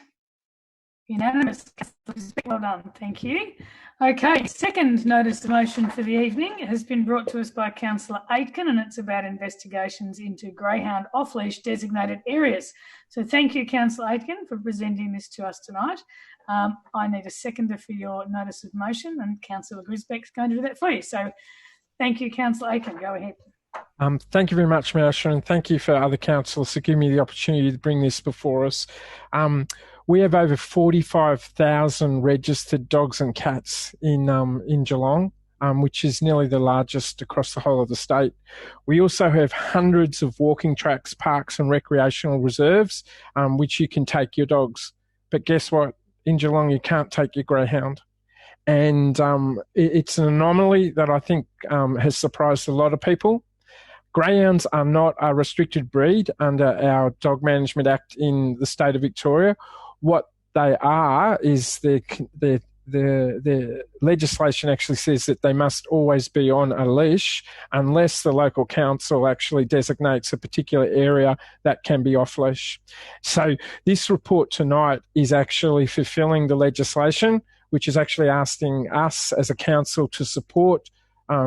Unanimous. Councillor Grisbeck, well done. Thank you. Okay, second notice of motion for the evening has been brought to us by Councillor Aitken, and it's about investigations into greyhound off-leash designated areas. So thank you, Councillor Aitken, for presenting this to us tonight. I need a seconder for your notice of motion, and Councillor Grisbeck's going to do that for you. So thank you, Councillor Aitken. Go ahead. Thank you very much, Mayor, and thank you for other councillors for giving me the opportunity to bring this before us. We have over 45,000 registered dogs and cats in Geelong, which is nearly the largest across the whole of the state. We also have hundreds of walking tracks, parks and recreational reserves, which you can take your dogs. But guess what? In Geelong, you can't take your greyhound. And it's an anomaly that I think has surprised a lot of people. Greyhounds are not a restricted breed under our Dog Management Act in the state of Victoria. What they are is the legislation actually says that they must always be on a leash unless the local council actually designates a particular area that can be off leash. So this report tonight is actually fulfilling the legislation, which is actually asking us as a council to support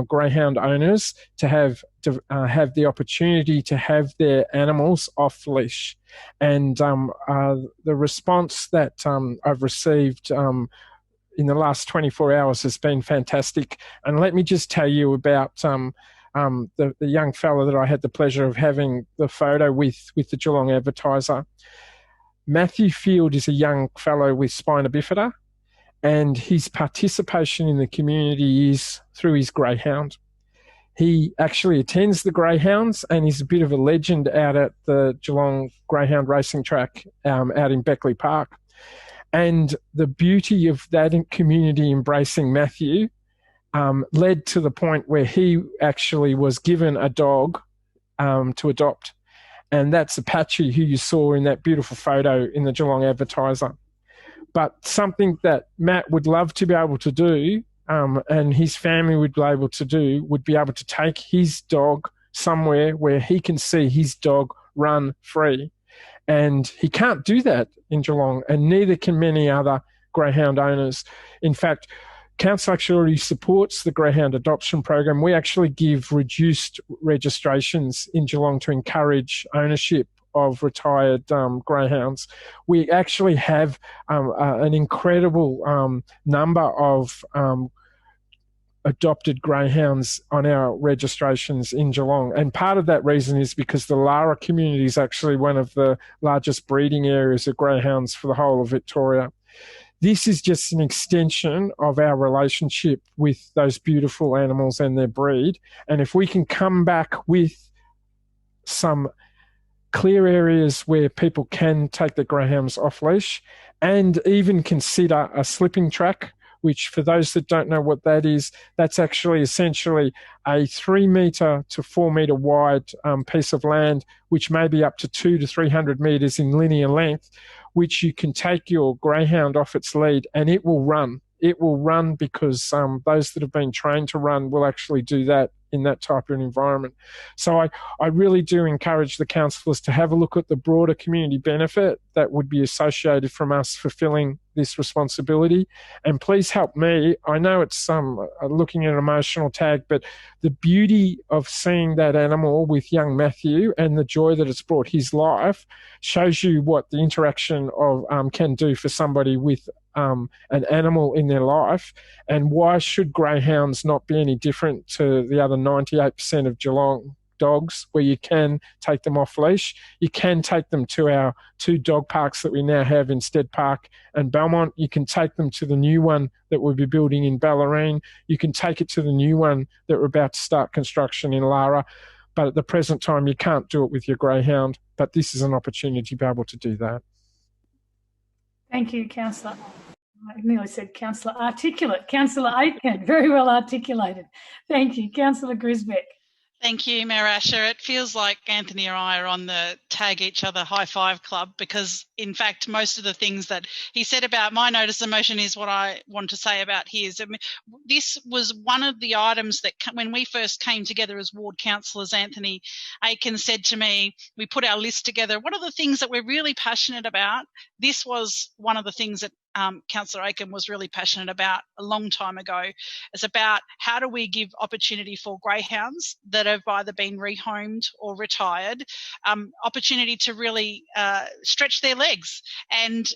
greyhound owners to have the opportunity to have their animals off leash. And the response that I've received in the last 24 hours has been fantastic. And let me just tell you about the young fellow that I had the pleasure of having the photo with the Geelong Advertiser. Matthew Field is a young fellow with spina bifida, and his participation in the community is through his greyhound. He actually attends the greyhounds and is a bit of a legend out at the Geelong Greyhound Racing Track out in Beckley Park. And the beauty of that community embracing Matthew led to the point where he actually was given a dog to adopt. And that's Apache, who you saw in that beautiful photo in the Geelong Advertiser. But something that Matt would love to be able to do, and his family would be able to do, would be able to take his dog somewhere where he can see his dog run free. And he can't do that in Geelong, and neither can many other greyhound owners. In fact, Council actually already supports the greyhound adoption program. We actually give reduced registrations in Geelong to encourage ownership of retired greyhounds. We actually have an incredible number of adopted greyhounds on our registrations in Geelong. And part of that reason is because the Lara community is actually one of the largest breeding areas of greyhounds for the whole of Victoria. This is just an extension of our relationship with those beautiful animals and their breed. And if we can come back with some clear areas where people can take the greyhounds off leash and even consider a slipping track, which for those that don't know what that is, that's actually essentially a 3 metre to 4 metre wide piece of land, which may be up to 200 to 300 metres in linear length, which you can take your greyhound off its lead and it will run. It will run because those that have been trained to run will actually do that in that type of environment. So I really do encourage the councillors to have a look at the broader community benefit that would be associated from us fulfilling this responsibility. And please help me. I know it's looking at an emotional tag, but the beauty of seeing that animal with young Matthew and the joy that it's brought his life shows you what the interaction of can do for somebody with an animal in their life. And why should greyhounds not be any different to the other 98% of Geelong dogs, where you can take them off leash? You can take them to our 2 dog parks that we now have in Stead Park and Belmont. You can take them to the new one that we'll be building in Bellarine. You can take it to the new one that we're about to start construction in Lara. But at the present time, you can't do it with your greyhound. But this is an opportunity to be able to do that. Thank you, Councillor. I nearly said Councillor Articulate. Councillor Aitken, very well articulated. Thank you. Councillor Grisbeck. Thank you, Mayor Asher. It feels like Anthony and I are on the tag each other high five club, because in fact, most of the things that he said about my notice of motion is what I want to say about his. I mean, this was one of the items that when we first came together as ward councillors, Anthony Aiken said to me, we put our list together. What are the things that we're really passionate about? This was one of the things that Councillor Aiken was really passionate about a long time ago. It's about how do we give opportunity for greyhounds that have either been rehomed or retired, opportunity to really stretch their legs. And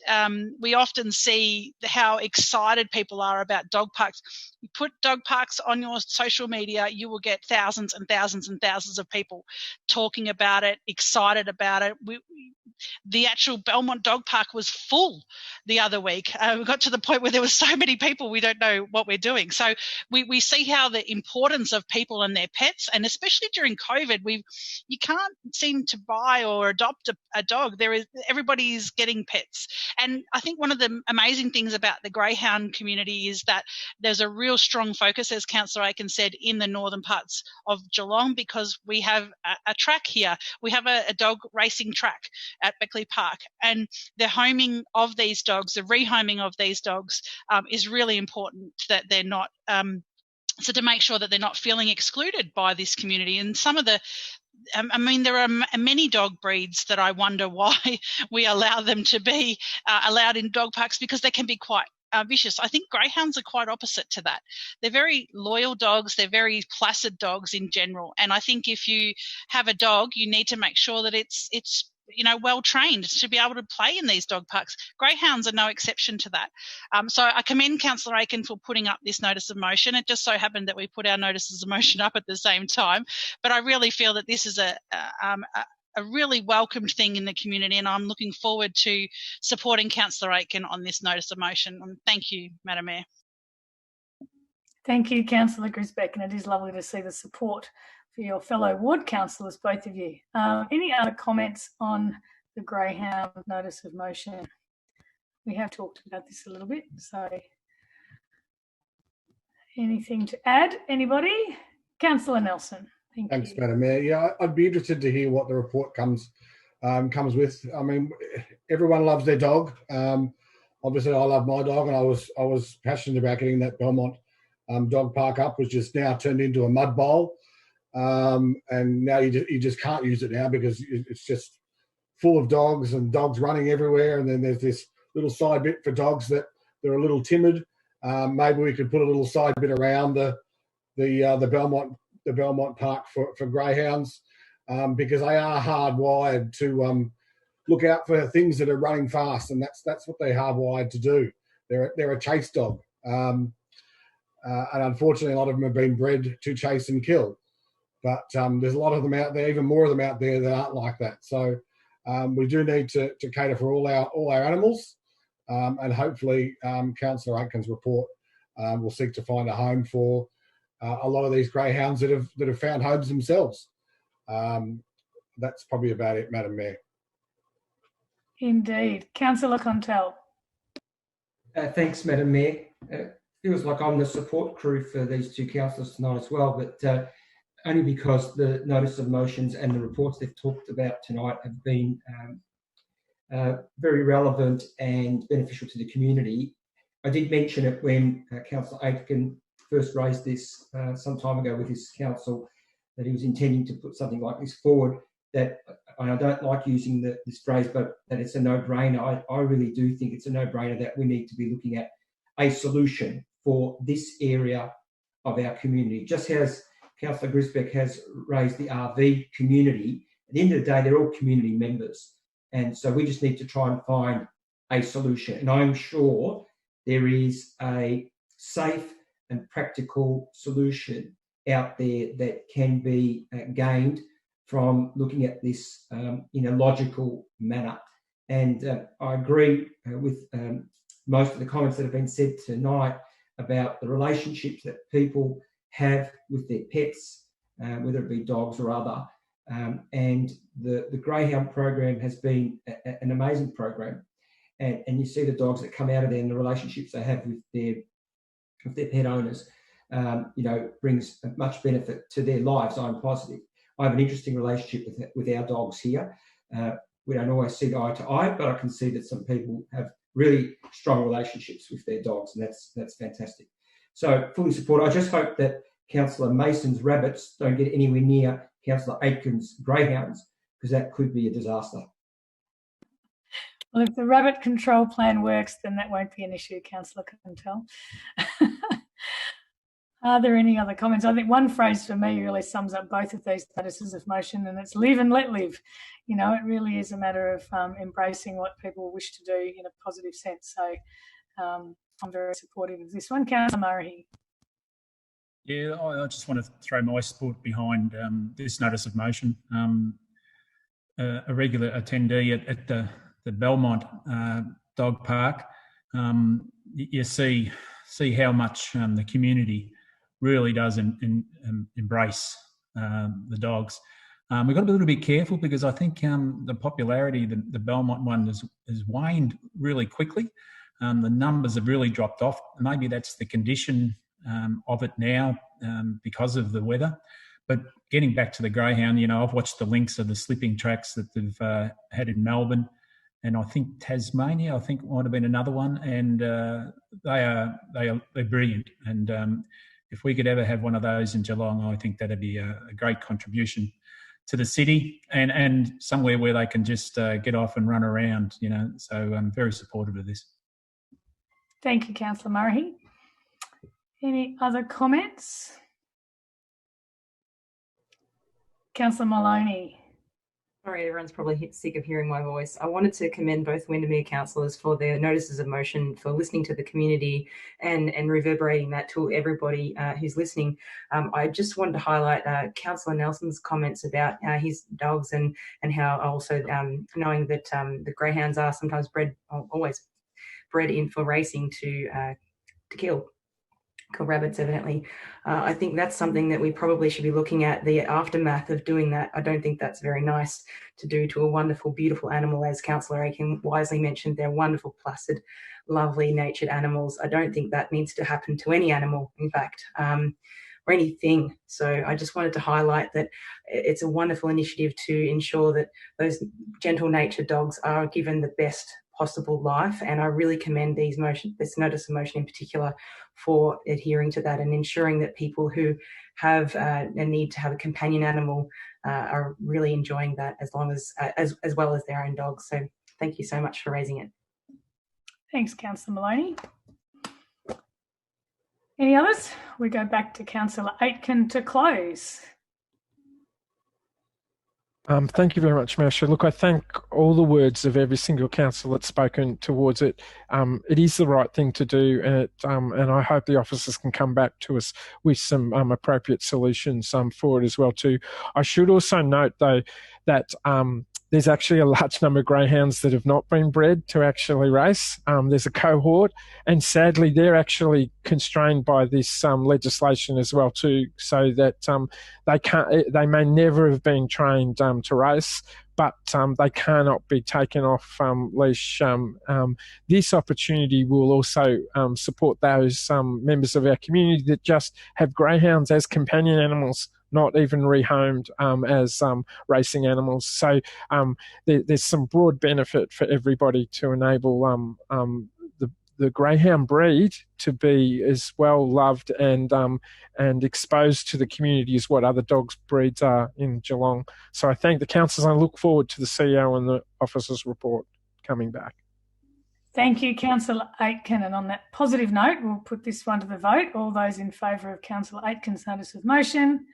we often see how excited people are about dog parks. You put dog parks on your social media, you will get thousands and thousands and thousands of people talking about it, excited about it. The actual Belmont Dog Park was full the other week. We got to the point where there were so many people we don't know what we're doing. So we see how the importance of people and their pets, and especially during COVID, you can't seem to buy or adopt a dog. Everybody is getting pets. And I think one of the amazing things about the greyhound community is that there's a real strong focus, as Councillor Aiken said, in the northern parts of Geelong, because we have a track here. We have a dog racing track at Beckley Park, and the homing of these dogs, the rehoming of these dogs is really important, that they're not so to make sure that they're not feeling excluded by this community. And some of the there are many dog breeds that I wonder why we allow them to be allowed in dog parks, because they can be quite vicious. I think greyhounds are quite opposite to that. They're very loyal dogs. They're very placid dogs in general. And I think if you have a dog, you need to make sure that it's well trained to be able to play in these dog parks. Greyhounds are no exception to that. So I commend Councillor Aiken for putting up this notice of motion. It just so happened that we put our notices of motion up at the same time. But I really feel that this is a really welcomed thing in the community, and I'm looking forward to supporting Councillor Aiken on this notice of motion. And thank you, Madam Mayor. Thank you, Councillor Grisbeck, and it is lovely to see the support for your fellow ward councillors, both of you. Any other comments on the greyhound notice of motion? We have talked about this a little bit, so anything to add? Anybody? Councillor Nelson. Thanks, Madam Mayor. Yeah, I'd be interested to hear what the report comes with. I mean, everyone loves their dog. Obviously, I love my dog, and I was passionate about getting that Belmont dog park up, which is now turned into a mud bowl. And now you just can't use it now because it's just full of dogs and dogs running everywhere. And then there's this little side bit for dogs that they're a little timid. Maybe we could put a little side bit around the Belmont Park for greyhounds, because they are hardwired to look out for things that are running fast, and that's what they're hardwired to do. They're a chase dog, and unfortunately, a lot of them have been bred to chase and kill. But there's a lot of them out there, even more of them out there that aren't like that. So we do need to cater for all our animals, and hopefully, Councillor Aitken's report will seek to find a home for a lot of these greyhounds that have found homes themselves. That's probably about it, Madam Mayor. Indeed. Councillor Contell. Thanks, Madam Mayor. Feels like I'm the support crew for these two councillors tonight as well, but only because the notice of motions and the reports they've talked about tonight have been very relevant and beneficial to the community. I did mention it when Councillor Aitken first raised this some time ago with his council, that he was intending to put something like this forward. That, and I don't like using this phrase, but that it's a no-brainer. I really do think it's a no-brainer that we need to be looking at a solution for this area of our community. Just as Councillor Grisbeck has raised the RV community, at the end of the day, they're all community members. And so we just need to try and find a solution. And I'm sure there is a safe and practical solution out there that can be gained from looking at this in a logical manner. And I agree with most of the comments that have been said tonight about the relationships that people have with their pets, whether it be dogs or other. And the Greyhound program has been an amazing program. And you see the dogs that come out of there and the relationships they have with their pet owners, brings much benefit to their lives. I'm positive. I have an interesting relationship with our dogs here. We don't always see eye to eye, but I can see that some people have really strong relationships with their dogs, and that's fantastic. So fully support. I just hope that Councillor Mason's rabbits don't get anywhere near Councillor Aitken's greyhounds, because that could be a disaster. Well, if the rabbit control plan works, then that won't be an issue, Councillor Contell. Are there any other comments? I think one phrase for me really sums up both of these notices of motion, and it's live and let live. You know, it really is a matter of embracing what people wish to do in a positive sense. So I'm very supportive of this one. Councillor Murray. Yeah, I just want to throw my support behind this notice of motion. A regular attendee at the Belmont Dog Park, you see how much the community really does embrace the dogs. We've got to be a little bit careful, because I think the popularity, the Belmont one has waned really quickly. The numbers have really dropped off. Maybe that's the condition of it now because of the weather. But getting back to the greyhound, I've watched the links of the slipping tracks that they've had in Melbourne, and I think Tasmania, might have been another one, and they're brilliant. And if we could ever have one of those in Geelong, I think that'd be a great contribution to the city, and somewhere where they can just get off and run around. So I'm very supportive of this. Thank you, Councillor Murray. Any other comments? Councillor Maloney. Sorry, everyone's probably sick of hearing my voice. I wanted to commend both Windermere councillors for their notices of motion, for listening to the community and reverberating that to everybody who's listening. I just wanted to highlight Councillor Nelson's comments about his dogs and how also knowing that the greyhounds are sometimes always bred in for racing to kill rabbits, evidently. I think that's something that we probably should be looking at, the aftermath of doing that. I don't think that's very nice to do to a wonderful, beautiful animal. As Councillor Aitken wisely mentioned, they're wonderful, placid, lovely natured animals. I don't think that needs to happen to any animal, in fact, or anything. So I just wanted to highlight that it's a wonderful initiative to ensure that those gentle natured dogs are given the best possible life, and I really commend this notice of motion in particular for adhering to that and ensuring that people who have a need to have a companion animal are really enjoying that as well as their own dogs. So thank you so much for raising it. Thanks, Councillor Maloney. Any others? We go back to Councillor Aitken to close. Thank you very much, Marsha. Look, I thank all the words of every single councillor that's spoken towards it. It is the right thing to do, and I hope the officers can come back to us with some appropriate solutions for it as well too. I should also note, though, that there's actually a large number of greyhounds that have not been bred to actually race. There's a cohort, and sadly, they're actually constrained by this legislation as well too, so that they may never have been trained to race, but they cannot be taken off leash. This opportunity will also support those members of our community that just have greyhounds as companion animals, not even rehomed as racing animals. So there's some broad benefit for everybody to enable the greyhound breed to be as well loved and exposed to the community as what other dogs breeds are in Geelong. So I thank the councillors, and I look forward to the CEO and the officers' report coming back. Thank you, Councillor Aitken. And on that positive note, we'll put this one to the vote. All those in favour of Councillor Aitken's notice of motion?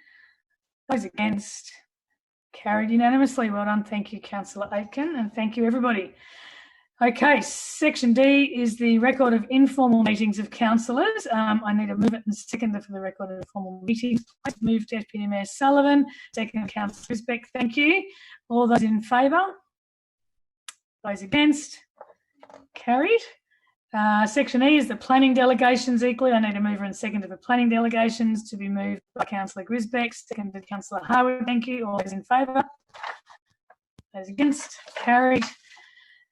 Those against? Carried unanimously. Well done. Thank you, Councillor Aitken, and thank you, everybody. Okay, Section D is the record of informal meetings of councillors. I need a mover and seconder for the record of informal meetings. I move Deputy Mayor Sullivan, second Councillor Risbeck. Thank you. All those in favour? Those against? Carried. Section E is the planning delegations equally. I need a mover and seconder for planning delegations to be moved by Councillor Grisbeck, seconded Councillor Harwood. Thank you. All those in favour? Those against? Carried.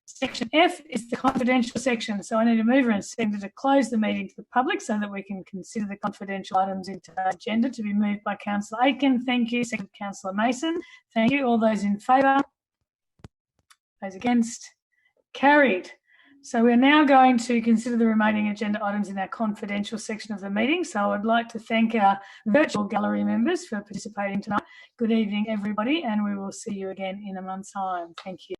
Section F is the confidential section. So I need a mover and seconder to close the meeting to the public so that we can consider the confidential items into our agenda, to be moved by Councillor Aitken. Thank you. Second, Councillor Mason. Thank you. All those in favour? Those against? Carried. So we're now going to consider the remaining agenda items in our confidential section of the meeting. So I would like to thank our virtual gallery members for participating tonight. Good evening, everybody, and we will see you again in a month's time. Thank you.